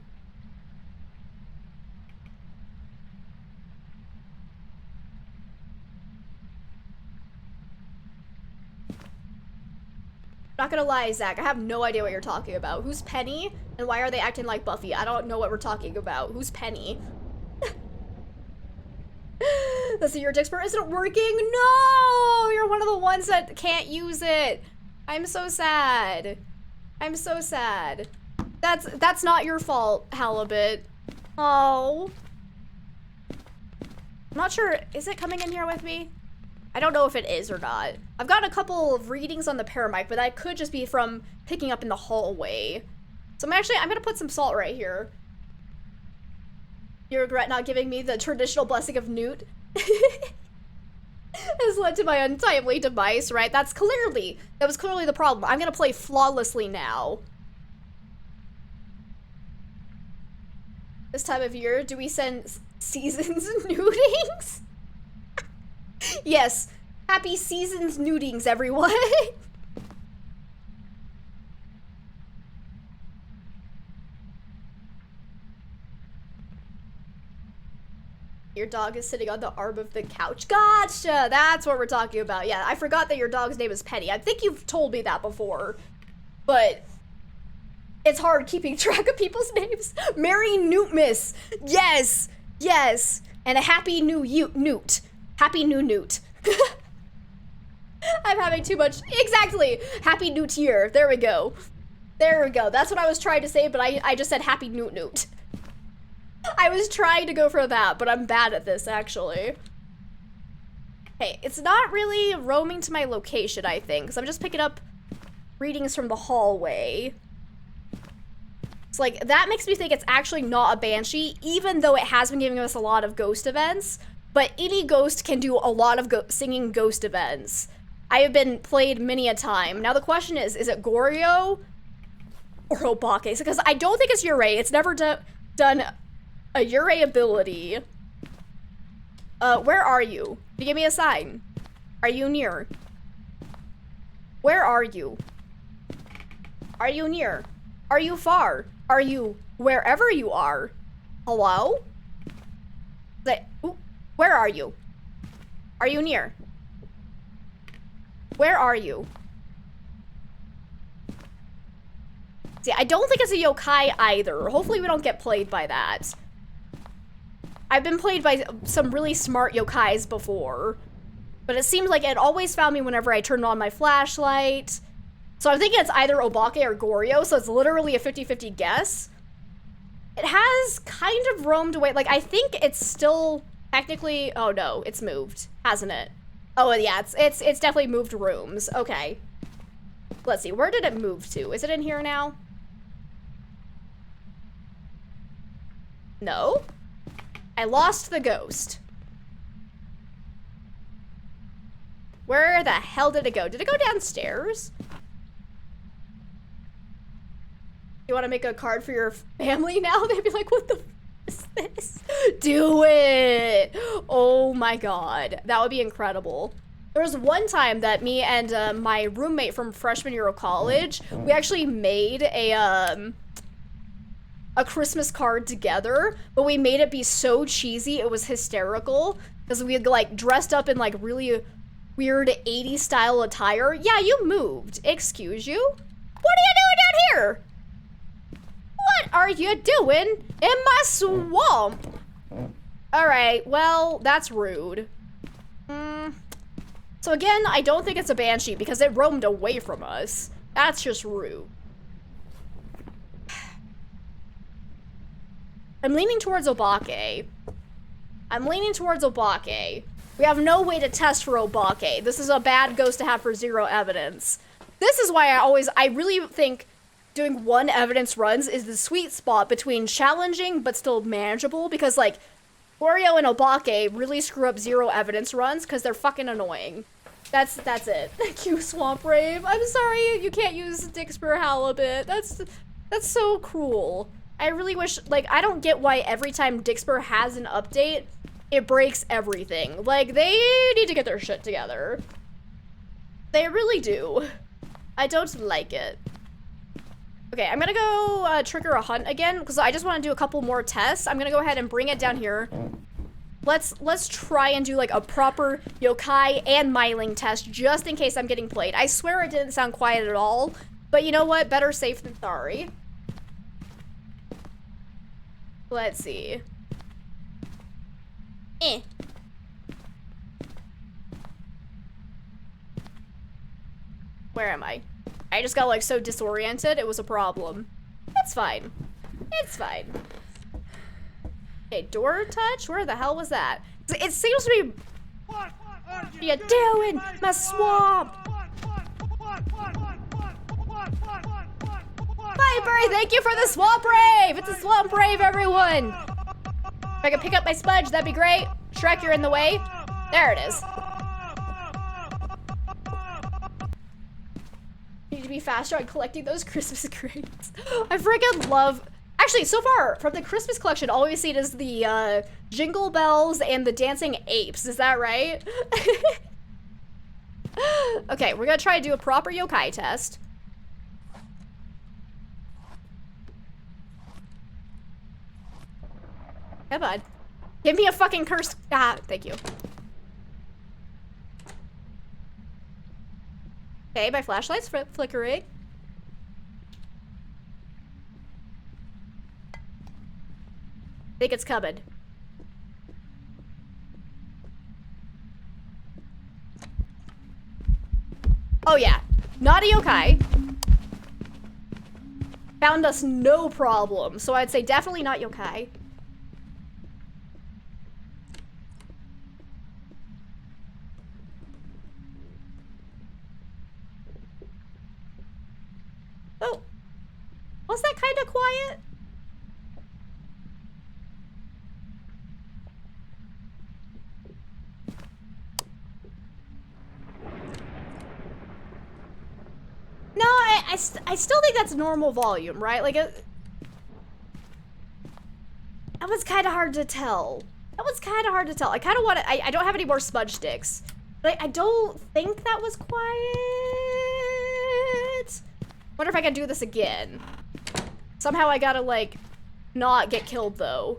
Speaker 1: Not gonna lie, Zach, I have no idea what you're talking about. Who's Penny? And why are they acting like Buffy? I don't know what we're talking about. Who's Penny? Let's see, your Dixper isn't working? No! You're one of the ones that can't use it. I'm so sad. I'm so sad. That's not your fault, Halibut. Oh. I'm not sure, is it coming in here with me? I don't know if it is or not. I've gotten a couple of readings on the paramic, but that could just be from picking up in the hallway. So I'm gonna put some salt right here. You regret not giving me the traditional blessing of Newt? Has led to my untimely demise, right? That was clearly the problem. I'm gonna play flawlessly now. This time of year, do we send seasons nudings? Yes, happy seasons nudings, everyone. Your dog is sitting on the arm of the couch. Gotcha, that's what we're talking about. Yeah, I forgot that your dog's name is Penny. I think you've told me that before, but it's hard keeping track of people's names. Merry Newtmas. Yes, yes, and a happy new Newt. Happy new Newt. I'm having too much. Exactly. Happy Newt year. There we go. There we go. That's what I was trying to say, but I just said happy Newt. I was trying to go for that, but I'm bad at this, actually. Hey, it's not really roaming to my location, I think, because I'm just picking up readings from the hallway. It's like, that makes me think it's actually not a banshee, even though it has been giving us a lot of ghost events. But any ghost can do a lot of singing ghost events. I have been played many a time. Now the question is it Goryo or Obake? Because I don't think it's Yurei. It's never done a Yurei ability. Where are you? Can you give me a sign? Are you near? Where are you? Are you near? Are you far? Are you wherever you are? Hello? Ooh. Where are you? Are you near? Where are you? See, I don't think it's a yokai either. Hopefully we don't get played by that. I've been played by some really smart yokais before, But it seems like it always found me whenever I turned on my flashlight. So I'm thinking it's either Obake or Goryo, so it's literally a 50-50 guess. It has kind of roamed away. Like, I think it's still technically... Oh, no. It's moved, hasn't it? Oh, yeah. It's definitely moved rooms. Okay. Let's see. Where did it move to? Is it in here now? No. I lost the ghost. Where the hell did it go? Did it go downstairs? You want to make a card for your family now? They'd be like, what the f is this? Do it! Oh my god. That would be incredible. There was one time that me and my roommate from freshman year of college, we actually made a Christmas card together, but we made it be so cheesy, it was hysterical, because we had like dressed up in like really weird 80s style attire. Yeah, you moved. Excuse you? What are you doing down here? What are you doing in my swamp? Alright, well, that's rude. So again, I don't think it's a banshee because it roamed away from us. That's just rude. I'm leaning towards Obake. We have no way to test for Obake. This is a bad ghost to have for 0 evidence. This is why I really think doing 1 evidence runs is the sweet spot between challenging but still manageable, because like Wario and Obake really screw up 0 evidence runs because they're fucking annoying. That's it. Thank you, Swamp Rave. I'm sorry you can't use Dixper Halibut. That's so cruel. I really wish, like, I don't get why every time Dixper has an update, it breaks everything. Like, they need to get their shit together. They really do. I don't like it. Okay, I'm gonna go trigger a hunt again, because I just want to do a couple more tests. I'm gonna go ahead and bring it down here. Let's try and do like a proper yokai and myling test, just in case I'm getting played. I swear it didn't sound quiet at all, but you know what? Better safe than sorry. Let's see. Where am I? I just got like so disoriented, it was a problem. It's fine. It's fine. Okay, door touch? Where the hell was that? It seems to be... What are you doing, my swamp? Viper, thank you for the swamp rave! It's a swamp rave, everyone! If I could pick up my smudge, that'd be great. Shrek, you're in the way. There it is. Need to be faster on collecting those Christmas crates. I freaking love... Actually, so far, from the Christmas collection, all we've seen is the Jingle Bells and the Dancing Apes. Is that right? Okay, we're gonna try to do a proper yokai test. Come on. Give me a fucking curse. Ah, thank you. Okay, my flashlight's flickering. I think it's coming. Oh yeah, not a yokai. Found us no problem, so I'd say definitely not yokai. Oh, was that kind of quiet? No, I still think that's normal volume, right? Like, that was kind of hard to tell. That was kind of hard to tell. I kind of want to, I don't have any more smudge sticks, but I don't think that was quiet. Wonder if I can do this again. Somehow I gotta, like, not get killed, though.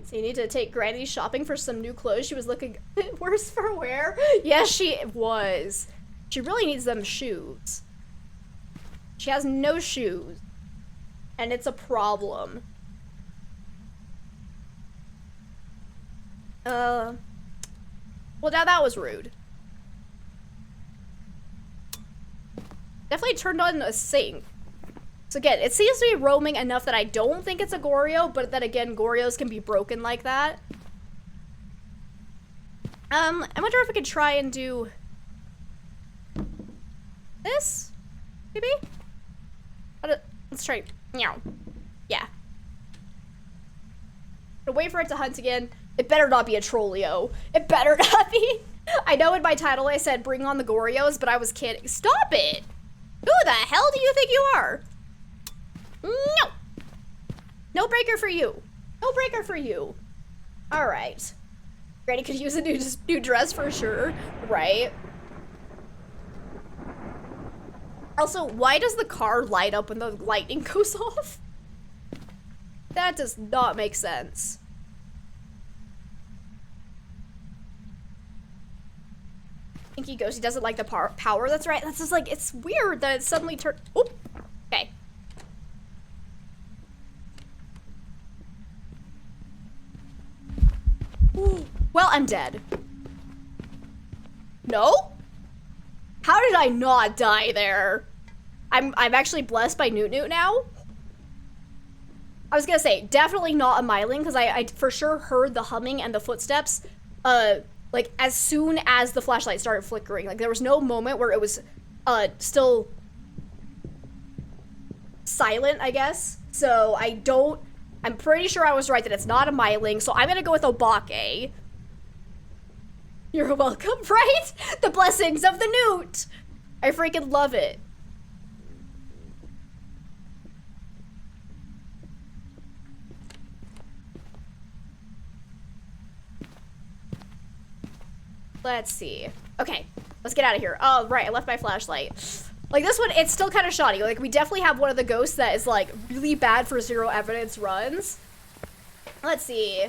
Speaker 1: So you need to take Granny shopping for some new clothes. She was looking worse for wear. Yes, she was. She really needs them shoes. She has no shoes. And it's a problem. Well, now that was rude. Definitely turned on a sink. So again, it seems to be roaming enough that I don't think it's a Goryo, but then again, Goryos can be broken like that. I wonder if I could try and do this, maybe? Let's try, meow. Yeah. Wait for it to hunt again. It better not be a Trollio. It better not be. I know in my title I said bring on the Goryos, but I was kidding. Stop it! Who the hell do you think you are? No! No breaker for you. No breaker for you. Alright. Granny could use a new dress for sure. Right. Also, why does the car light up when the lightning goes off? That does not make sense. Pinky Ghosty doesn't like the power. That's right. That's just like, it's weird that it suddenly turned. Oop. Okay. Ooh. Well, I'm dead. No? How did I not die there? I'm actually blessed by Newt Newt now. I was gonna say, definitely not a Myling, because I for sure heard the humming and the footsteps, like, as soon as the flashlight started flickering. Like, there was no moment where it was, still silent, I guess. So, I'm pretty sure I was right that it's not a Myling, so I'm gonna go with Obake. You're welcome, right? The blessings of the Newt! I freaking love it. Let's see. Okay, let's get out of here. Oh, right, I left my flashlight. Like, this one, it's still kind of shoddy. Like, we definitely have one of the ghosts that is, like, really bad for zero evidence runs. Let's see.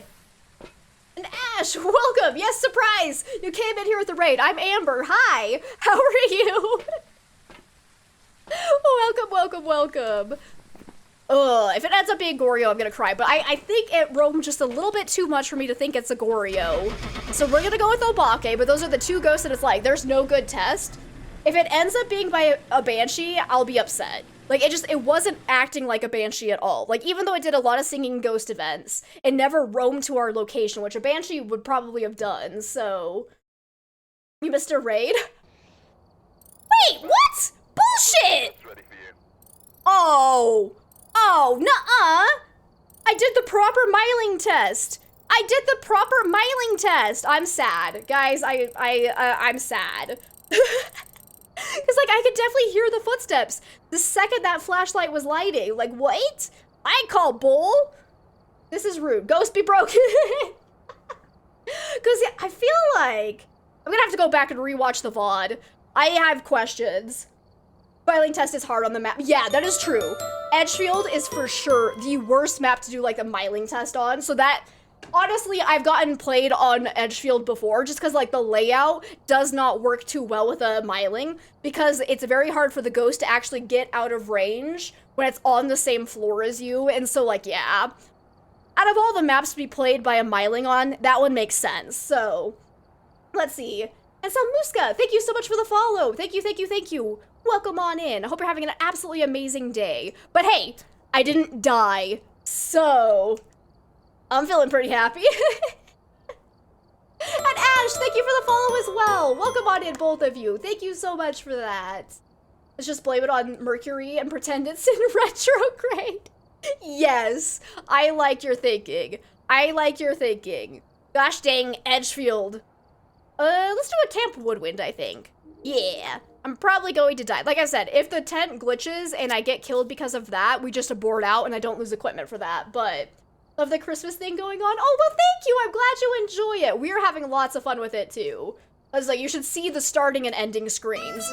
Speaker 1: And Ash, welcome! Yes, surprise! You came in here with the raid. I'm Amber. Hi! How are you? Welcome, welcome, welcome. Ugh, if it ends up being Goryo, I'm gonna cry. But I think it roamed just a little bit too much for me to think it's a Goryo. So we're gonna go with Obake, but those are the two ghosts that it's like, there's no good test. If it ends up being by a Banshee, I'll be upset. Like, it wasn't acting like a Banshee at all. Like, even though it did a lot of singing ghost events, it never roamed to our location, which a Banshee would probably have done, so... You missed a raid? Wait, what? Bullshit!
Speaker 4: Ready for you.
Speaker 1: Oh, nuh-uh. I did the proper Myling test. I'm sad. Guys, I'm sad. Because, like, I could definitely hear the footsteps the second that flashlight was lighting. Like, wait? I call bull. This is rude. Ghost be broken. Because yeah, I feel like I'm gonna have to go back and rewatch the VOD. I have questions. Filing test is hard on the map. Yeah, that is true. Edgefield is for sure the worst map to do like a Myling test on. So that, honestly, I've gotten played on Edgefield before just because like the layout does not work too well with a Myling because it's very hard for the ghost to actually get out of range when it's on the same floor as you. And so like, yeah, out of all the maps to be played by a Myling on, that one makes sense. So let's see. And Salmuska, thank you so much for the follow. Thank you, thank you, thank you. Welcome on in. I hope you're having an absolutely amazing day. But hey, I didn't die, so I'm feeling pretty happy. And Ash, thank you for the follow as well. Welcome on in, both of you. Thank you so much for that. Let's just blame it on Mercury and pretend it's in retrograde. Yes, I like your thinking. I like your thinking. Gosh dang, Edgefield. Let's do a Camp Woodwind, I think. Yeah, I'm probably going to die. Like I said, if the tent glitches and I get killed because of that, we just abort out and I don't lose equipment for that. But of the Christmas thing going on, oh, well, thank you. I'm glad you enjoy it. We're having lots of fun with it, too. I was like, you should see the starting and ending screens.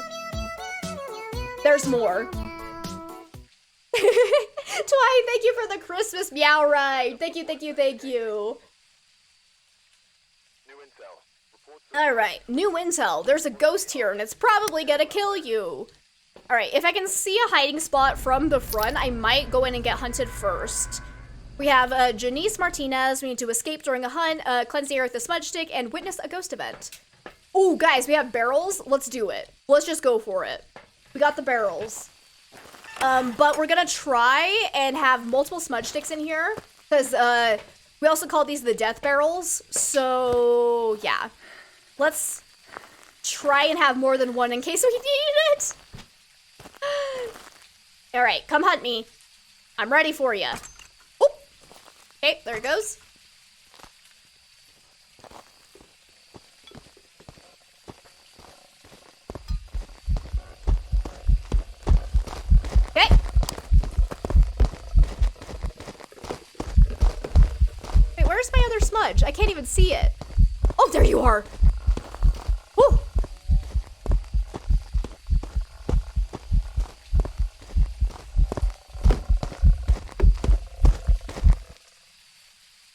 Speaker 1: There's more. Twy, thank you for the Christmas meow ride. Thank you, thank you, thank you.
Speaker 4: New intel. Reports
Speaker 1: Alright, new intel. There's a ghost here and it's probably gonna kill you. Alright, if I can see a hiding spot from the front, I might go in and get hunted first. We have Janice Martinez. We need to escape during a hunt, cleanse the air with a smudge stick, and witness a ghost event. Oh, guys, we have barrels. Let's do it. Let's just go for it. We got the barrels. But we're gonna try and have multiple smudge sticks in here, because we also call these the death barrels. So, yeah. Let's try and have more than one in case we need it. All right, come hunt me. I'm ready for you. Oh, okay, there it goes. Okay. Wait, where's my other smudge? I can't even see it. Oh, there you are. Woo.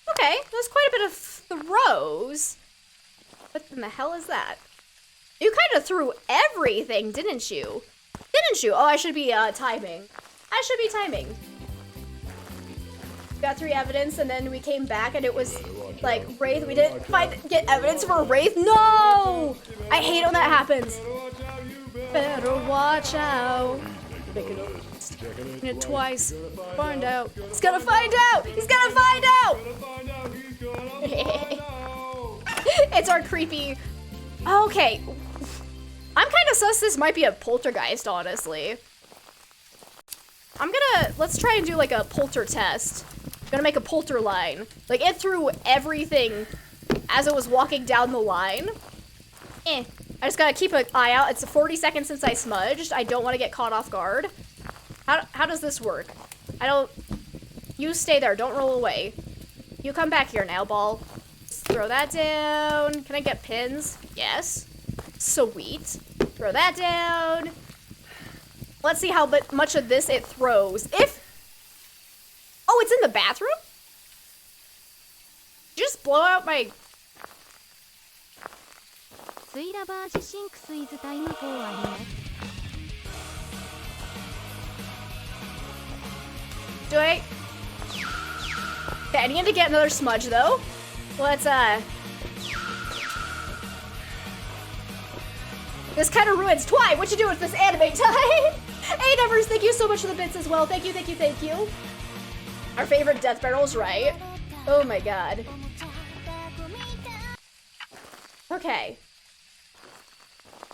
Speaker 1: Okay, that's quite a bit of throws. What in the hell is that? You kind of threw everything, didn't you? Didn't you? Oh, I should be timing. I should be timing. Got 3 evidence, and then we came back, and it was like Wraith. We didn't get evidence for Wraith. No! I hate when that happens. Better watch out. Making it twice. Find out. He's gonna find out. He's gonna find out. It's our creepy. Okay. I'm kind of sus this might be a poltergeist, honestly. Let's try and do like a polter test. I'm gonna make a polter line. Like, it threw everything as it was walking down the line. I just gotta keep an eye out. It's 40 seconds since I smudged. I don't want to get caught off guard. How does this work? You stay there, don't roll away. You come back here now, ball. Just throw that down. Can I get pins? Yes. Sweet. Throw that down. Let's see how much of this it throws. Oh, it's in the bathroom? Did you just blow out my... Do I? Okay, I need to get another smudge, though. Let's, This kind of ruins Twy. What you doing with this anime time? Hey, Nevers, thank you so much for the bits as well. Thank you, thank you, thank you. Our favorite death barrels, right? Oh my god. Okay.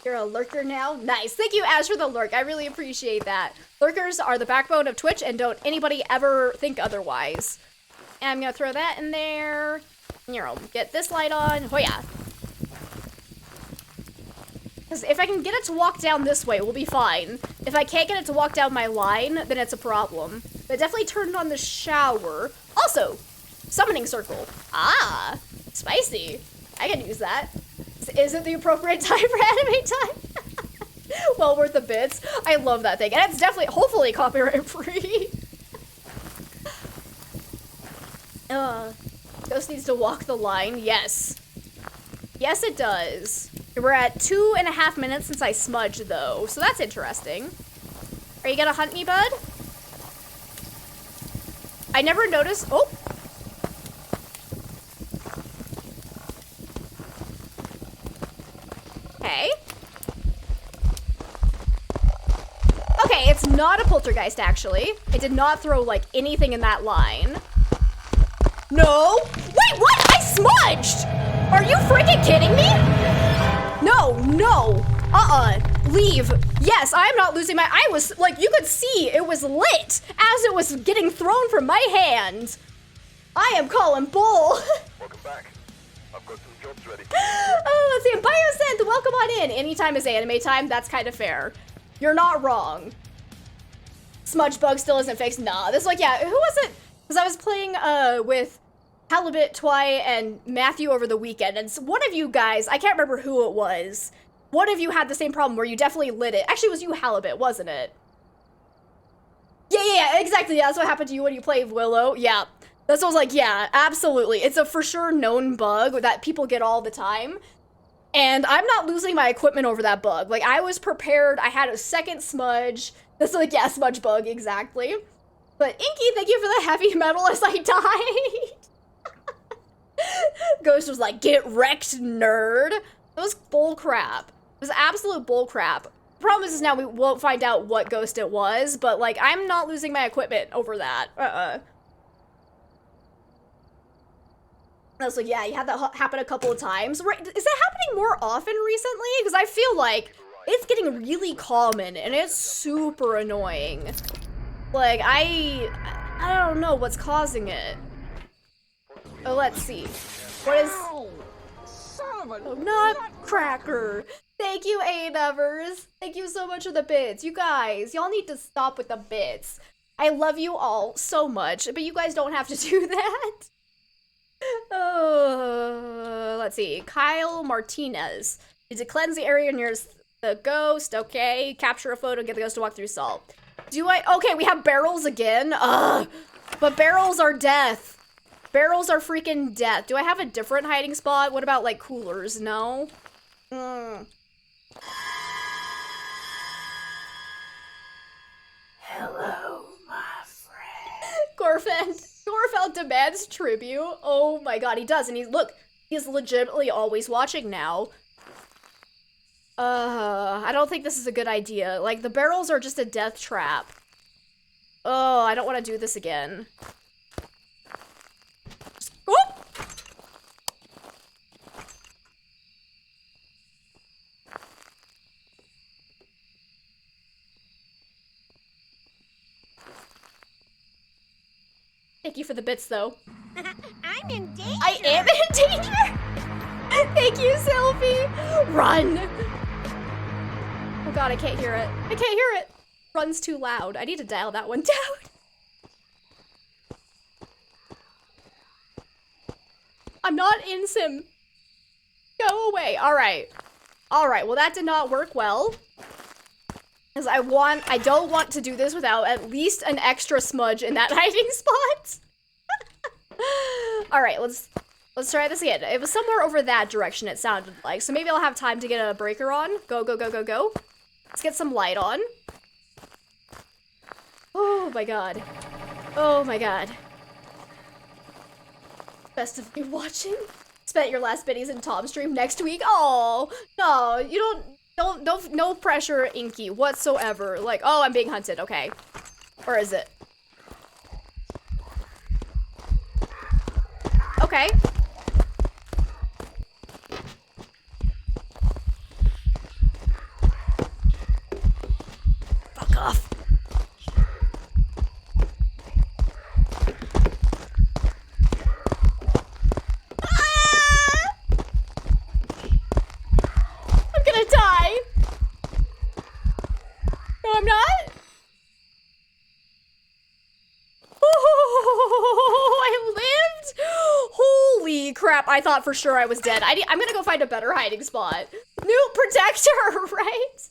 Speaker 1: You're a lurker now? Nice. Thank you, Ash, for the lurk. I really appreciate that. Lurkers are the backbone of Twitch, and don't anybody ever think otherwise. And I'm gonna throw that in there. You know, get this light on. Oh yeah. Because if I can get it to walk down this way, we'll be fine. If I can't get it to walk down my line, then it's a problem. But it definitely turned on the shower. Also, summoning circle. Ah, spicy. I can use that. Is it the appropriate time for anime time? Well worth the bits. I love that thing. And it's definitely, hopefully, copyright free. Ghost needs to walk the line. Yes. Yes, it does. We're at 2.5 minutes since I smudged, though, so that's interesting. Are you gonna hunt me, bud? I never noticed. Oh. Okay. Okay, it's not a poltergeist, actually. It did not throw, like, anything in that line. No. Wait, what? I smudged! Are you freaking kidding me? No, no. Leave. Yes, I'm not losing my... I was, like, you could see it was lit as it was getting thrown from my hand. I am calling bull.
Speaker 4: Welcome back. I've got some jobs ready.
Speaker 1: Oh, let's see. Biosynth, welcome on in. Anytime is anime time. That's kind of fair. You're not wrong. Smudge bug still isn't fixed. Nah, this, like, yeah, who was it? Because I was playing with Halibut, Twy, and Matthew over the weekend, and one of you guys, I can't remember who it was, one of you had the same problem where you definitely lit it. Actually, it was you, Halibut, wasn't it? Yeah, exactly. Yeah, that's what happened to you when you played Willow. Yeah, that's what I was like, yeah, absolutely. It's a for sure known bug that people get all the time, and I'm not losing my equipment over that bug. Like, I was prepared. I had a second smudge. This is like, yeah, smudge bug, exactly. But Inky, thank you for the heavy metal as I died. Ghost was like, get wrecked, nerd. It was bull crap. It was absolute bull crap. The problem is now we won't find out what ghost it was, but like, I'm not losing my equipment over that. I was like, yeah, you had that happen a couple of times. Right? Is that happening more often recently? Because I feel like it's getting really common and it's super annoying. Like, I don't know what's causing it. Oh, let's see. What is...
Speaker 6: Son of a
Speaker 1: Oh, nutcracker. Thank you, A-Numbers. Thank you so much for the bits. You guys, y'all need to stop with the bits. I love you all so much, but you guys don't have to do that. Let's see. Kyle Martinez. Need to cleanse the area nearest the ghost. Okay. Capture a photo, get the ghost to walk through salt. Okay, we have barrels again. Ugh. But barrels are death. Barrels are freaking death. Do I have a different hiding spot? What about, like, coolers? No? Hello, my friend. Gorfeld demands tribute. Oh my god, he does. And he's legitimately always watching now. I don't think this is a good idea. Like, the barrels are just a death trap. Oh, I don't want to do this again. Whoop! Thank you for the bits, though.
Speaker 3: I'm in danger.
Speaker 1: I am in danger! Thank you, Sylvie! Run! Oh god, I can't hear it. I can't hear it! Run's too loud. I need to dial that one down. I'm not in sim. Go away. Alright. Alright, well that did not work well. Because I don't want to do this without at least an extra smudge in that hiding spot. Alright, let's try this again. It was somewhere over that direction it sounded like. So maybe I'll have time to get a breaker on. Go, go, go, go, go. Let's get some light on. Oh my god. Oh my god. Best of you watching. Spent your last biddies in Tom's stream next week. Oh no, you don't, no pressure, Inky, whatsoever. Like, oh, I'm being hunted, okay. Or is it? Okay. Fuck off. I'm gonna die. No, I'm not. Oh, I lived. Holy crap! I thought for sure I was dead. I'm gonna go find a better hiding spot. New protector, right?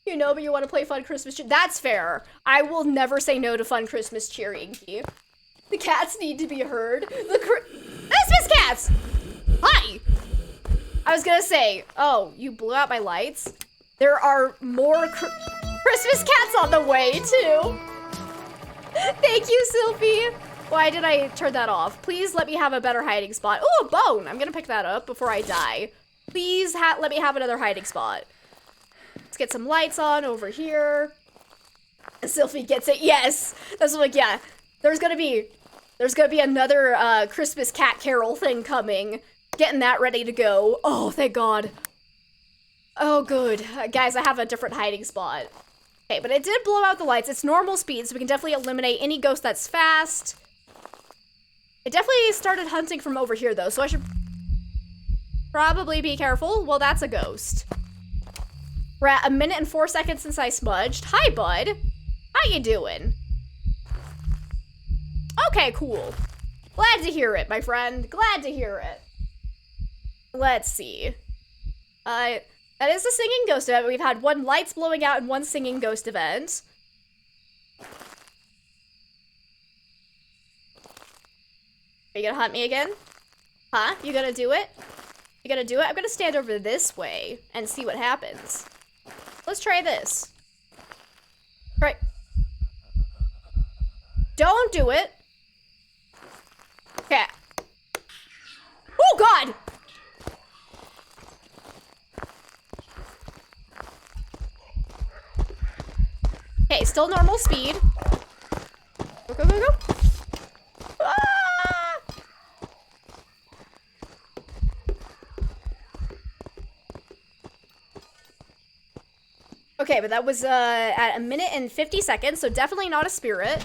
Speaker 1: You know, but you want to play fun Christmas cheer. That's fair. I will never say no to fun Christmas cheer, Inky. The cats need to be heard. The Christmas cats. Hi. I was gonna say, oh, you blew out my lights? There are more Christmas cats on the way, too. Thank you, Sylvie. Why did I turn that off? Please let me have a better hiding spot. Oh, a bone. I'm gonna pick that up before I die. Please let me have another hiding spot. Let's get some lights on over here. Sylvie gets it. Yes. That's like, yeah. There's gonna be another Christmas cat carol thing coming. Getting that ready to go. Oh, thank God. Oh, good. Guys, I have a different hiding spot. Okay, but it did blow out the lights. It's normal speed, so we can definitely eliminate any ghost that's fast. It definitely started hunting from over here, though, so I should probably be careful. Well, that's a ghost. We're at 1 minute and 4 seconds since I smudged. Hi, bud. How you doing? Okay, cool. Glad to hear it, my friend. Glad to hear it. Let's see. That is a singing ghost event. We've had 1 lights blowing out and 1 singing ghost event. Are you gonna hunt me again? Huh? You gonna do it? You gonna do it? I'm gonna stand over this way and see what happens. Let's try this. Right. Don't do it. Okay. Oh, God! Okay, still normal speed. Go, go, go, go. Ah! Okay, but that was at 1 minute and 50 seconds, so definitely not a spirit.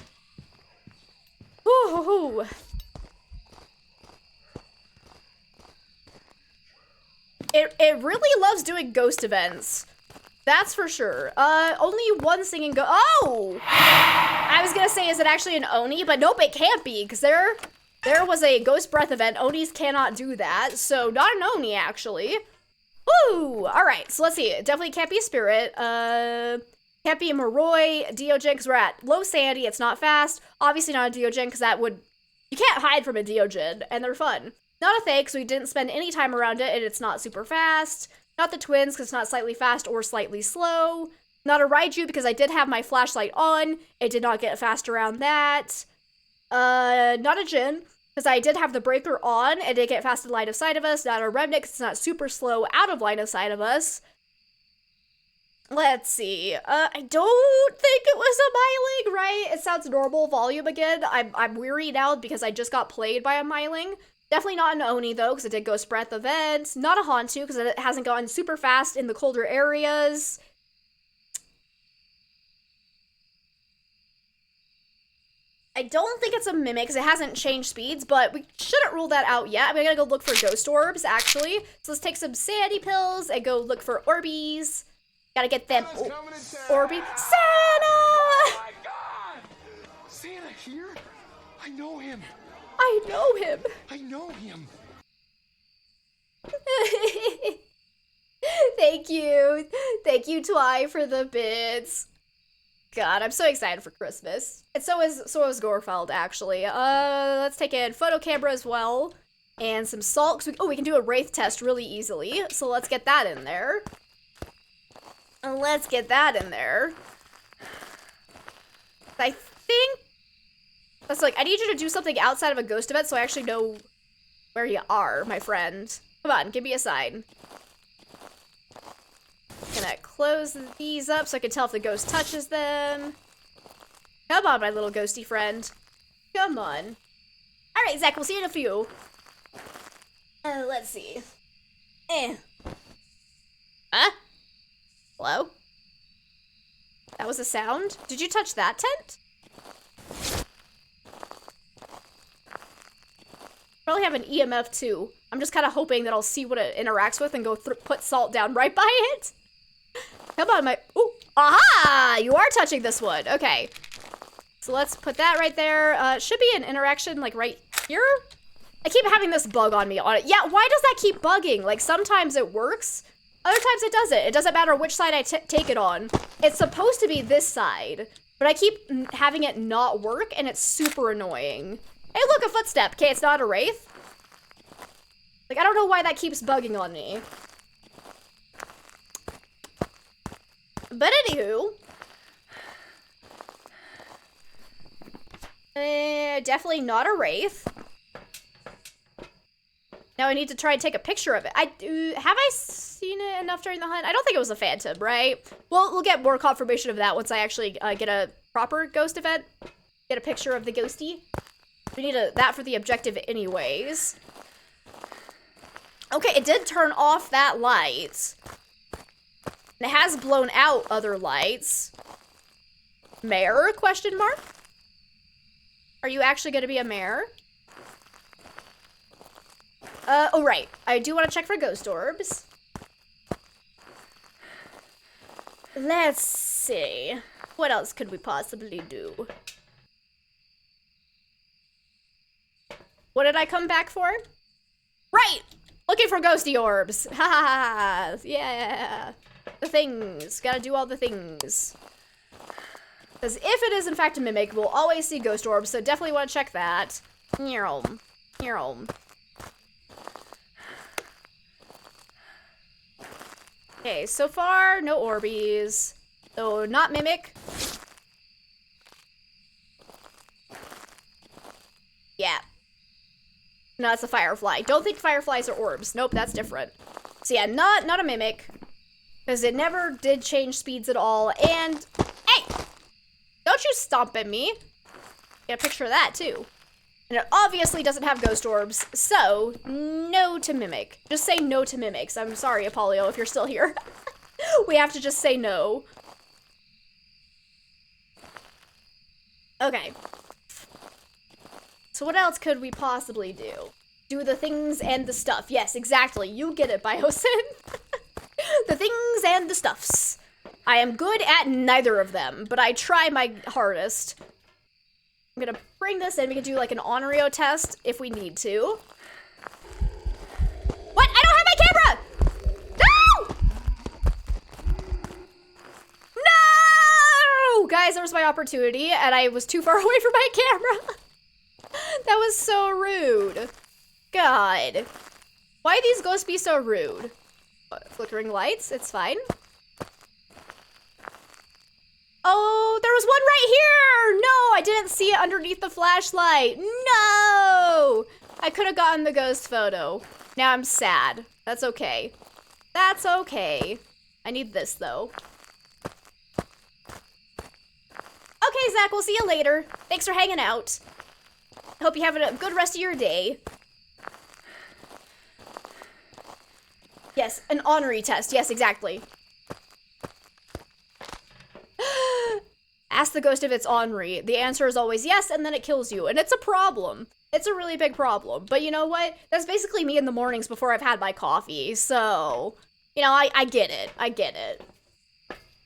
Speaker 1: Ooh. It really loves doing ghost events. That's for sure. Only one singing oh! I was gonna say, is it actually an Oni? But nope, it can't be, because there was a ghost breath event. Onis cannot do that, so not an Oni, actually. Woo! Alright, so let's see. It definitely can't be a spirit. Can't be a Moroi, Deogen, because we're at low sanity, it's not fast. Obviously not a Deogen, because that would... You can't hide from a Deogen, and they're fun. Not a Fae, because we didn't spend any time around it, and it's not super fast. Not the twins, because it's not slightly fast or slightly slow. Not a Raiju, because I did have my flashlight on. It did not get fast around that. Not a Jin, because I did have the breaker on. It did get fast in line of sight of us. Not a Remnant, because it's not super slow out of line of sight of us. Let's see. I don't think it was a Myling, right? It sounds normal volume again. I'm weary now because I just got played by a Myling. Definitely not an Oni, though, because it did Ghost Breath event. Not a Hantu, because it hasn't gone super fast in the colder areas. I don't think it's a Mimic, because it hasn't changed speeds, but we shouldn't rule that out yet. I'm gonna go look for Ghost Orbs, actually. So let's take some Sandy Pills and go look for Orbeez. Gotta get them Orbeez. Santa!
Speaker 6: Oh my God! Santa here? I know him.
Speaker 1: I know him.
Speaker 6: I know him.
Speaker 1: Thank you. Thank you, Twy, for the bits. God, I'm so excited for Christmas. And so is Gorfeld, actually. Let's take in photo camera as well. And some salt. We can do a Wraith test really easily. So let's get that in there. Let's get that in there. I think... That's like, I need you to do something outside of a ghost event so I actually know where you are, my friend. Come on, give me a sign. Gonna close these up so I can tell if the ghost touches them. Come on, my little ghosty friend. Come on. Alright, Zach, we'll see you in a few. Let's see. Huh? Hello? That was a sound? Did you touch that tent? Probably have an EMF too. I'm just kind of hoping that I'll see what it interacts with and go put salt down right by it. Come on, my... Ooh! Aha! You are touching this one. Okay. So let's put that right there. Should be an interaction, like, right here? I keep having this bug on me on it. Yeah, why does that keep bugging? Like, sometimes it works. Other times it doesn't. It doesn't matter which side I take it on. It's supposed to be this side. But I keep having it not work, and it's super annoying. Hey, look, a footstep. Okay, it's not a Wraith. Like, I don't know why that keeps bugging on me. But anywho. Definitely not a Wraith. Now I need to try and take a picture of it. Have I seen it enough during the hunt? I don't think it was a phantom, right? Well, we'll get more confirmation of that once I actually get a proper ghost event. Get a picture of the ghosty. We need that for the objective anyways. Okay, it did turn off that light. And it has blown out other lights. Mare, question mark? Are you actually gonna be a mare? Oh right, I do want to check for ghost orbs. Let's see. What else could we possibly do? What did I come back for? Right! Looking for ghosty orbs. Ha ha ha. Yeah. The things. Gotta do all the things. Because if it is in fact a mimic, we'll always see ghost orbs, so definitely want to check that. Okay, so far, no Orbeez. So, not mimic. No, it's a firefly. Don't think fireflies are orbs. Nope, that's different. So yeah, not a mimic. Because it never did change speeds at all. And, hey! Don't you stomp at me. Get a picture of that, too. And it obviously doesn't have ghost orbs, so no to mimic. Just say no to mimics. I'm sorry, Apollio, if you're still here. We have to just say no. Okay. So what else could we possibly do? Do the things and the stuff. Yes, exactly. You get it, Biosin. The things and the stuffs. I am good at neither of them, but I try my hardest. I'm gonna bring this in. We can do like an Onryo test if we need to. What? I don't have my camera! No! No! Guys, there was my opportunity and I was too far away from my camera. That was so rude. God. Why do these ghosts be so rude? What, flickering lights? It's fine. Oh, there was one right here! No, I didn't see it underneath the flashlight. No! I could have gotten the ghost photo. Now I'm sad. That's okay. That's okay. I need this, though. Okay, Zach, we'll see you later. Thanks for hanging out. Hope you have a good rest of your day. Yes, an honorary test. Yes, exactly. Ask the ghost if it's ornery. The answer is always yes, and then it kills you. And it's a problem. It's a really big problem. But you know what? That's basically me in the mornings before I've had my coffee. So, you know, I get it. I get it.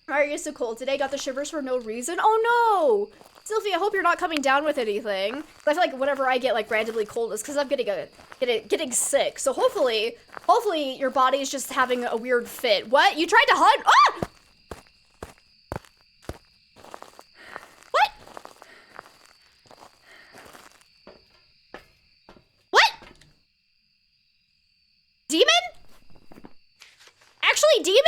Speaker 1: Why are you so cold today? Got the shivers for no reason? Oh no! Sylvie, I hope you're not coming down with anything. I feel like whenever I get like randomly cold, it's because I'm getting sick. So hopefully your body is just having a weird fit. What? You tried to hunt? Ah! What? What? Demon? Actually, demon?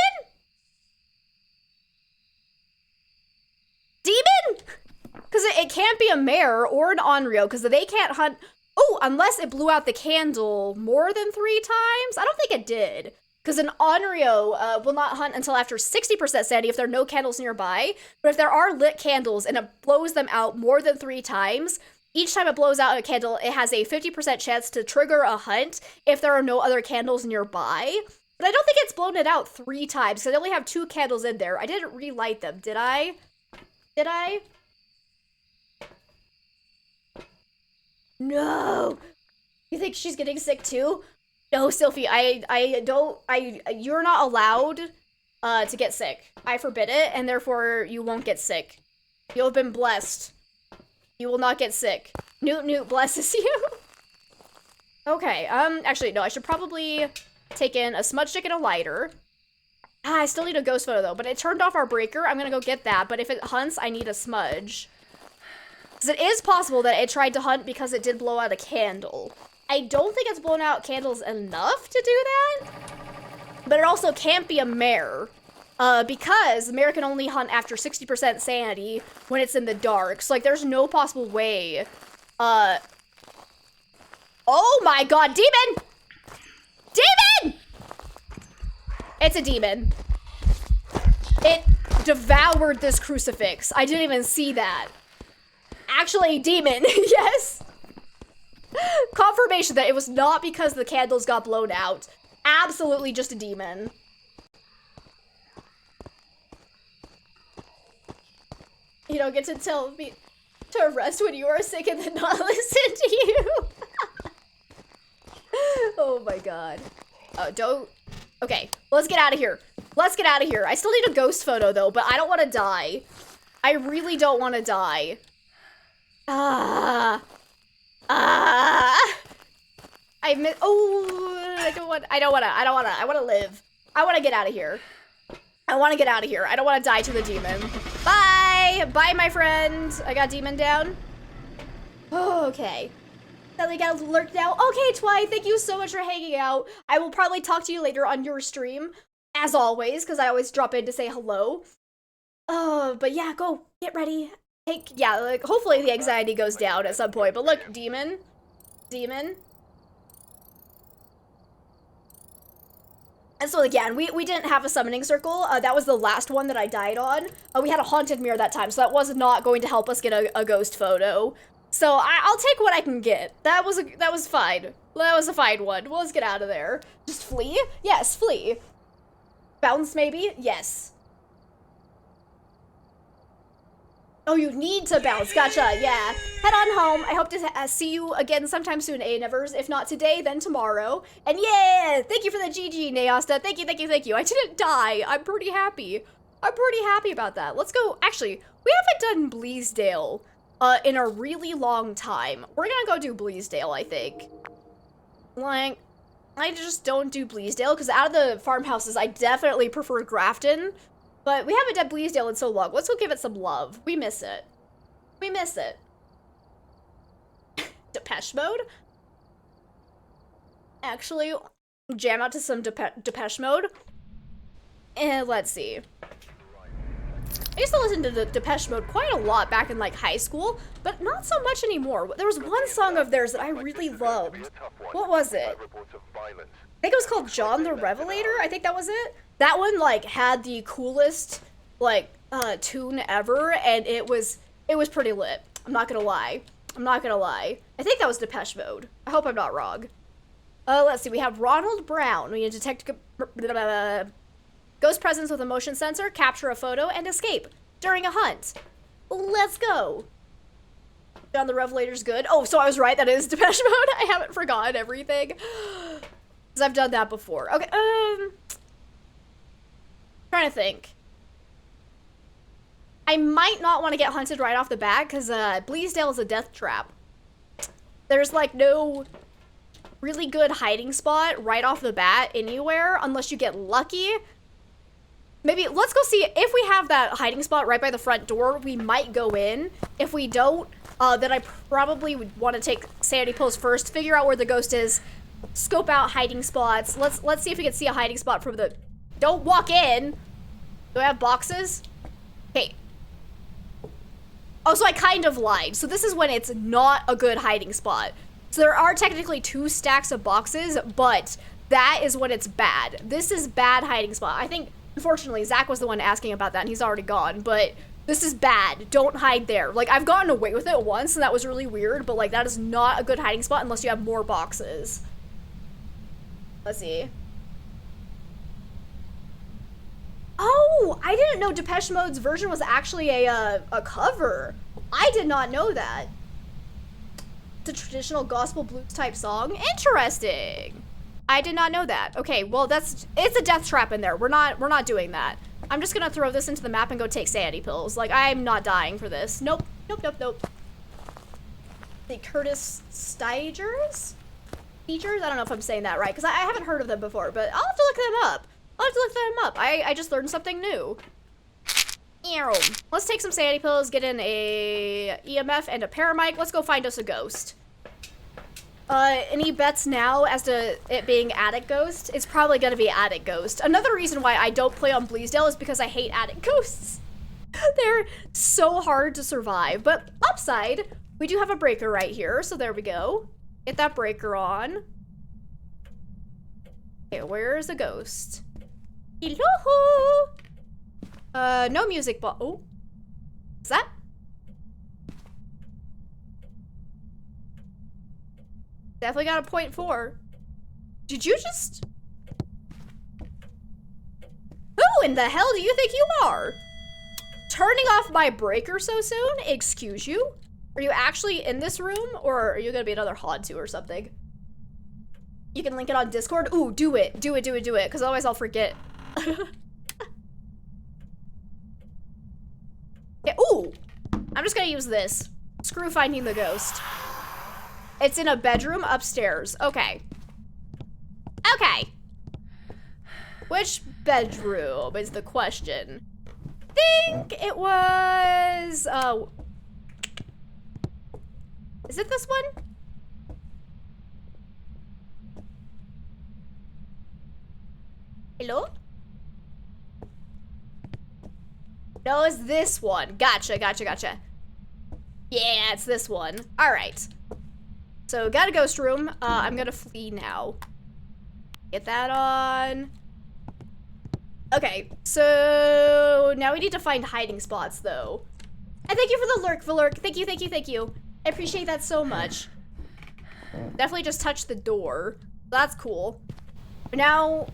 Speaker 1: Demon? Because it can't be a mare or an Onryo, because they can't hunt. Oh, unless it blew out the candle more than 3 times? I don't think it did. Because an Onryo will not hunt until after 60% sanity if there are no candles nearby. But if there are lit candles and it blows them out more than 3 times, each time it blows out a candle, it has a 50% chance to trigger a hunt if there are no other candles nearby. But I don't think it's blown it out 3 times, because I only have 2 candles in there. I didn't relight them, did I? Did I? No. You think she's getting sick too? No, Sylphie, you're not allowed to get sick. I forbid it, and therefore you won't get sick. You have been blessed. You will not get sick. Newt blesses you. Okay, actually, no, I should probably take in a smudge stick and a lighter. I still need a ghost photo though, but it turned off our breaker. I'm gonna go get that, but if it hunts, I need a smudge. Because it is possible that it tried to hunt because it did blow out a candle. I don't think it's blown out candles enough to do that. But it also can't be a mare. Because the mare can only hunt after 60% sanity when it's in the dark. So, like, there's no possible way. Oh my god, demon! Demon! It's a demon. It devoured this crucifix. I didn't even see that. Actually, demon, yes. Confirmation that it was not because the candles got blown out. Absolutely just a demon. You don't get to tell me to rest when you are sick and then not listen to you. Oh my god. Don't. Okay, let's get out of here. Let's get out of here. I still need a ghost photo though, but I don't want to die. I really don't want to die. I want to live. I want to get out of here. I don't want to die to the demon. Bye! Bye, my friend. I got demon down. Oh, okay. Suddenly got lurked out. Okay, Twy, thank you so much for hanging out. I will probably talk to you later on your stream, as always, because I always drop in to say hello. But yeah, go. Get ready. Like, hopefully the anxiety goes down at some point. But look, demon. And so again, we didn't have a summoning circle. That was the last one that I died on. We had a haunted mirror that time, so that was not going to help us get a ghost photo. So I'll take what I can get. That was fine. That was a fine one. Well, let's get out of there. Just flee? Yes, flee. Bounce maybe? Yes. Oh, you need to bounce. Gotcha, yeah. Head on home. I hope to see you again sometime soon, A-Nevers. If not today, then tomorrow. And yeah, thank you for the GG, Neosta. Thank you, thank you, thank you. I didn't die. I'm pretty happy. I'm pretty happy about that. Let's go. Actually, we haven't done Bleasdale in a really long time. We're gonna go do Bleasdale, I think. Like, I just don't do Bleasdale because out of the farmhouses, I definitely prefer Grafton. But we haven't done Bleasdale in so long. Let's go give it some love. We miss it. We miss it. Depeche Mode? Actually, jam out to some Depeche Mode. And let's see. I used to listen to Depeche Mode quite a lot back in like high school, but not so much anymore. There was one song of theirs that I really loved. What was it? I think it was called John the Revelator. I think that was it. That one like had the coolest like tune ever, and it was pretty lit. I'm not gonna lie. I'm not gonna lie. I think that was Depeche Mode. I hope I'm not wrong. Let's see. We have Ronald Brown. We need to detect ghost presence with a motion sensor, capture a photo, and escape during a hunt. Let's go. John the Revelator's good. Oh, so I was right. That is Depeche Mode. I haven't forgotten everything. Because I've done that before. Okay, trying to think. I might not want to get hunted right off the bat, because Bleasdale is a death trap. There's, like, no really good hiding spot right off the bat anywhere, unless you get lucky. Maybe, let's go see if we have that hiding spot right by the front door. We might go in. If we don't, then I probably would want to take sanity pills first, figure out where the ghost is, scope out hiding spots. Let's see if we can see a hiding spot from the... Don't walk in! Do I have boxes? Okay. Oh, so I kind of lied. So this is when it's not a good hiding spot. So there are technically 2 stacks of boxes, but that is when it's bad. This is bad hiding spot. I think, unfortunately, Zach was the one asking about that, and he's already gone, but this is bad. Don't hide there. Like, I've gotten away with it once, and that was really weird, but, like, that is not a good hiding spot unless you have more boxes. Let's see. Oh, I didn't know Depeche Mode's version was actually a cover. I did not know that. It's a traditional gospel blues type song. Interesting. I did not know that. Okay, well it's a death trap in there. We're not doing that. I'm just gonna throw this into the map and go take sanity pills. Like, I'm not dying for this. Nope. Nope, nope, nope. The Curtis Steigers? Teachers? I don't know if I'm saying that right, because I haven't heard of them before, but I'll have to look them up. I just learned something new. Let's take some sanity pills, get in a EMF and a paramic. Let's go find us a ghost. Any bets now as to it being attic ghost? It's probably gonna be attic ghost. Another reason why I don't play on Bleasdale is because I hate attic ghosts. They're so hard to survive. But upside, we do have a breaker right here, so there we go. Get that breaker on. Okay, where's the ghost? Hello! No music, but oh. Is that? Definitely got a 0.4. Did you just... Who in the hell do you think you are? Turning off my breaker so soon? Excuse you? Are you actually in this room? Or are you gonna be another Hantu or something? You can link it on Discord? Ooh, do it. Do it, do it, do it. Because otherwise I'll forget. Yeah, ooh! I'm just gonna use this. Screw finding the ghost. It's in a bedroom upstairs. Okay. Okay. Which bedroom is the question? I think it was, is it this one? Hello? No, it's this one. Gotcha, gotcha, gotcha. Yeah, it's this one. All right. So, got a ghost room. I'm gonna flee now. Get that on. Okay, so now we need to find hiding spots though. And thank you for the lurk, Valurk. Thank you, thank you, thank you. I appreciate that so much. Definitely just touched the door. That's cool. But now,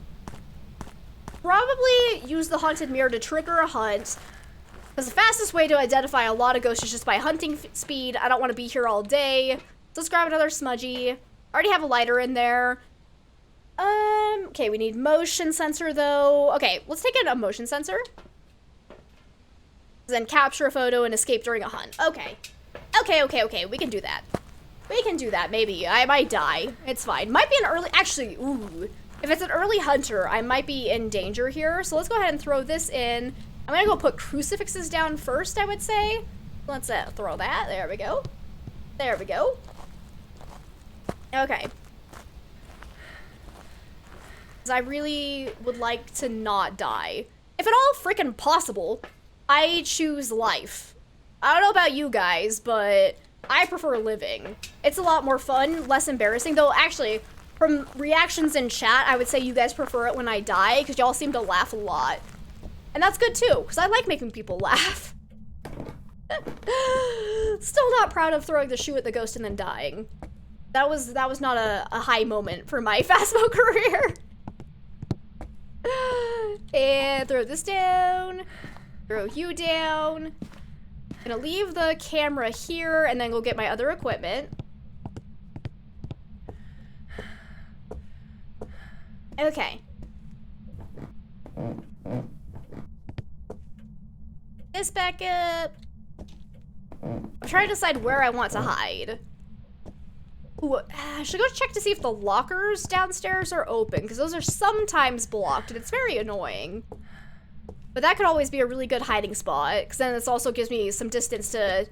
Speaker 1: probably use the haunted mirror to trigger a hunt. Because the fastest way to identify a lot of ghosts is just by hunting speed. I don't want to be here all day. So let's grab another smudgy. Already have a lighter in there. Okay, we need motion sensor though. Okay, let's take a motion sensor. Then capture a photo and escape during a hunt. Okay. Okay, we can do that. We can do that, maybe. I might die. It's fine. Might be an early, actually, ooh. If it's an early hunter, I might be in danger here. So let's go ahead and throw this in. I'm gonna go put crucifixes down first, I would say. Let's throw that, there we go. There we go. Okay. Because I really would like to not die. If at all freaking possible, I choose life. I don't know about you guys, but I prefer living. It's a lot more fun, less embarrassing. Though, actually, from reactions in chat, I would say you guys prefer it when I die, because y'all seem to laugh a lot. And that's good too, because I like making people laugh. Still not proud of throwing the shoe at the ghost and then dying. That was not a high moment for my Phasmo career. And throw this down. Throw you down. Gonna leave the camera here and then go get my other equipment. Okay. This back up. I'm trying to decide where I want to hide. Ooh, I should go check to see if the lockers downstairs are open, because those are sometimes blocked, and it's very annoying. But that could always be a really good hiding spot, because then this also gives me some distance to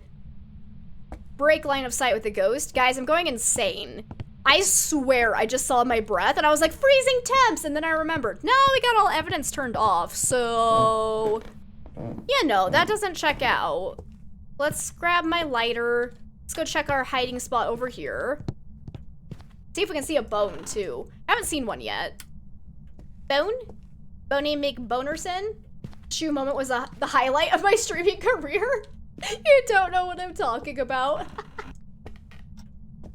Speaker 1: break line of sight with the ghost. Guys, I'm going insane. I swear I just saw my breath, and I was like, freezing temps, and then I remembered, no, we got all evidence turned off, so... yeah, no, that doesn't check out. Let's grab my lighter. Let's go check our hiding spot over here. See if we can see a bone, too. I haven't seen one yet. Bone? Boney McBonerson? Shoe moment was the highlight of my streaming career. You don't know what I'm talking about.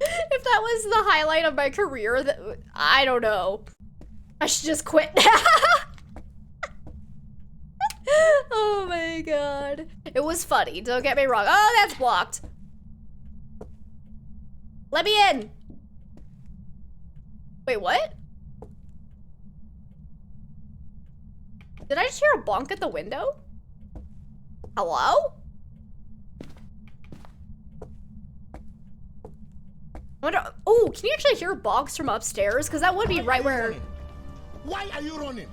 Speaker 1: If that was the highlight of my career, I don't know. I should just quit now. Oh my god. It was funny, don't get me wrong. Oh, that's blocked. Let me in. Wait, what? Did I just hear a bonk at the window? Hello? I wonder, oh, can you actually hear bonks from upstairs? Because that would be right where...
Speaker 6: Why are you running?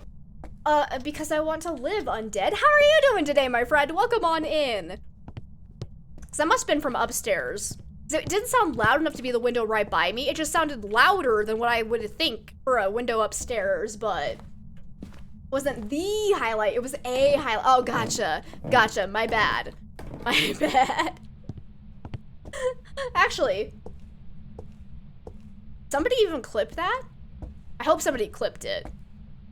Speaker 1: Because I want to live, undead. How are you doing today, my friend? Welcome on in. Because that must have been from upstairs. It didn't sound loud enough to be the window right by me. It just sounded louder than what I would think for a window upstairs, but... wasn't the highlight, it was a highlight. Oh, gotcha. Gotcha, my bad. My bad. Actually, somebody even clipped that? I hope somebody clipped it.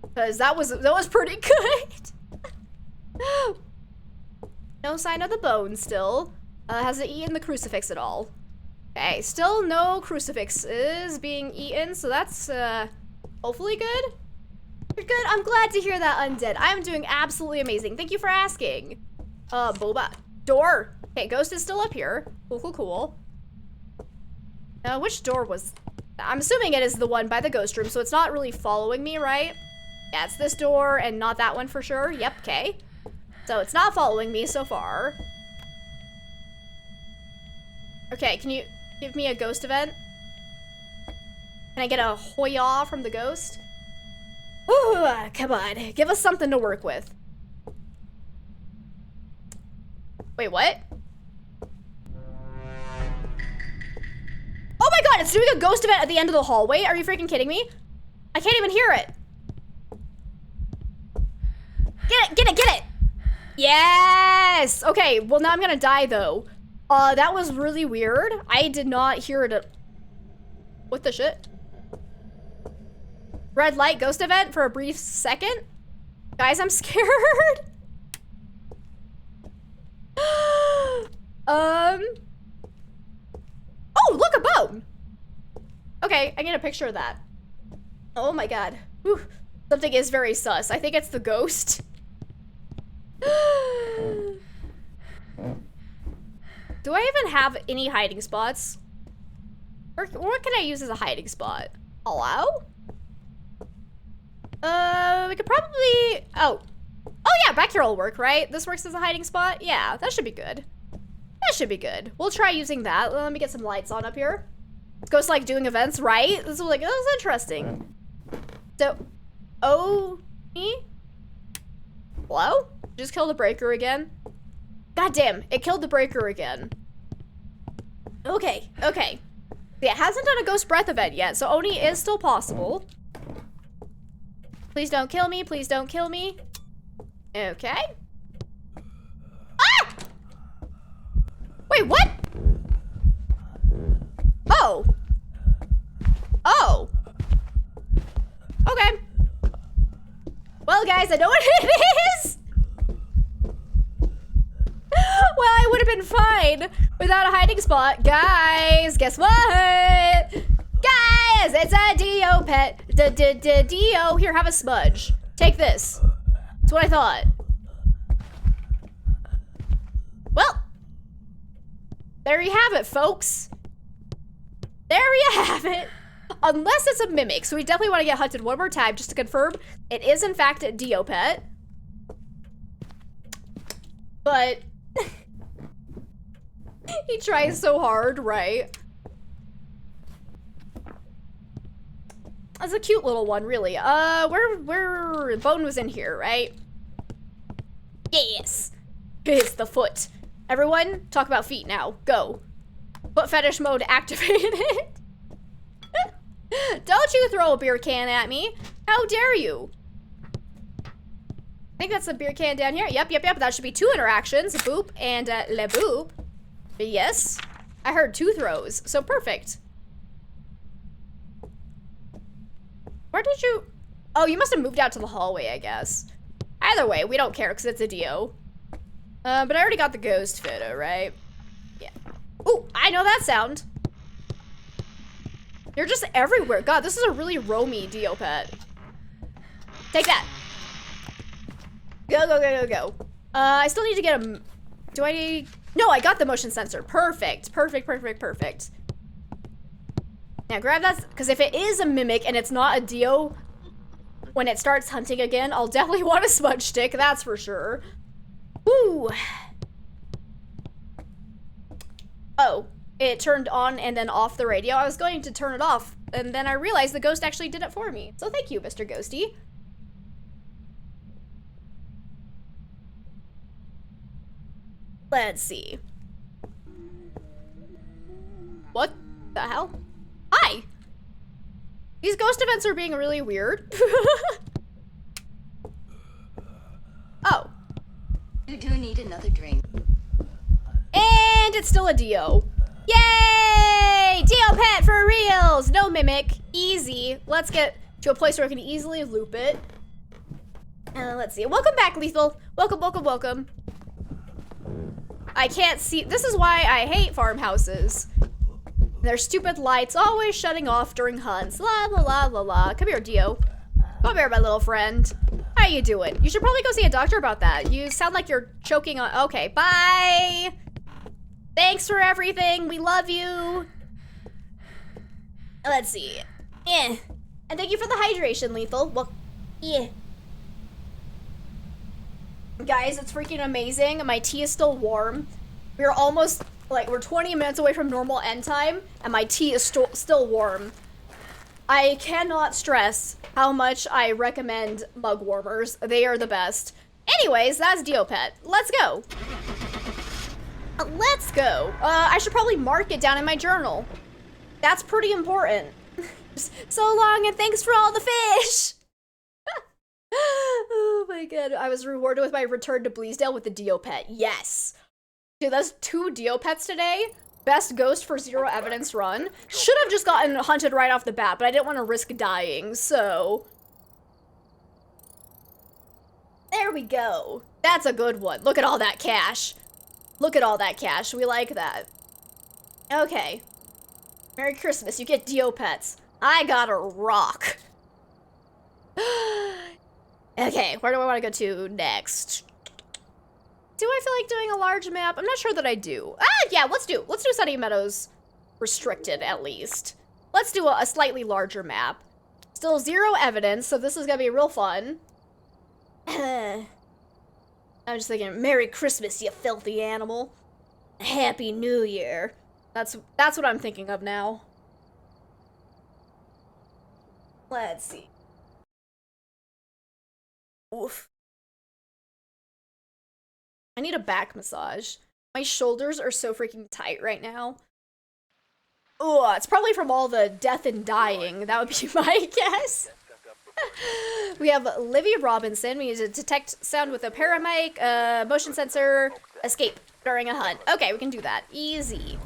Speaker 1: Because that was pretty good. No sign of the bone still. Has it eaten the crucifix at all? Okay, still no crucifixes being eaten, so that's hopefully good. You're good. I'm glad to hear that, undead. I'm doing absolutely amazing. Thank you for asking. Boba. Door. Okay, ghost is still up here. Cool, cool, cool. Which door was... I'm assuming it is the one by the ghost room, so it's not really following me, right? Yeah, it's this door and not that one for sure. Yep, okay. So it's not following me so far. Okay, can you give me a ghost event? Can I get a hoya from the ghost? Ooh, come on, give us something to work with. Wait, what? Oh my god, it's doing a ghost event at the end of the hallway? Are you freaking kidding me? I can't even hear it. Get it, get it, get it! Yes! Okay, well now I'm gonna die though. That was really weird. I did not hear it. What the shit? Red light ghost event for a brief second? Guys, I'm scared. Oh, look, a bone. Okay, I get a picture of that. Oh my god. Whew. Something is very sus. I think it's the ghost. Do I even have any hiding spots? Or what can I use as a hiding spot? Hello? We could probably... Oh, yeah, back here will work, right? This works as a hiding spot? Yeah, that should be good. That should be good. We'll try using that. Let me get some lights on up here. Ghost like doing events, right? This is like, oh, this is interesting. So, oh, me? Hello? Just killed the breaker again. God damn, it killed the breaker again. Okay, okay. Yeah, it hasn't done a ghost breath event yet, so Oni is still possible. Please don't kill me, please don't kill me. Okay. Ah! Wait, what? Oh. Oh. Okay. Well, guys, I know what it is. Well, I would have been fine without a hiding spot. Guys, guess what? Guys, it's a Dio pet. Dio, here, have a smudge. Take this. That's what I thought. Well, there you have it, folks. There you have it. Unless it's a mimic, so we definitely want to get hunted one more time just to confirm it is in fact a Dio pet. But he tries so hard, right? That's a cute little one, really. Where Bone was in here, right? Yes. It's the foot. Everyone, talk about feet now. Go. Foot fetish mode activated. Don't you throw a beer can at me. How dare you? I think that's a beer can down here. Yep. That should be 2 interactions. Boop and le boop. Yes. I heard 2 throws, so perfect. Where did you... Oh, you must have moved out to the hallway, I guess. Either way, we don't care because it's a Dio. But I already got the ghost photo, right? Yeah. Ooh, I know that sound. They're just everywhere. God, this is a really roamy Dio pet. Take that. Go. I still need to get a... Do I... No, I got the motion sensor. Perfect. Now grab that, because if it is a mimic and it's not a Dio, when it starts hunting again, I'll definitely want a smudge stick, that's for sure. Woo! Oh, it turned on and then off the radio. I was going to turn it off, and then I realized the ghost actually did it for me. So thank you, Mr. Ghosty. Let's see. What the hell? Hi! These ghost events are being really weird. Oh.
Speaker 5: You do need another drink.
Speaker 1: And it's still a Dio. Yay! Dio pet for reals! No mimic. Easy. Let's get to a place where I can easily loop it. Let's see. Welcome back, Lethal. Welcome. I can't see. This is why I hate farmhouses. Their stupid lights always shutting off during hunts. La la la la la. Come here, Dio. Come here, my little friend. How you doing? You should probably go see a doctor about that. You sound like you're choking on... Okay, bye. Thanks for everything. We love you. Let's see. And thank you for the hydration, Lethal. Well, Guys, it's freaking amazing. My tea is still warm. We're almost... we're 20 minutes away from normal end time, and my tea is still warm. I cannot stress how much I recommend mug warmers. They are the best. Anyways, that's Diopet. Let's go. I should probably mark it down in my journal. That's pretty important. So long, and thanks for all the fish. Oh my god. I was rewarded with my return to Bleasdale with the Diopet. Yes. Dude, that's 2 Diopets today. Best ghost for 0 evidence run. Should have just gotten hunted right off the bat, but I didn't want to risk dying, so... There we go. That's a good one. Look at all that cash. Look at all that cash. We like that. Okay. Merry Christmas. You get Dio pets. I got a rock. Okay, where do I want to go to next? Do I feel like doing a large map? I'm not sure that I do. Yeah, let's do Sunny Meadows restricted at least. Let's do a slightly larger map. Still 0 evidence, so this is gonna be real fun. I'm just thinking, Merry Christmas, you filthy animal. Happy New Year. That's what I'm thinking of now. Let's see. Oof. I need a back massage. My shoulders are so freaking tight right now. Oh, it's probably from all the death and dying. That would be my guess. We have Livy Robinson. We need to detect sound with a paramic, motion sensor, escape during a hunt. Okay, we can do that. Easy.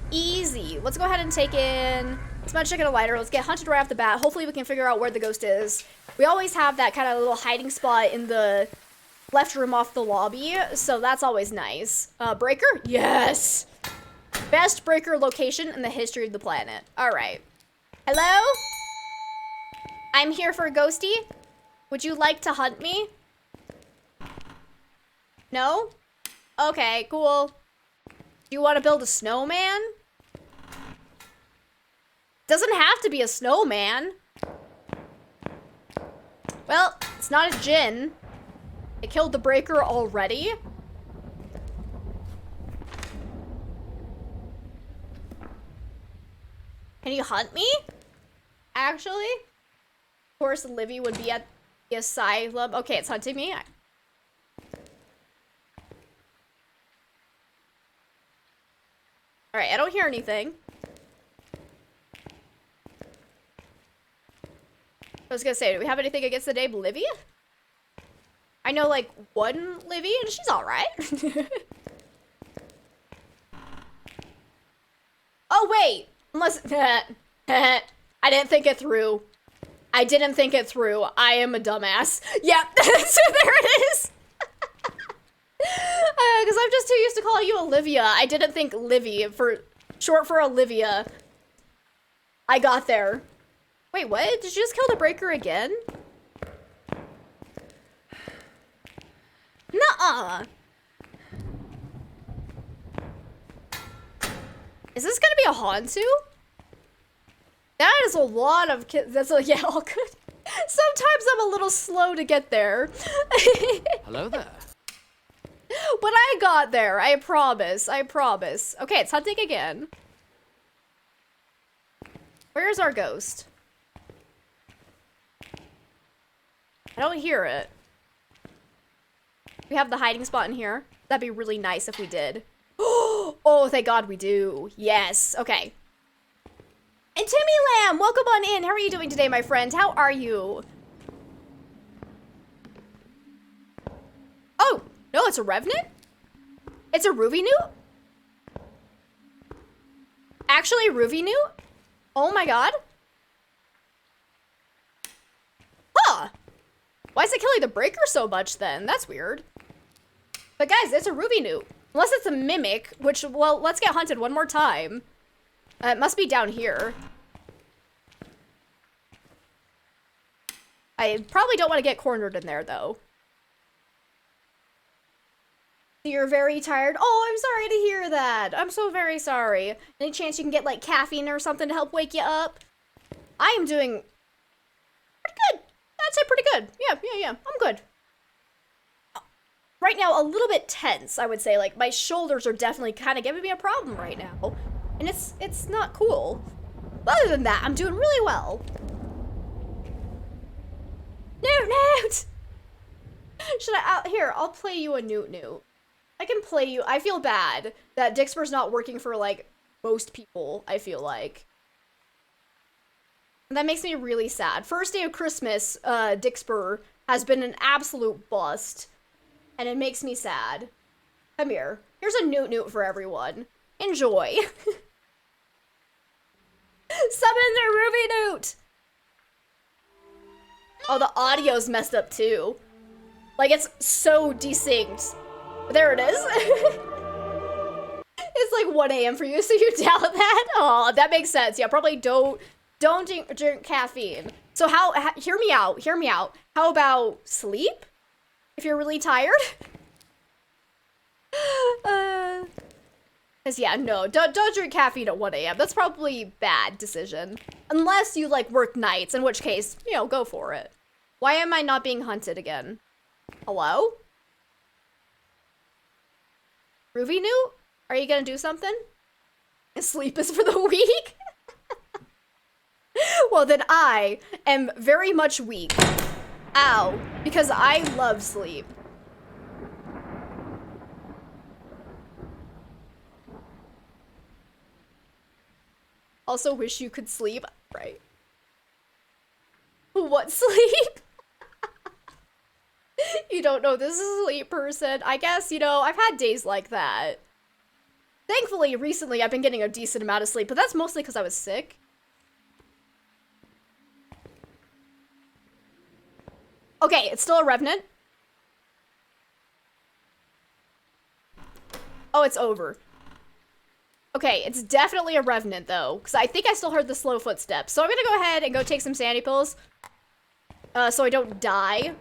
Speaker 1: Easy. Let's go ahead and take in smudge chicken and a lighter. Let's get hunted right off the bat. Hopefully we can figure out where the ghost is. We always have that kind of little hiding spot in the left room off the lobby, so that's always nice. Breaker? Yes! Best breaker location in the history of the planet. Alright. Hello? I'm here for a ghosty. Would you like to hunt me? No? Okay, cool. Do you want to build a snowman? Doesn't have to be a snowman. Well, it's not a djinn. It killed the breaker already. Can you hunt me? Actually? Of course, Livy would be at the asylum. Okay, it's hunting me. Alright, I don't hear anything. I was gonna say, do we have anything against the name Livy? I know, like, one Livy, and she's alright. Oh, wait! Unless... I didn't think it through. I didn't think it through. I am a dumbass. Yep, so there it is! Because I'm just too used to calling you Olivia. I didn't think Livy, short for Olivia. I got there. Wait, what? Did you just kill the breaker again? Nuh-uh. Is this gonna be a Hantu? That is a lot of kids. That's yeah, all good. Sometimes I'm a little slow to get there.
Speaker 7: Hello there.
Speaker 1: But I got there. I promise. I promise. Okay, it's hunting again. Where's our ghost? I don't hear it. We have the hiding spot in here. That'd be really nice if we did. Oh, thank God we do. Yes. Okay. And Timmy Lamb, welcome on in. How are you doing today, my friend? How are you? Oh, no, it's a Revenant? It's a Ruby Newt? Actually, Ruby Newt? Oh my God. Huh. Why is it killing the breaker so much then? That's weird. But guys, it's a Ruby Newt. Unless it's a mimic, which, well, let's get hunted one more time. It must be down here. I probably don't want to get cornered in there, though. You're very tired. Oh, I'm sorry to hear that. I'm so very sorry. Any chance you can get, like, caffeine or something to help wake you up? I am doing pretty good. I'd say pretty good. Yeah. I'm good. Right now, a little bit tense, I would say. Like, my shoulders are definitely kind of giving me a problem right now. And it's not cool. But other than that, I'm doing really well. Newt! Should I, here, I'll play you a Newt. I can play you, I feel bad that Dixper's not working for, like, most people, I feel like. And that makes me really sad. First day of Christmas, Dixper has been an absolute bust. And it makes me sad. Come here. Here's a Newt for everyone. Enjoy. Summon the Ruby Newt! Oh, the audio's messed up too. Like, it's so desynced. But there it is. It's like 1 a.m. for you, so you doubt that? Oh, that makes sense. Yeah, probably don't drink caffeine. So hear me out. How about sleep? If you're really tired? Cause yeah, no, don't drink caffeine at 1 a.m. That's probably a bad decision. Unless you like work nights, in which case, you know, go for it. Why am I not being hunted again? Hello? Ruby Newt? Are you gonna do something? Sleep is for the weak? Well, then I am very much weak. Ow. Because I love sleep. Also wish you could sleep. Right. What sleep? You don't know this is a sleep person. I guess, you know, I've had days like that. Thankfully, recently I've been getting a decent amount of sleep, but that's mostly because I was sick. Okay, it's still a revenant. Oh, it's over. Okay, it's definitely a revenant though, because I think I still heard the slow footsteps. So I'm gonna go ahead and go take some sanity pills, so I don't die.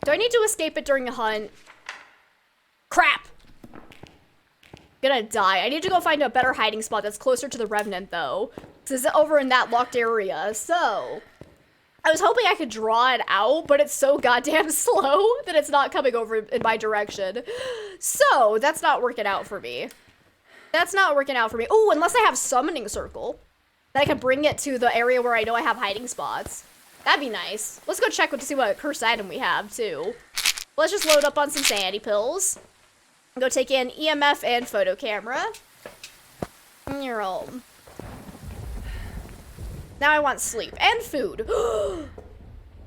Speaker 1: Do I need to escape it during a hunt? Crap! Gonna die. I need to go find a better hiding spot that's closer to the revenant though, because it's over in that locked area. So I was hoping I could draw it out, but it's so goddamn slow that it's not coming over in my direction. So that's not working out for me. That's not working out for me. Oh, unless I have summoning circle. Then I can bring it to the area where I know I have hiding spots. That'd be nice. Let's go check to see what cursed item we have, too. Let's just load up on some sanity pills. Go take in EMF and photo camera. You're all. Now I want sleep and food.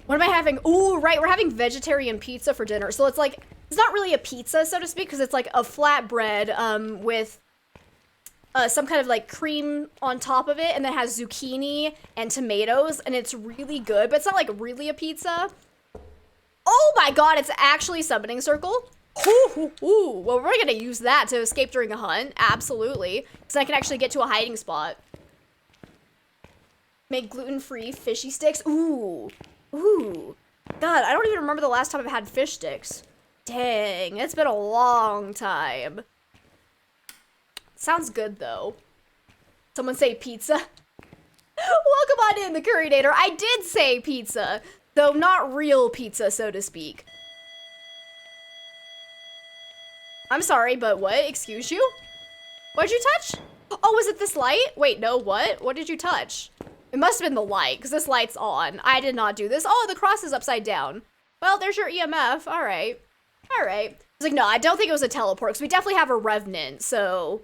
Speaker 1: What am I having? Ooh, right, we're having vegetarian pizza for dinner. So it's like, it's not really a pizza, so to speak, because it's like a flatbread with some kind of like cream on top of it, and then it has zucchini and tomatoes, and it's really good, but it's not like really a pizza. Oh my god, it's actually summoning circle. Ooh. Well, we're gonna use that to escape during a hunt, absolutely, so I can actually get to a hiding spot. Make gluten-free fishy sticks. Ooh. God, I don't even remember the last time I've had fish sticks. Dang, it's been a long time. Sounds good, though. Someone say pizza? Welcome on in, the Currynator. I did say pizza, though not real pizza, so to speak. I'm sorry, but what? Excuse you? What'd you touch? Oh, was it this light? Wait, no, what? What did you touch? It must have been the light, because this light's on. I did not do this. Oh, the cross is upside down. Well, there's your EMF. All right. It's like, no, I don't think it was a teleport, because we definitely have a revenant, so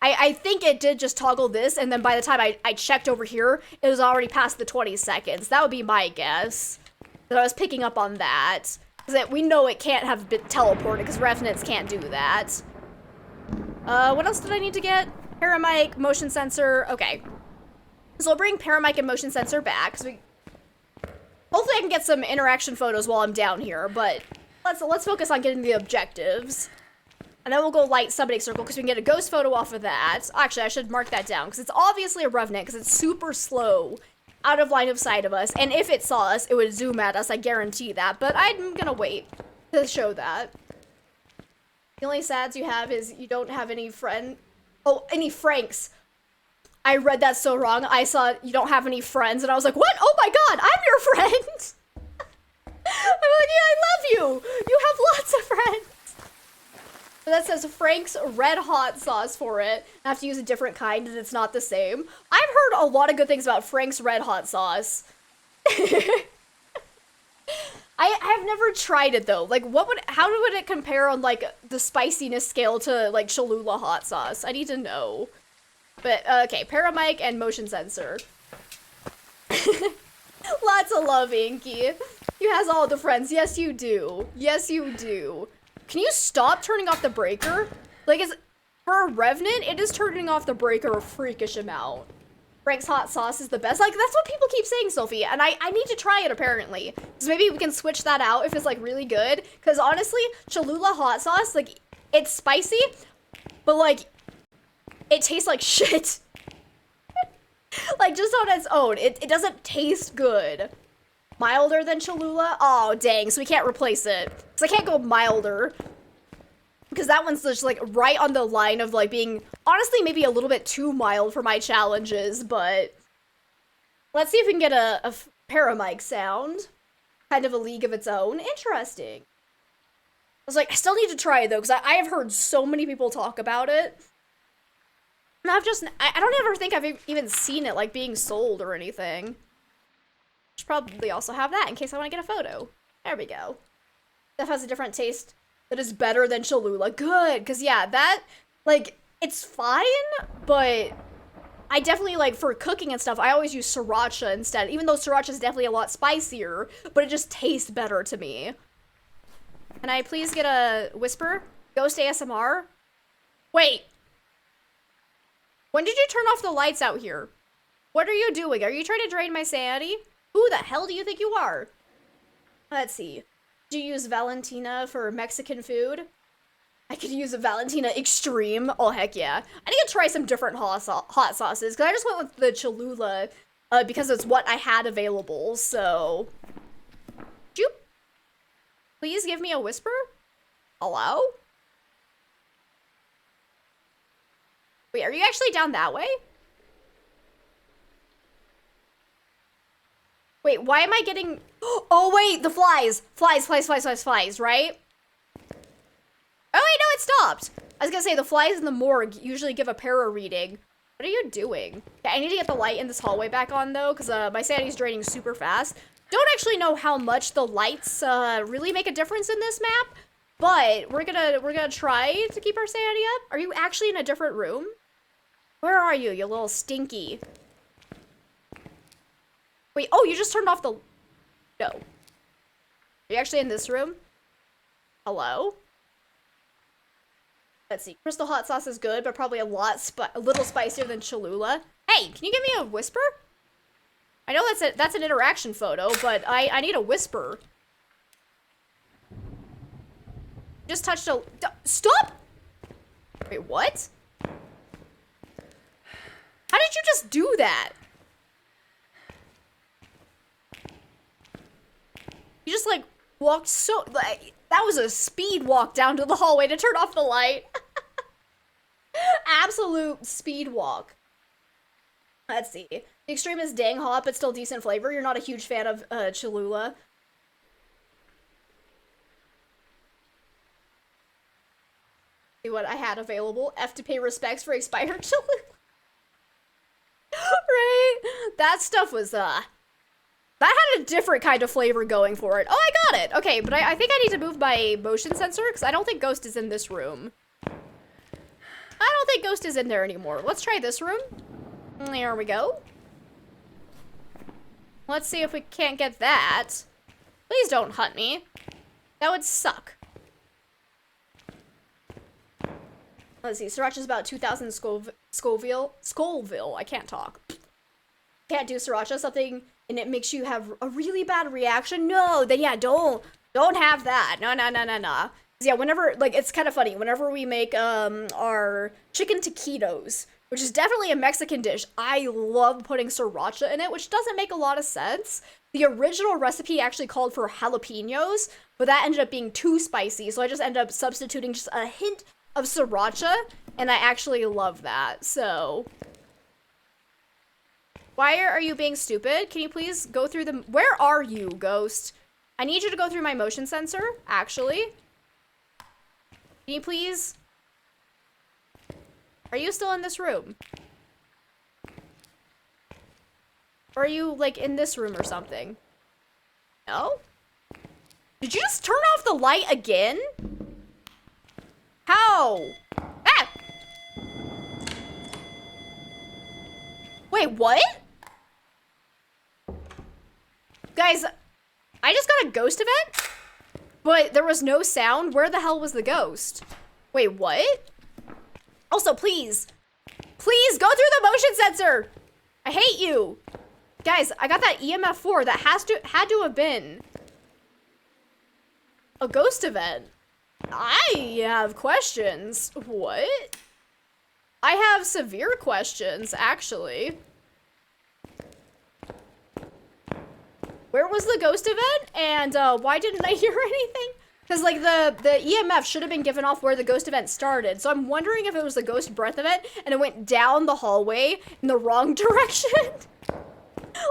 Speaker 1: I think it did just toggle this, and then by the time I checked over here, it was already past the 20 seconds. That would be my guess. That I was picking up on that. Because we know it can't have been teleported, because revenants can't do that. What else did I need to get? Paramic, motion sensor. Okay. So I'll bring Paramic and motion sensor back. So hopefully I can get some interaction photos while I'm down here, but let's focus on getting the objectives. And then we'll go light summoning circle because we can get a ghost photo off of that. Actually, I should mark that down because it's obviously a revenant because it's super slow out of line of sight of us. And if it saw us, it would zoom at us. I guarantee that. But I'm gonna wait to show that. The only sads you have is you don't have any any Franks. I read that so wrong. I saw you don't have any friends and I was like, what? Oh my god, I'm your friend. I'm like, yeah, I love you. You have lots of friends. But that says Frank's red hot sauce for it. I have to use a different kind and it's not the same. I've heard a lot of good things about Frank's red hot sauce. I've never tried it though. Like how would it compare on like the spiciness scale to like Cholula hot sauce? I need to know. But okay, Paramic and motion sensor. Lots of love, Inky. You has all the friends. Yes, you do. Yes, you do. Can you stop turning off the breaker? Like, for a revenant, it is turning off the breaker a freakish amount. Frank's hot sauce is the best. Like, that's what people keep saying, Sophie, and I need to try it, apparently. So maybe we can switch that out if it's, like, really good. Because, honestly, Cholula hot sauce, like, it's spicy, but, like, it tastes like shit. Like, just on its own, it doesn't taste good. Milder than Cholula? Oh, dang, so we can't replace it. Because I can't go milder. Because that one's just, like, right on the line of, like, being, honestly, maybe a little bit too mild for my challenges, but let's see if we can get a paramic sound. Kind of a league of its own. Interesting. I was like, I still need to try it, though, because I have heard so many people talk about it. And I don't ever think I've even seen it, like, being sold or anything. Should probably also have that in case I want to get a photo. There we go. That has a different taste. That is better than Cholula. Good, because yeah, that, like, it's fine, but I definitely, like, for cooking and stuff, I always use sriracha instead, even though sriracha is definitely a lot spicier, but it just tastes better to me. Can I please get a whisper? Ghost ASMR? Wait. When did you turn off the lights out here? What are you doing? Are you trying to drain my sanity? Who the hell do you think you are? Let's see. Do you use Valentina for Mexican food? I could use a Valentina Extreme. Oh, heck yeah. I need to try some different hot sauces, because I just went with the Cholula because it's what I had available, so... Could you please give me a whisper? Hello? Wait, are you actually down that way? Wait, why am I getting... Oh, wait, the flies. Flies, right? Oh, wait, no, it stopped. I was gonna say, the flies in the morgue usually give a para reading. What are you doing? Okay, I need to get the light in this hallway back on, though, because my sanity's draining super fast. Don't actually know how much the lights really make a difference in this map, but we're gonna try to keep our sanity up. Are you actually in a different room? Where are you, you little stinky? Wait, oh, you just turned off the... No. Are you actually in this room? Hello? Let's see. Crystal hot sauce is good, but probably a little spicier than Cholula. Hey, can you give me a whisper? I know that's an interaction photo, but I need a whisper. Just touched a... Stop! Wait, what? How did you just do that? You just, like, walked so... Like, that was a speed walk down to the hallway to turn off the light. Absolute speed walk. Let's see. The Extreme is dang hot, but still decent flavor. You're not a huge fan of Cholula. See what I had available. F to pay respects for expired Cholula. Right? That stuff was, that had a different kind of flavor going for it. Oh, I got it. Okay, but I think I need to move my motion sensor, because I don't think Ghost is in this room. I don't think Ghost is in there anymore. Let's try this room. There we go. Let's see if we can't get that. Please don't hunt me. That would suck. Let's see, Sriracha's about 2,000 Scoville. I can't talk. Can't do Sriracha, something, and it makes you have a really bad reaction. No, then yeah, don't have that. No. Yeah, whenever, like, it's kind of funny. Whenever we make our chicken taquitos, which is definitely a Mexican dish, I love putting Sriracha in it, which doesn't make a lot of sense. The original recipe actually called for jalapenos, but that ended up being too spicy, so I just ended up substituting just a hint of Sriracha, and I actually love that, so... Why are you being stupid? Can you please go through the... Where are you, Ghost? I need you to go through my motion sensor, actually. Can you please... Are you still in this room? Or are you, like, in this room or something? No? Did you just turn off the light again? How? Ah! Wait, what? Guys, I just got a ghost event, but there was no sound. Where the hell was the ghost? Wait, what? Also, please go through the motion sensor. I hate you. Guys, I got that EMF 4. That had to have been a ghost event. I have questions. What? I have severe questions, actually. Where was the ghost event? And why didn't I hear anything? Because like the EMF should have been given off where the ghost event started. So I'm wondering if it was the ghost breath event and it went down the hallway in the wrong direction.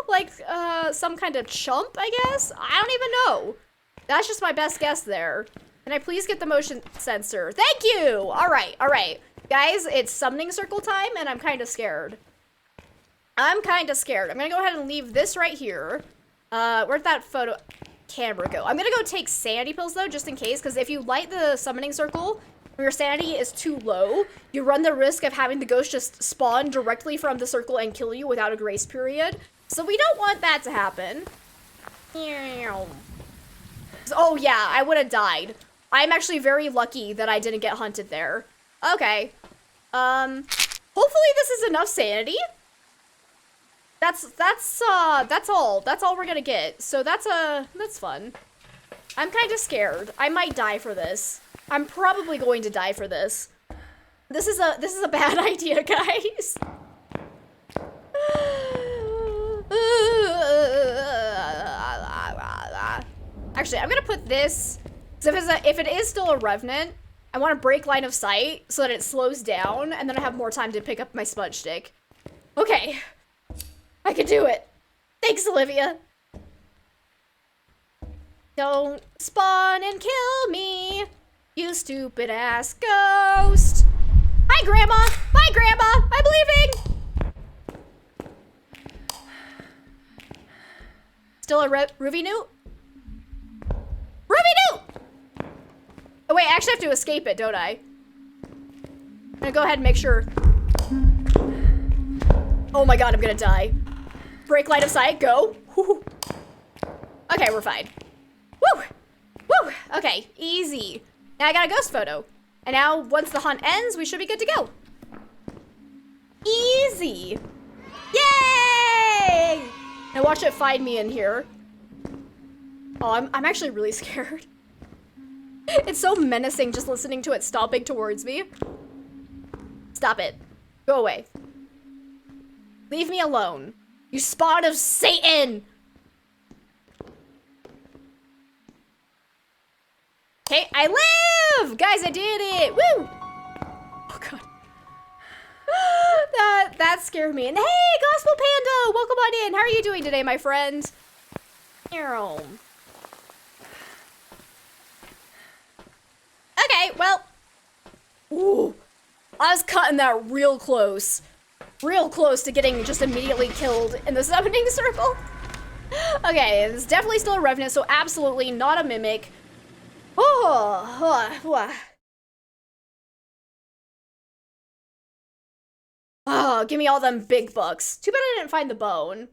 Speaker 1: Like some kind of chump, I guess? I don't even know. That's just my best guess there. Can I please get the motion sensor? Thank you! Alright, alright. Guys, it's summoning circle time and I'm kind of scared. I'm kind of scared. I'm gonna go ahead and leave this right here. Where'd that photo camera go? I'm gonna go take sanity pills though, just in case, because if you light the summoning circle, when your sanity is too low, you run the risk of having the ghost just spawn directly from the circle and kill you without a grace period. So we don't want that to happen. Oh yeah, I would have died. I'm actually very lucky that I didn't get hunted there. Okay. Hopefully this is enough sanity. That's all we're gonna get. So that's fun. I'm kind of scared. I might die for this. I'm probably going to die for this. This is a bad idea, guys. Actually, I'm gonna put this, because if it is still a revenant, I want to break line of sight so that it slows down, and then I have more time to pick up my smudge stick. Okay. I can do it. Thanks, Olivia. Don't spawn and kill me, you stupid ass ghost. Hi, Grandma. Bye, Grandma. I'm leaving. Still a Ruby Newt? Ruby Newt! Oh, wait, I actually have to escape it, don't I? I'm gonna go ahead and make sure. Oh my god, I'm gonna die. Break line of sight, go. Woo. Okay, we're fine. Woo! Woo! Okay, easy. Now I got a ghost photo. And now, once the hunt ends, we should be good to go. Easy. Yay! Now watch it find me in here. Oh, I'm actually really scared. It's so menacing just listening to it stomping towards me. Stop it. Go away. Leave me alone. You spawn of Satan! Okay, I live! Guys, I did it! Woo! Oh god. That scared me. And hey, Gospel Panda! Welcome on in. How are you doing today, my friend? Okay, well. Ooh. I was cutting that real close. Real close to getting just immediately killed in the summoning circle. Okay, it's definitely still a revenant, so absolutely not a mimic. Oh, give me all them big bucks. Too bad I didn't find the bone.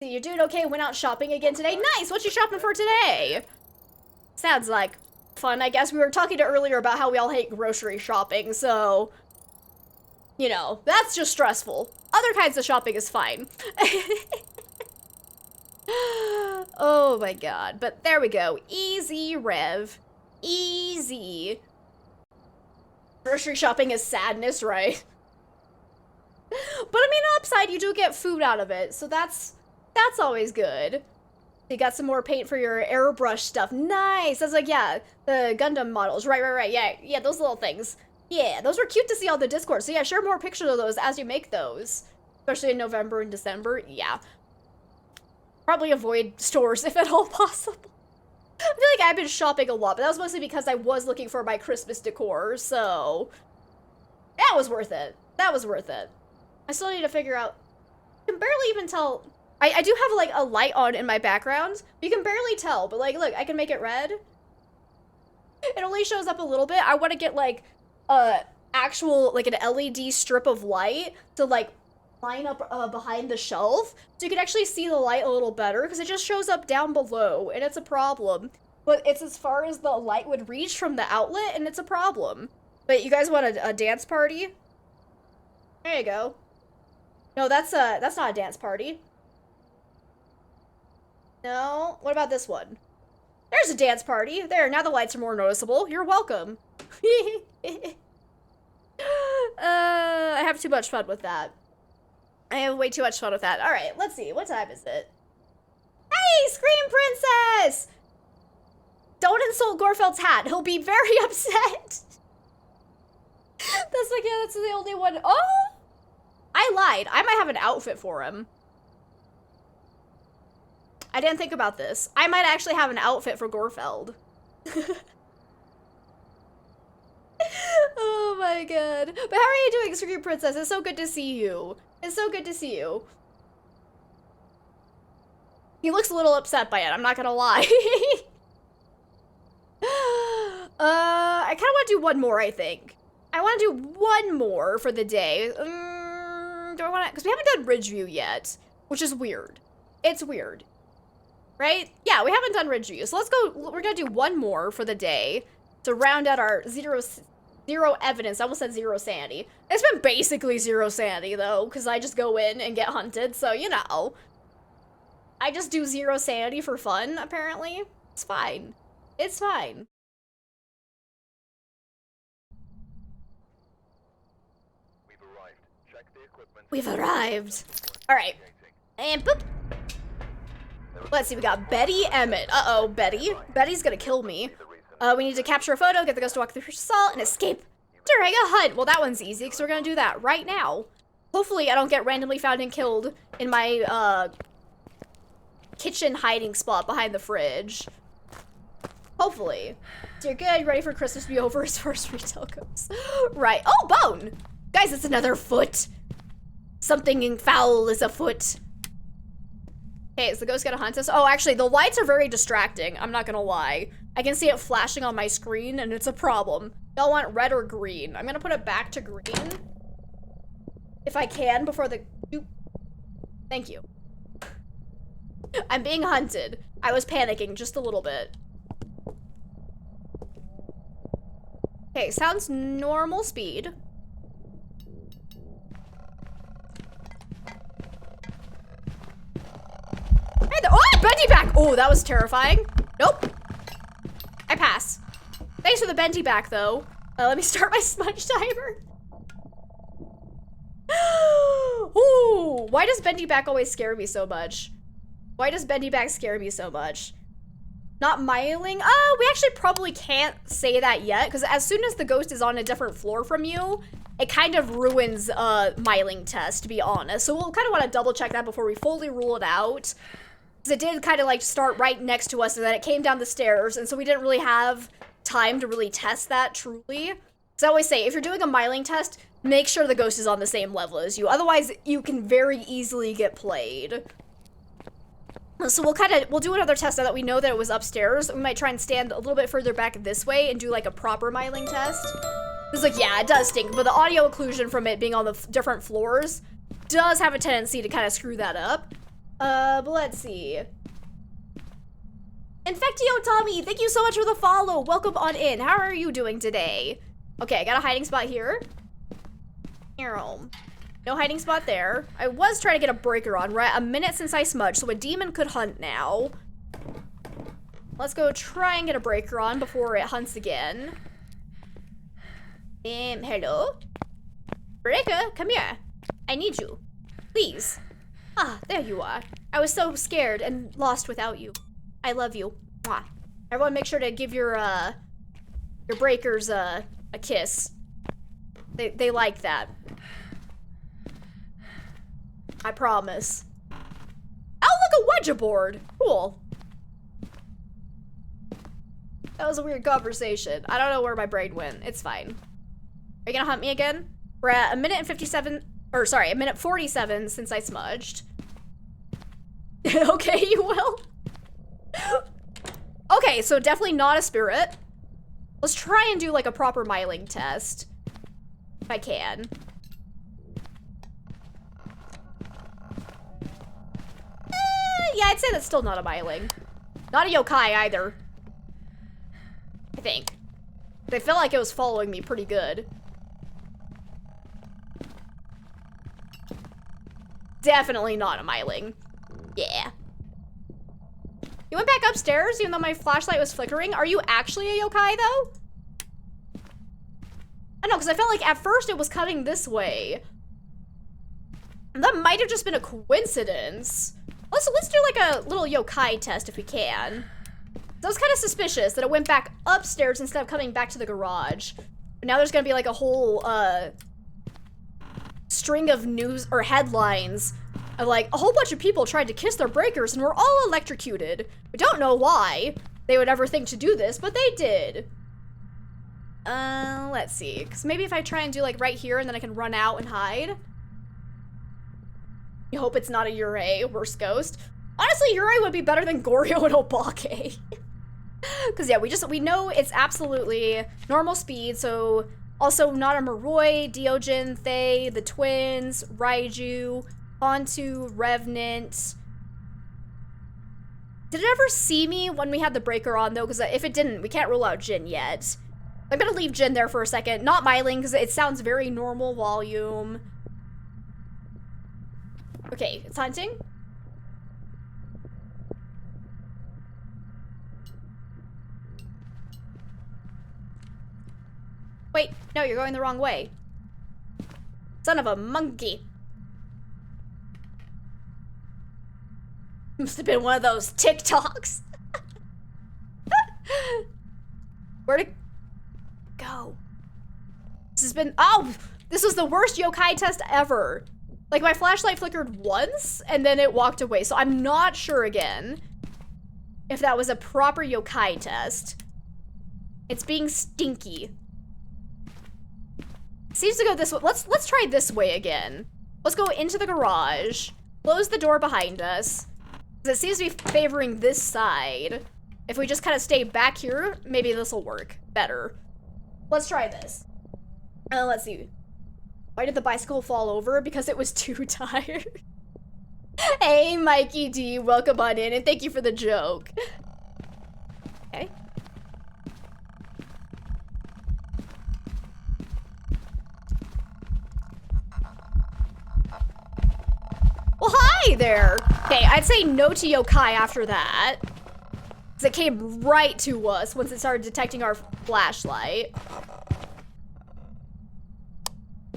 Speaker 1: So you doing okay? Went out shopping again today? Nice! What you shopping for today? Sounds like fun, I guess. We were talking earlier about how we all hate grocery shopping, so... You know, that's just stressful. Other kinds of shopping is fine. Oh my god. But there we go. Easy, Rev. Easy. Grocery shopping is sadness, right? But I mean, upside, you do get food out of it, so that's always good. You got some more paint for your airbrush stuff. Nice! That's like, yeah, the Gundam models. Right. Yeah, those little things. Yeah, those were cute to see on the Discord. So yeah, share more pictures of those as you make those. Especially in November and December. Yeah. Probably avoid stores if at all possible. I feel like I've been shopping a lot, but that was mostly because I was looking for my Christmas decor, so... That was worth it. That was worth it. I still need to figure out... I can barely even tell... I do have, like, a light on in my background. You can barely tell, but, like, look, I can make it red. It only shows up a little bit. I want to get, like... actual, like, an LED strip of light to, like, line up behind the shelf so you can actually see the light a little better, because it just shows up down below, and it's a problem. But it's as far as the light would reach from the outlet, and it's a problem. But you guys want a dance party? There you go. No, that's not a dance party. No. What about this one? There's a dance party. There, now the lights are more noticeable. You're welcome. I have too much fun with that. I have way too much fun with that. All right, let's see. What time is it? Hey, Scream Princess! Don't insult Gorfeld's hat. He'll be very upset. That's like, yeah, that's the only one. Oh! I lied. I might have an outfit for him. I didn't think about this. I might actually have an outfit for Gorfeld. Oh my god. But how are you doing, Scream Princess? It's so good to see you. It's so good to see you. He looks a little upset by it, I'm not gonna lie. I kind of want to do one more, I think. I want to do one more for the day. Do I want to? Because we haven't done Ridgeview yet, which is weird. It's weird. Right? Yeah, we haven't done Ridgeview. So let's go. We're going to do one more for the day to round out our zero evidence. I almost said zero sanity. It's been basically zero sanity, though, because I just go in and get hunted. So, you know. I just do zero sanity for fun, apparently. It's fine. It's fine. We've arrived. All right. And boop. Let's see, we got Betty Emmett. Uh-oh, Betty. Betty's gonna kill me. We need to capture a photo, get the ghost to walk through salt, and escape during a hunt. Well, that one's easy, because we're gonna do that right now. Hopefully, I don't get randomly found and killed in my, kitchen hiding spot behind the fridge. Hopefully. So you're good, you ready for Christmas to be over as far as retail goes. Right. Oh, bone! Guys, it's another foot. Something foul is afoot. Okay, is the ghost gonna hunt us? Oh, actually, the lights are very distracting. I'm not gonna lie. I can see it flashing on my screen, and it's a problem. Y'all want red or green? I'm gonna put it back to green. If I can, before the... Thank you. I'm being hunted. I was panicking just a little bit. Okay, sounds normal speed. Hey there. Oh, bendy back! Oh, that was terrifying. Nope. I pass. Thanks for the bendy back, though. Let me start my smudge timer. Ooh, why does bendy back always scare me so much? Why does bendy back scare me so much? Not miling? We actually probably can't say that yet, because as soon as the ghost is on a different floor from you, it kind of ruins miling test, to be honest. So we'll kind of want to double check that before we fully rule it out. Because it did kind of like start right next to us, and then it came down the stairs, and so we didn't really have time to really test that truly. So I always say, if you're doing a miling test, make sure the ghost is on the same level as you. Otherwise, you can very easily get played. So we'll do another test now that we know that it was upstairs. We might try and stand a little bit further back this way and do like a proper miling test. It's like, yeah, it does stink, but the audio occlusion from it being on the different floors does have a tendency to kind of screw that up. But let's see. Infectio Tommy, thank you so much for the follow. Welcome on in. How are you doing today? Okay, I got a hiding spot here. No hiding spot there. I was trying to get a breaker on. We're at a minute since I smudged, so a demon could hunt now. Let's go try and get a breaker on before it hunts again. Hello? Breaker, come here. I need you. Please. Ah, there you are. I was so scared and lost without you. I love you. Mwah. Everyone make sure to give your breakers a kiss. They like that. I promise. Oh, look, a Ouija board. Cool. That was a weird conversation. I don't know where my brain went. It's fine. Are you gonna hunt me again? We're at a minute and 57, or sorry, a minute 47 since I smudged. Okay, you will. Okay, so definitely not a spirit. Let's try and do like a proper miling test. If I can. Yeah, I'd say that's still not a miling. Not a yokai either. I think. They felt like it was following me pretty good. definitely not a myling. Yeah. You went back upstairs even though my flashlight was flickering? Are you actually a yokai though? I don't know, because I felt like at first it was cutting this way. That might have just been a coincidence. Let's do like a little yokai test if we can. So I was kind of suspicious that it went back upstairs instead of coming back to the garage. But now there's gonna be like a whole string of news or headlines of like a whole bunch of people tried to kiss their breakers and were all electrocuted. We don't know why they would ever think to do this, but they did. Let's see, because maybe if I try and do like right here and then I can run out and hide. You hope it's not a Yurei, worst ghost. Honestly, Yurei would be better than Goryo and Obake. Because yeah, we know it's absolutely normal speed, so also not a Moroi, Deojin, Thay, the twins, Raiju, Onto, Revenant. Did it ever see me when we had the breaker on though? Because if it didn't, we can't rule out Jin yet. I'm gonna leave Jin there for a second. Not myling, because it sounds very normal volume. Okay, it's hunting. Wait, no, you're going the wrong way. Son of a monkey. Must have been one of those TikToks. Where'd it go? This has been, oh, this was the worst yokai test ever. Like my flashlight flickered once and then it walked away. So I'm not sure again if that was a proper yokai test. It's being stinky. Seems to go this way. Let's try this way again. Let's go into the garage. Close the door behind us. Because it seems to be favoring this side. If we just kind of stay back here, maybe this will work better. Let's try this. Let's see. Why did the bicycle fall over? Because it was too tired. Hey, Mikey D, welcome on in, and thank you for the joke. Okay. Well, hi there. Okay, I'd say no to yokai after that. Because it came right to us once it started detecting our flashlight.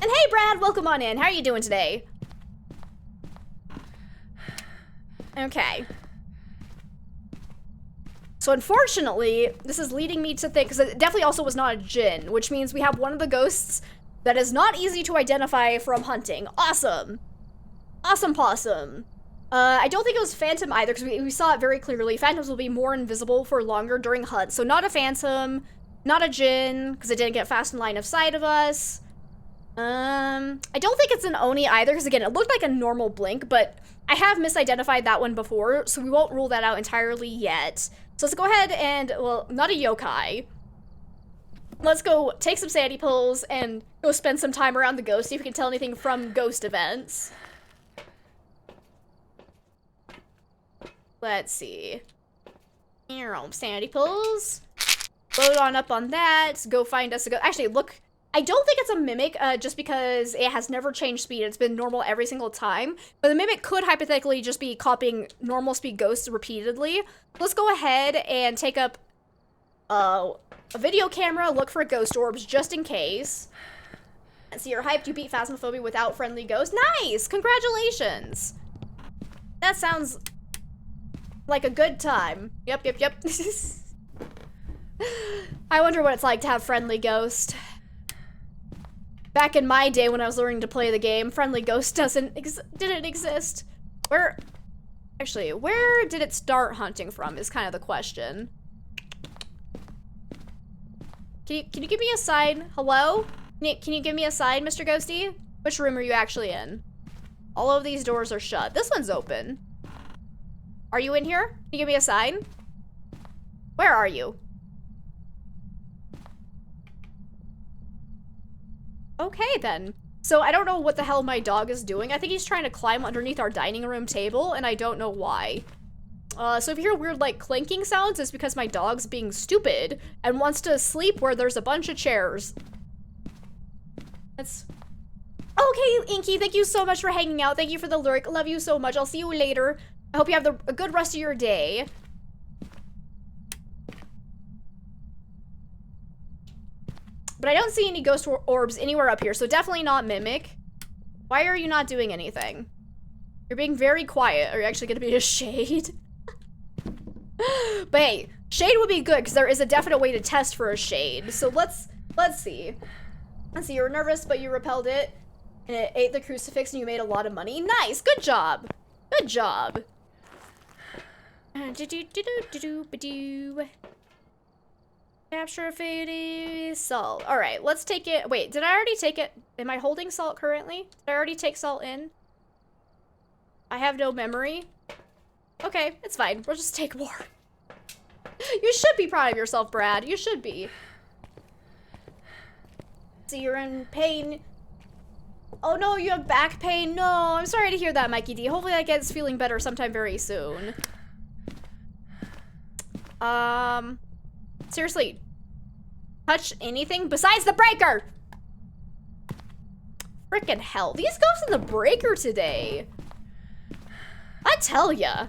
Speaker 1: And hey, Brad, welcome on in. How are you doing today? Okay. So unfortunately, this is leading me to think, because it definitely also was not a Jin, which means we have one of the ghosts that is not easy to identify from hunting. Awesome. Awesome possum. I don't think it was Phantom either, because we saw it very clearly. Phantoms will be more invisible for longer during hunt. So not a Phantom, not a Jin, because it didn't get fast in line of sight of us. I don't think it's an Oni either, because again, it looked like a normal blink, but I have misidentified that one before, so we won't rule that out entirely yet. So let's go ahead and, well, not a yokai. Let's go take some sanity pills and go spend some time around the ghost, see if we can tell anything from ghost events. Let's see. Sanity pills. Load on up on that. Go find us a ghost. Actually, look. I don't think it's a mimic, just because it has never changed speed. It's been normal every single time. But the mimic could hypothetically just be copying normal speed ghosts repeatedly. Let's go ahead and take up a video camera, look for ghost orbs just in case. And so you're hyped, you beat Phasmophobia without friendly ghosts. Nice! Congratulations! That sounds like a good time. Yep. I wonder what it's like to have friendly ghost. Back in my day when I was learning to play the game, friendly ghost didn't exist. Where did it start hunting from is kind of the question. Can you give me a sign? Hello? Can you give me a sign, Mr. Ghosty? Which room are you actually in? All of these doors are shut. This one's open. Are you in here? Can you give me a sign? Where are you? Okay, then. So I don't know what the hell my dog is doing. I think he's trying to climb underneath our dining room table, and I don't know why. So if you hear weird, like, clinking sounds, it's because my dog's being stupid and wants to sleep where there's a bunch of chairs. That's Okay, Inky, thank you so much for hanging out. Thank you for the lurk. Love you so much. I'll see you later. I hope you have a good rest of your day. But I don't see any ghost orbs anywhere up here, so definitely not Mimic. Why are you not doing anything? You're being very quiet. Are you actually gonna be a shade? But hey, shade would be good because there is a definite way to test for a shade. So let's see. Let's see, you were nervous, but you repelled it. And it ate the crucifix and you made a lot of money. Nice, good job. Good job. Capture food salt. All right, let's take it. Wait, did I already take it? Am I holding salt currently? Did I already take salt in? I have no memory. Okay, it's fine. We'll just take more. You should be proud of yourself, Brad. You should be. So you're in pain. Oh no, you have back pain. No, I'm sorry to hear that, Mikey D. Hopefully that gets feeling better sometime very soon. Seriously. Touch anything besides the breaker! Frickin' hell. These ghosts in the breaker today. I tell ya.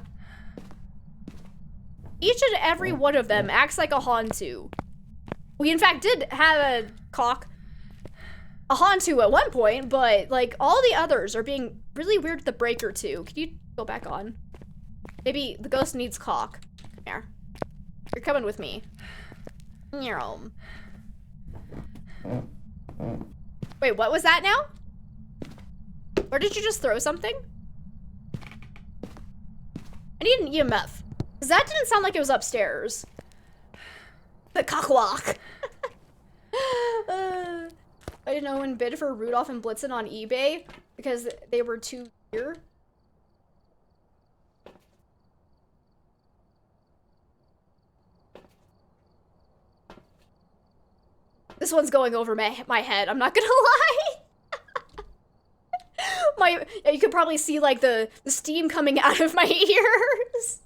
Speaker 1: Each and every one of them acts like a Hantu. We in fact did have a Hantu at one point, but like all the others are being really weird with the breaker too. Can you go back on? Maybe the ghost needs cock. Come here. You're coming with me. Wait, what was that now? Or did you just throw something? I need an EMF. Because that didn't sound like it was upstairs. The cockwalk. I didn't know when bid for Rudolph and Blitzen on eBay because they were too dear. This one's going over my head, I'm not gonna lie. You could probably see like the steam coming out of my ears.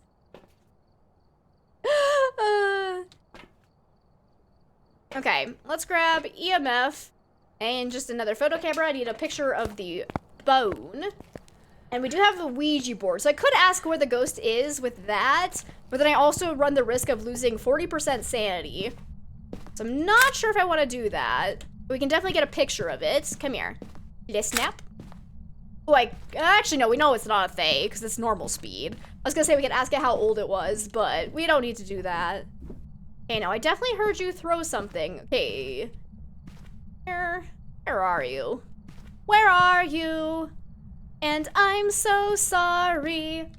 Speaker 1: Okay, let's grab EMF and just another photo camera. I need a picture of the bone. And we do have a Ouija board, so I could ask where the ghost is with that, but then I also run the risk of losing 40% sanity. So I'm not sure if I want to do that. But we can definitely get a picture of it. Come here. Let's snap. Oh, actually, no, we know it's not a Fae, because it's normal speed. I was gonna say we could ask it how old it was, but we don't need to do that. Okay, now I definitely heard you throw something. Okay. Where are you? Where are you? And I'm so sorry.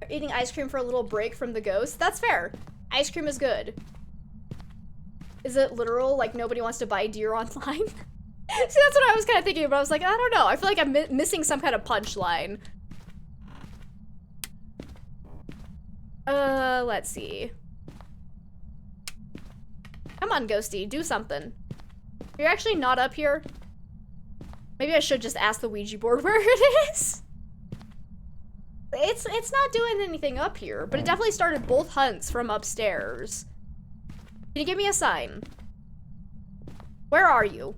Speaker 1: Eating ice cream for a little break from the ghost. That's fair. Ice cream is good. Is it literal? Like nobody wants to buy deer online? See, that's what I was kind of thinking, but I was like, I don't know. I feel like I'm missing some kind of punchline. Let's see. Come on, Ghosty, do something. You're actually not up here. Maybe I should just ask the Ouija board where it is. It's not doing anything up here, but it definitely started both hunts from upstairs. Can you give me a sign? Where are you?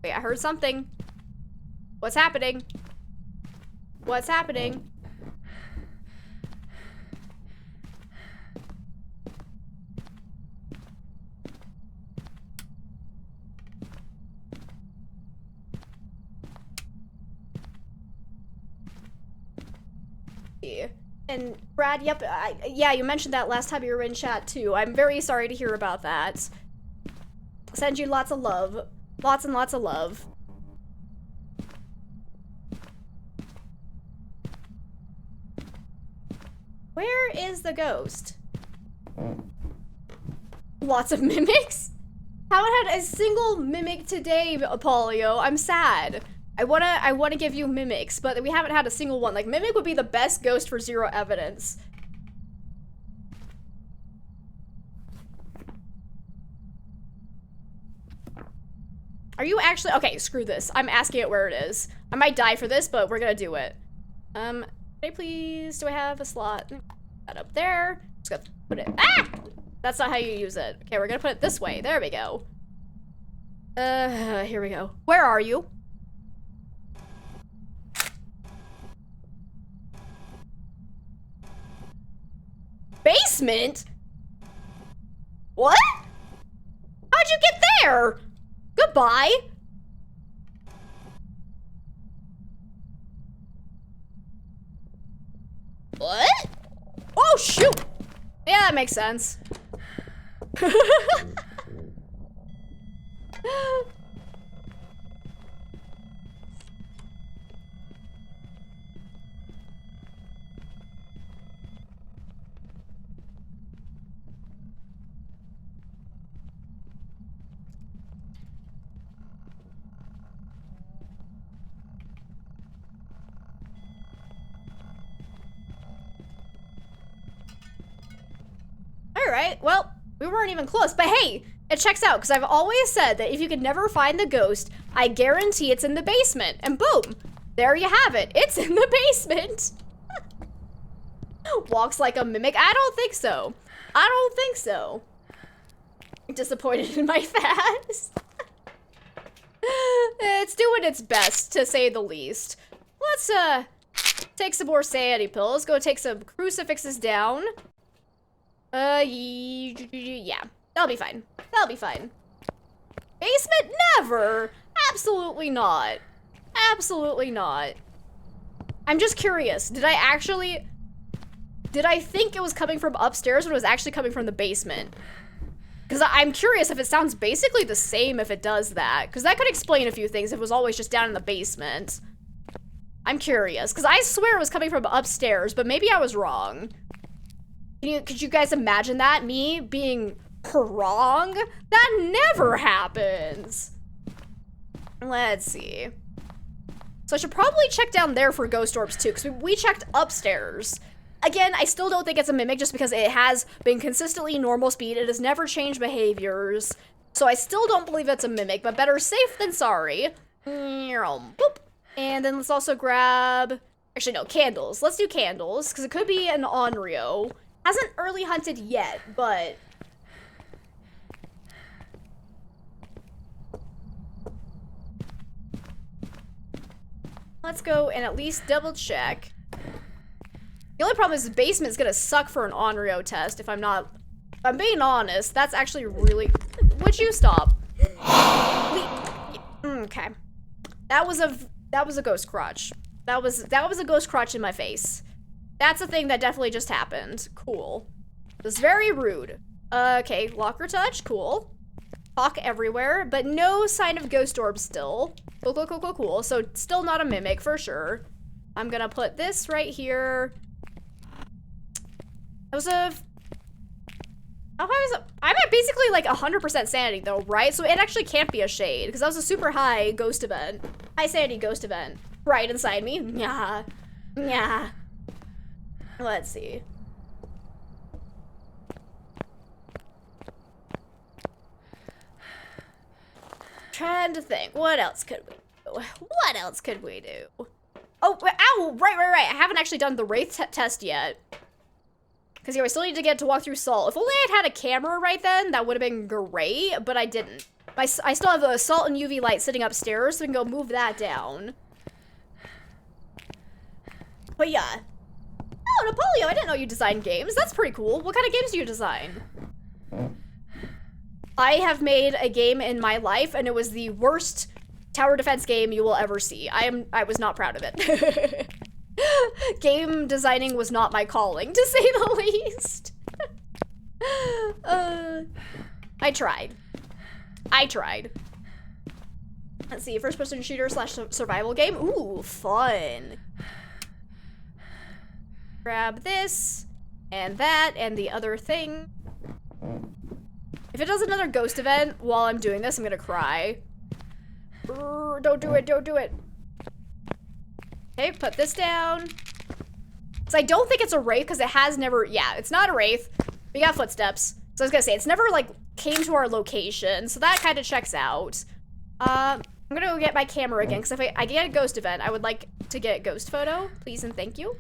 Speaker 1: Wait, I heard something. What's happening? What's happening? And Brad, yep, yeah, you mentioned that last time you were in chat too. I'm very sorry to hear about that. Send you lots of love. Lots and lots of love. Where is the ghost? Lots of mimics? Haven't had a single mimic today, Apollio. I'm sad. I wanna give you mimics, but we haven't had a single one. Like, mimic would be the best ghost for zero evidence. Are you actually? Okay, screw this. I'm asking it where it is. I might die for this, but we're gonna do it. Hey, please, do I have a slot? That up there. Just gonna put it. Ah! That's not how you use it. Okay, we're gonna put it this way. There we go. Here we go. Where are you? Basement? What? How'd you get there? Goodbye. What? Oh, shoot. Yeah, that makes sense. Alright, well, we weren't even close, but hey, it checks out, because I've always said that if you can never find the ghost, I guarantee it's in the basement, and boom, there you have it, it's in the basement. Walks like a mimic? I don't think so. I don't think so. Disappointed in my fast. It's doing its best, to say the least. Let's, take some more sanity pills, go take some crucifixes down. Yeah, that'll be fine. That'll be fine. Basement? Never! Absolutely not. Absolutely not. I'm just curious. Did I think it was coming from upstairs or it was actually coming from the basement? Because I'm curious if it sounds basically the same if it does that. Because that could explain a few things if it was always just down in the basement. I'm curious. Because I swear it was coming from upstairs, but maybe I was wrong. Could you guys imagine that? Me being wrong? That never happens. Let's see. So I should probably check down there for ghost orbs too, because we checked upstairs. Again, I still don't think it's a mimic just because it has been consistently normal speed. It has never changed behaviors. So I still don't believe it's a mimic, but better safe than sorry. Boop. And then let's also grab, actually no, candles. Let's do candles, because it could be an Onryo. Hasn't early hunted yet, but... Let's go and at least double check. The only problem is the basement's gonna suck for an Onryo test if I'm being honest. That's actually really... Would you stop? Okay. That was a ghost crotch. That was a ghost crotch in my face. That's a thing that definitely just happened. Cool. It was very rude. Okay, locker touch, cool. Hawk everywhere, but no sign of ghost orb still. Cool. So still not a mimic for sure. I'm gonna put this right here. That was a... How high was it? I'm at basically like 100% sanity though, right? So it actually can't be a shade, because that was a super high ghost event. High sanity ghost event. Right inside me. Yeah. Let's see. Trying to think. What else could we do? Oh, ow! Right. I haven't actually done the Wraith test yet. Because I still need to get to walk through salt. If only I'd had a camera right then, that would have been great, but I didn't. I still have the salt and UV light sitting upstairs, so we can go move that down. But yeah. Oh, Napoleon, I didn't know you designed games. That's pretty cool. What kind of games do you design? I have made a game in my life, and it was the worst tower defense game you will ever see. I was not proud of it. Game designing was not my calling, to say the least. I tried. Let's see, first person shooter / survival game. Ooh, fun. Grab this, and that, and the other thing. If it does another ghost event while I'm doing this, I'm gonna cry. Don't do it. Okay, put this down. So I don't think it's a wraith, because it has never, yeah, it's not a wraith. We got footsteps. So I was gonna say, it's never, like, came to our location, so that kind of checks out. I'm gonna go get my camera again, because if I get a ghost event, I would like to get a ghost photo, please and thank you.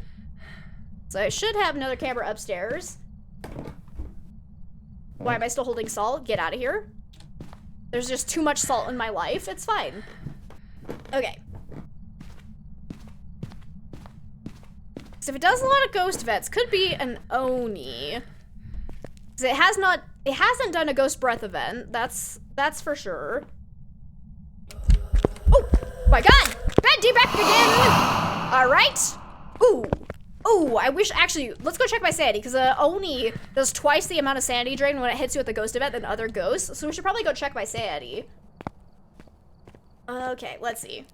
Speaker 1: So I should have another camera upstairs. Why am I still holding salt? Get out of here. There's just too much salt in my life. It's fine. Okay. So if it does a lot of ghost vents, could be an Oni. Because it hasn't done a ghost breath event. That's for sure. Oh my god! Bendy back again! Alright. Ooh. Ooh, I wish, actually, let's go check my sanity, because Oni does twice the amount of sanity drain when it hits you with the ghost event than other ghosts, so we should probably go check my sanity. Okay, let's see.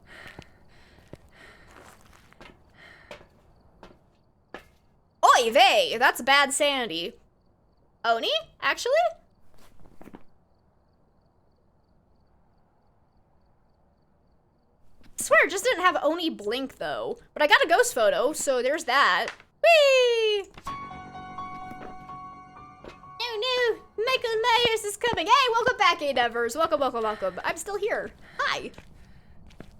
Speaker 1: Oy vey, that's bad sanity. Oni, actually? I swear, it just didn't have Oni blink, though. But I got a ghost photo, so there's that. Whee! No, Michael Myers is coming. Hey, welcome back, A-Nevers. Welcome, welcome, welcome. I'm still here. Hi.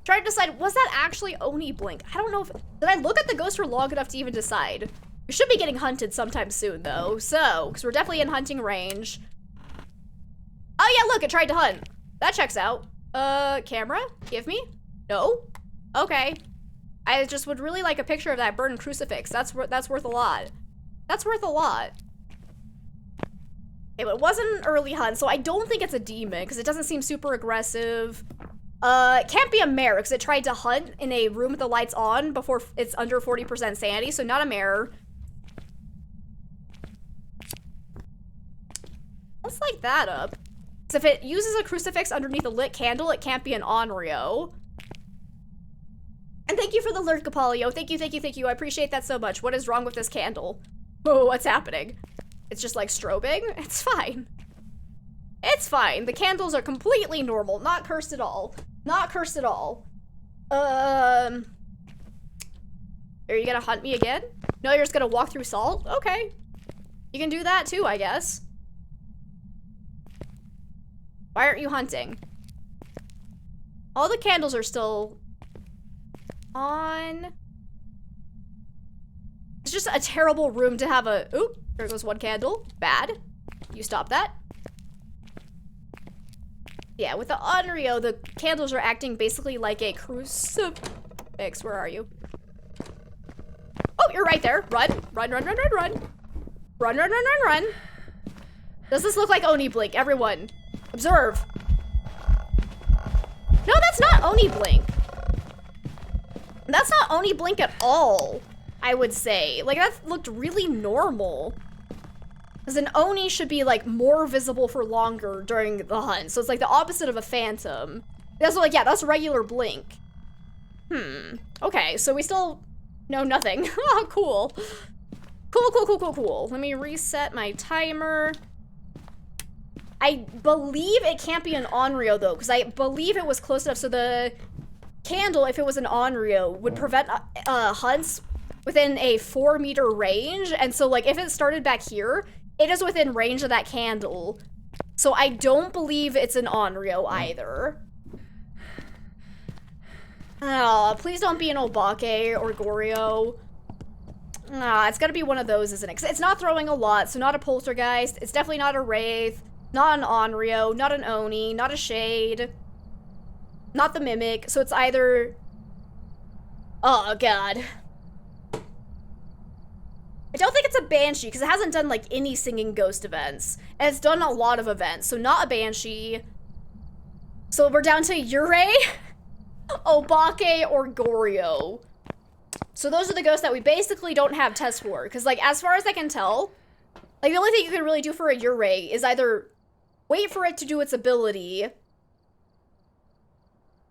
Speaker 1: Trying to decide, was that actually Oni blink? I don't know if, did I look at the ghost for long enough to even decide? We should be getting hunted sometime soon, though. So, because we're definitely in hunting range. Oh yeah, look, it tried to hunt. That checks out. Camera? Give me? No? Okay. I just would really like a picture of that burned crucifix. That's worth a lot. That's worth a lot. Okay, but it wasn't an early hunt, so I don't think it's a demon, because it doesn't seem super aggressive. It can't be a mare, because it tried to hunt in a room with the lights on before it's under 40% sanity, so not a mare. Let's light that up. So if it uses a crucifix underneath a lit candle, it can't be an Onryo. And thank you for the alert, Capalio. Thank you, thank you, thank you. I appreciate that so much. What is wrong with this candle? Oh, what's happening? It's just like strobing? It's fine. It's fine. The candles are completely normal. Not cursed at all. Not cursed at all. Are you gonna hunt me again? No, you're just gonna walk through salt? Okay. You can do that too, I guess. Why aren't you hunting? All the candles are still on. It's just a terrible room to have a, oop, there goes one candle. Bad. You stop that. Yeah, with the Onryo, the candles are acting basically like a crucifix. Where are you? Oh, you're right there. Run, run, run, run, run, run. Run, run, run, run, run. Does this look like Oni Blink? Everyone, observe. No, that's not Oni Blink. That's not Oni Blink at all, I would say. Like, that looked really normal. Because an Oni should be, like, more visible for longer during the hunt. So it's like the opposite of a phantom. That's like, yeah, that's regular blink. Okay, so we still know nothing. Oh, cool. Cool, cool, cool, cool, cool. Let me reset my timer. I believe it can't be an Onryo, though, because I believe it was close enough. So the candle, if it was an Onryo, would prevent hunts within a 4-meter range. And so, like, if it started back here, it is within range of that candle. So I don't believe it's an Onryo either. Oh, please don't be an Obake or Goryo. It's gotta be one of those, isn't it? 'Cause it's not throwing a lot, so not a Poltergeist. It's definitely not a Wraith. Not an Onryo. Not an Oni. Not a Shade. Not the Mimic. So it's either... Oh, God. I don't think it's a Banshee, because it hasn't done, like, any singing ghost events. And it's done a lot of events, so not a Banshee. So we're down to Yurei, Obake, or Goryo. So those are the ghosts that we basically don't have tests for. Because, like, as far as I can tell, like, the only thing you can really do for a Yurei is either wait for it to do its ability,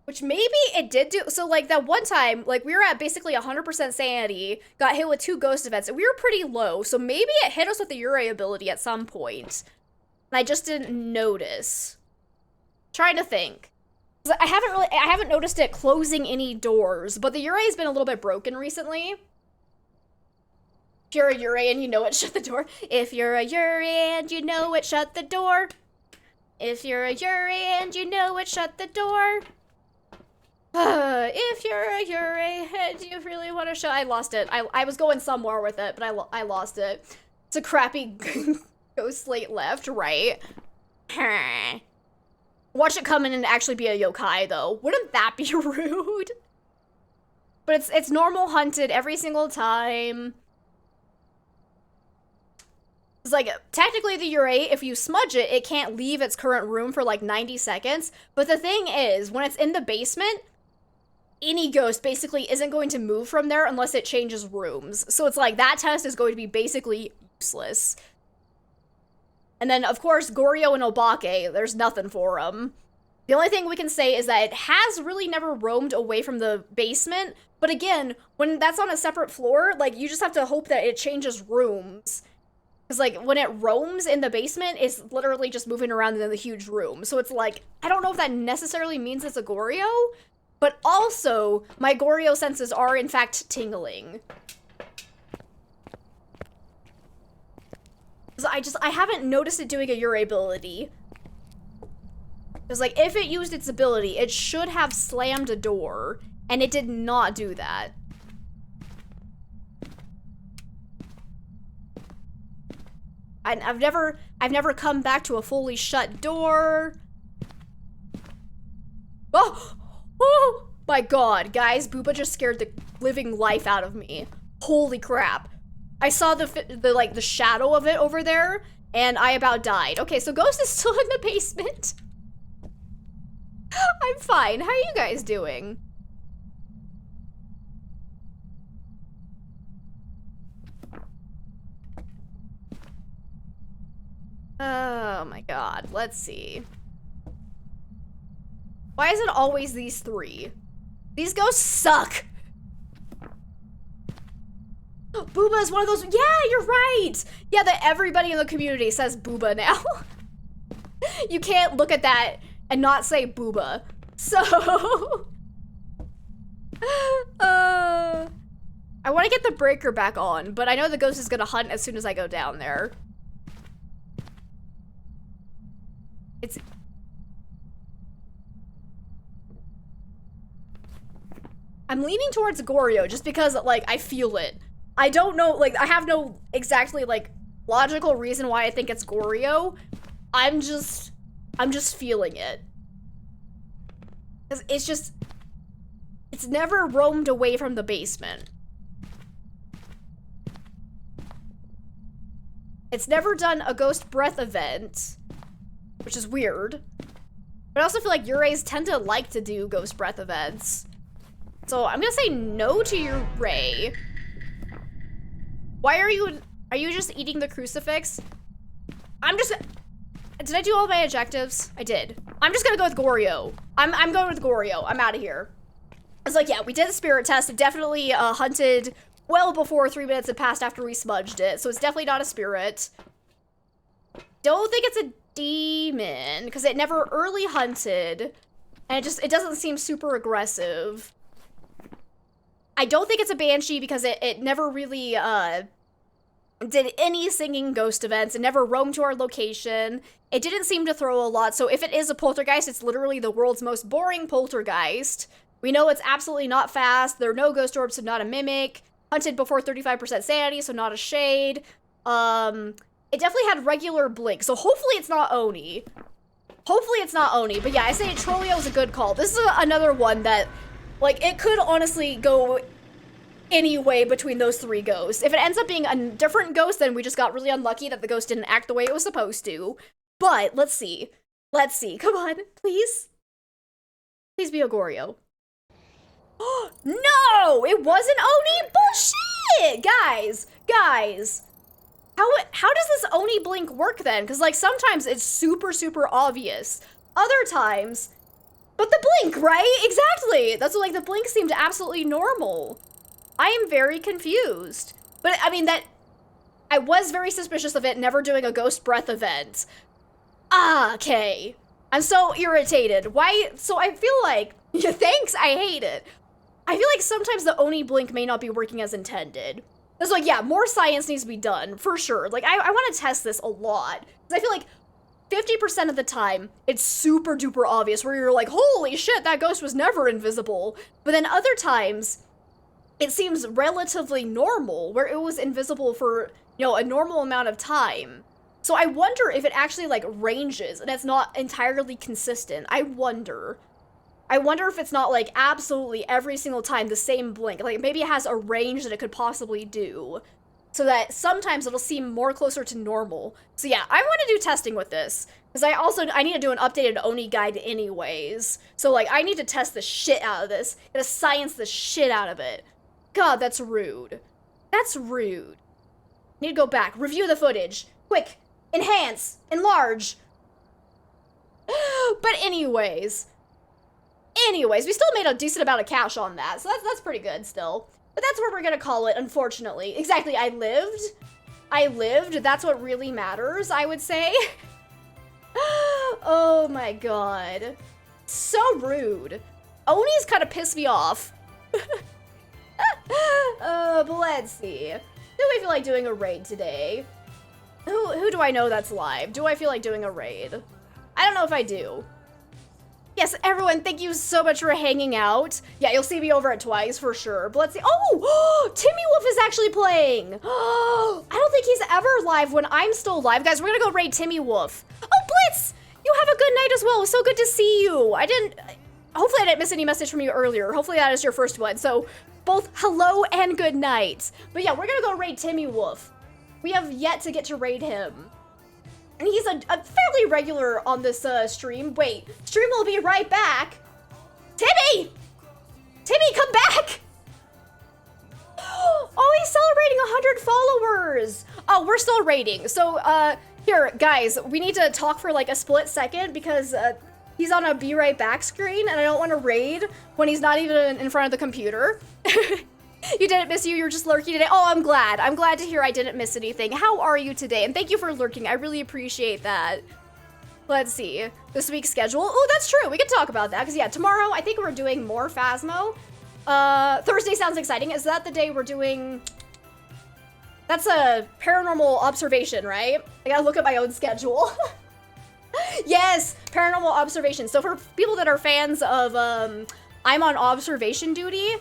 Speaker 1: which maybe it did do. So, like, that one time, like, we were at basically 100% sanity, got hit with 2 ghost events, and we were pretty low. So maybe it hit us with the Yurei ability at some point. And I just didn't notice. Trying to think. I haven't noticed it closing any doors, but the Yurei has been a little bit broken recently. If you're a Yurei and you know it, shut the door. If you're a Yurei and you know it, shut the door. If you're a Yurei and you know it, shut the door. If you're a Yurei and you really want to show... I lost it. I was going somewhere with it, but I lost it. It's a crappy ghost slate left, right? Watch it come in and actually be a yokai, though. Wouldn't that be rude? But it's normal hunted every single time. It's like, technically the Urei, if you smudge it, it can't leave its current room for like 90 seconds. But the thing is, when it's in the basement, any ghost basically isn't going to move from there unless it changes rooms. So it's like, that test is going to be basically useless. And then, of course, Goryo and Obake, there's nothing for them. The only thing we can say is that it has really never roamed away from the basement. But again, when that's on a separate floor, like, you just have to hope that it changes rooms. Because, like, when it roams in the basement, it's literally just moving around in the huge room. So it's like, I don't know if that necessarily means it's a Goryo, but also, my Goryo senses are, in fact, tingling. So I haven't noticed it doing a Urei ability. Because, like, if it used its ability, it should have slammed a door, and it did not do that. I've never come back to a fully shut door. Oh! Oh! My god, guys, Booba just scared the living life out of me. Holy crap. I saw the shadow of it over there, and I about died. Okay, so Ghost is still in the basement. I'm fine. How are you guys doing? Oh my god, let's see. Why is it always these three? These ghosts suck! Booba is one of those- yeah, you're right! Yeah, that everybody in the community says Booba now. You can't look at that and not say Booba. So... I want to get the breaker back on, but I know the ghost is gonna hunt as soon as I go down there. I'm leaning towards Goryo just because, like, I feel it. I don't know, like, I have no exactly, like, logical reason why I think it's Goryo. I'm just feeling it. 'Cause it's never roamed away from the basement. It's never done a ghost breath event, which is weird. But I also feel like Ureis tend to like to do ghost breath events. So I'm gonna say no to Urei. Why are you just eating the crucifix? Did I do all my objectives? I did. I'm just gonna go with Goryo. I'm going with Goryo. I'm out of here. It's like, yeah, we did the spirit test. It definitely hunted well before 3 minutes had passed after we smudged it. So it's definitely not a spirit. Don't think it's a demon, because it never early hunted. And it doesn't seem super aggressive. I don't think it's a banshee because it never really did any singing ghost events. It never roamed to our location. It didn't seem to throw a lot. So if it is a poltergeist, it's literally the world's most boring poltergeist. We know it's absolutely not fast. There are no ghost orbs, so not a mimic. Hunted before 35% sanity, so not a shade. It definitely had regular blink, so hopefully it's not Oni. Hopefully it's not Oni, but yeah, I say Trollio is a good call. This is another one that, like, it could honestly go any way between those three ghosts. If it ends up being a different ghost, then we just got really unlucky that the ghost didn't act the way it was supposed to. But, let's see. Let's see. Come on, please. Please be a Goryo. No! It wasn't Oni? Bullshit! Guys. How does this Oni blink work then? Because, like, sometimes it's super, super obvious. Other times... But the blink, right? Exactly! That's what, like, the blink seemed absolutely normal. I am very confused. But, I mean, I was very suspicious of it never doing a ghost breath event. Okay. I'm so irritated. Why? So I feel like... Yeah, thanks, I hate it. I feel like sometimes the Oni blink may not be working as intended. It's like, yeah, more science needs to be done, for sure. Like, I want to test this a lot. Because I feel like 50% of the time, it's super duper obvious, where you're like, holy shit, that ghost was never invisible. But then other times, it seems relatively normal, where it was invisible for, you know, a normal amount of time. So I wonder if it actually like ranges and it's not entirely consistent. I wonder if it's not like absolutely every single time the same blink. Like maybe it has a range that it could possibly do, so that sometimes it'll seem more closer to normal. So yeah, I want to do testing with this, because I need to do an updated Oni guide anyways. So like I need to test the shit out of this. Gotta science the shit out of it. God, that's rude. That's rude. Need to go back, review the footage. Quick, enhance, enlarge. But anyways, we still made a decent amount of cash on that, so that's pretty good still. But that's where we're gonna call it, unfortunately. Exactly, I lived, that's what really matters, I would say. Oh my god. So rude. Oni's kind of pissed me off. But let's see. Do I feel like doing a raid today? Who do I know that's live? Do I feel like doing a raid? I don't know if I do. Yes, everyone, thank you so much for hanging out. Yeah, you'll see me over at Twice for sure. But let's see. Oh, Timmy Wolf is actually playing. I don't think he's ever live when I'm still live. Guys, we're gonna go raid Timmy Wolf. Oh, Blitz, you have a good night as well. It was so good to see you. Hopefully I didn't miss any message from you earlier. Hopefully that is your first one. So both hello and good night. But yeah, we're gonna go raid Timmy Wolf. We have yet to get to raid him. And he's a fairly regular on this stream. Wait, stream will be right back. Timmy! Timmy, come back! Oh, he's celebrating 100 followers. Oh, we're still raiding. So, here, guys, we need to talk for like a split second because he's on a be right back screen and I don't want to raid when he's not even in front of the computer. You didn't miss you were just lurking today. Oh, I'm glad. I'm glad to hear I didn't miss anything. How are you today? And thank you for lurking. I really appreciate that. Let's see. This week's schedule. Oh, that's true. We can talk about that. Because, yeah, tomorrow I think we're doing more Phasmo. Thursday sounds exciting. Is that the day we're doing... That's a paranormal observation, right? I gotta look at my own schedule. Yes, paranormal observation. So for people that are fans of I'm on observation duty,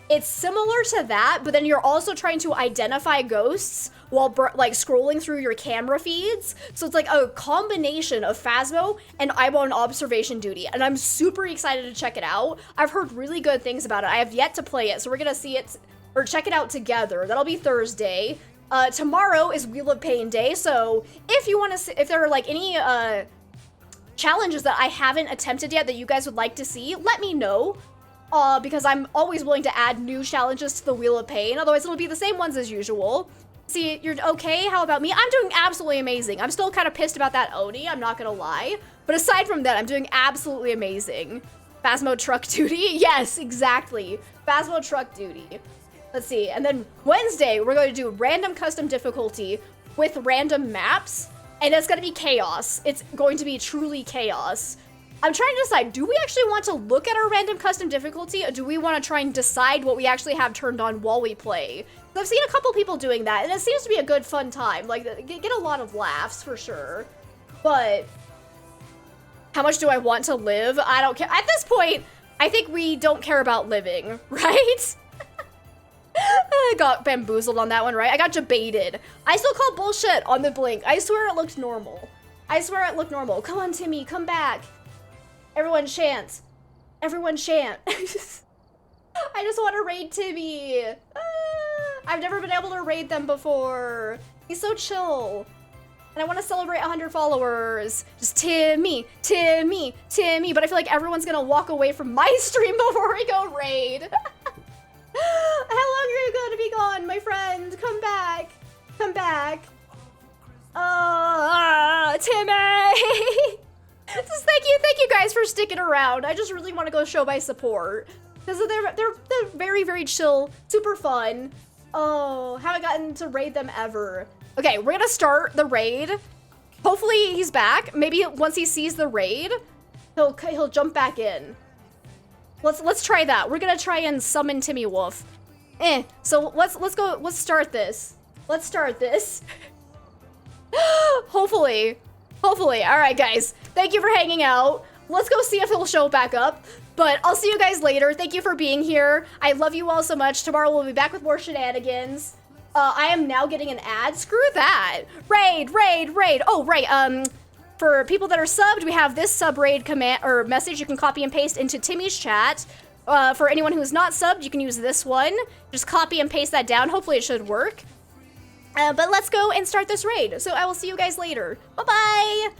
Speaker 1: it's similar to that, but then you're also trying to identify ghosts while like scrolling through your camera feeds. So it's like a combination of Phasmo and I'm on observation duty, and I'm super excited to check it out. I've heard really good things about it. I have yet to play it, so we're gonna see it or check it out together. That'll be Thursday. Tomorrow is Wheel of Pain Day, so if you want to, if there are like any challenges that I haven't attempted yet that you guys would like to see, let me know. Because I'm always willing to add new challenges to the Wheel of Pain. Otherwise, it'll be the same ones as usual. See, you're okay? How about me? I'm doing absolutely amazing. I'm still kind of pissed about that Oni, I'm not gonna lie. But aside from that, I'm doing absolutely amazing. Phasmo truck duty? Yes, exactly. Phasmo truck duty. Let's see. And then Wednesday, we're going to do random custom difficulty with random maps. And it's gonna be chaos. It's going to be truly chaos. I'm trying to decide, do we actually want to look at our random custom difficulty, or do we want to try and decide what we actually have turned on while we play? I've seen a couple people doing that, and it seems to be a good fun time. Like, get a lot of laughs, for sure. But, how much do I want to live? I don't care. At this point, I think we don't care about living, right? I got bamboozled on that one, right? I got debated. I still call bullshit on the blink. I swear it looked normal. I swear it looked normal. Come on, Timmy, come back. Everyone chant. Everyone chant. I just want to raid Timmy. I've never been able to raid them before. He's so chill. And I want to celebrate 100 followers. Just Timmy, Timmy, Timmy. But I feel like everyone's going to walk away from my stream before we go raid. How long are you going to be gone, my friend? Come back. Come back. Timmy. Just thank you guys for sticking around. I just really want to go show my support. Because they're very, very chill, super fun. Oh, haven't gotten to raid them ever. Okay, we're gonna start the raid. Hopefully he's back. Maybe once he sees the raid, he'll jump back in. Let's try that. We're gonna try and summon Timmy Wolf. So let's start this. Let's start this. Hopefully. All right, guys. Thank you for hanging out. Let's go see if he'll show back up. But I'll see you guys later. Thank you for being here. I love you all so much. Tomorrow we'll be back with more shenanigans. I am now getting an ad. Screw that. Raid, raid, raid. Oh, right. For people that are subbed, we have this sub raid command or message you can copy and paste into Timmy's chat. For anyone who's not subbed, you can use this one. Just copy and paste that down. Hopefully it should work. But let's go and start this raid. So I will see you guys later. Bye-bye.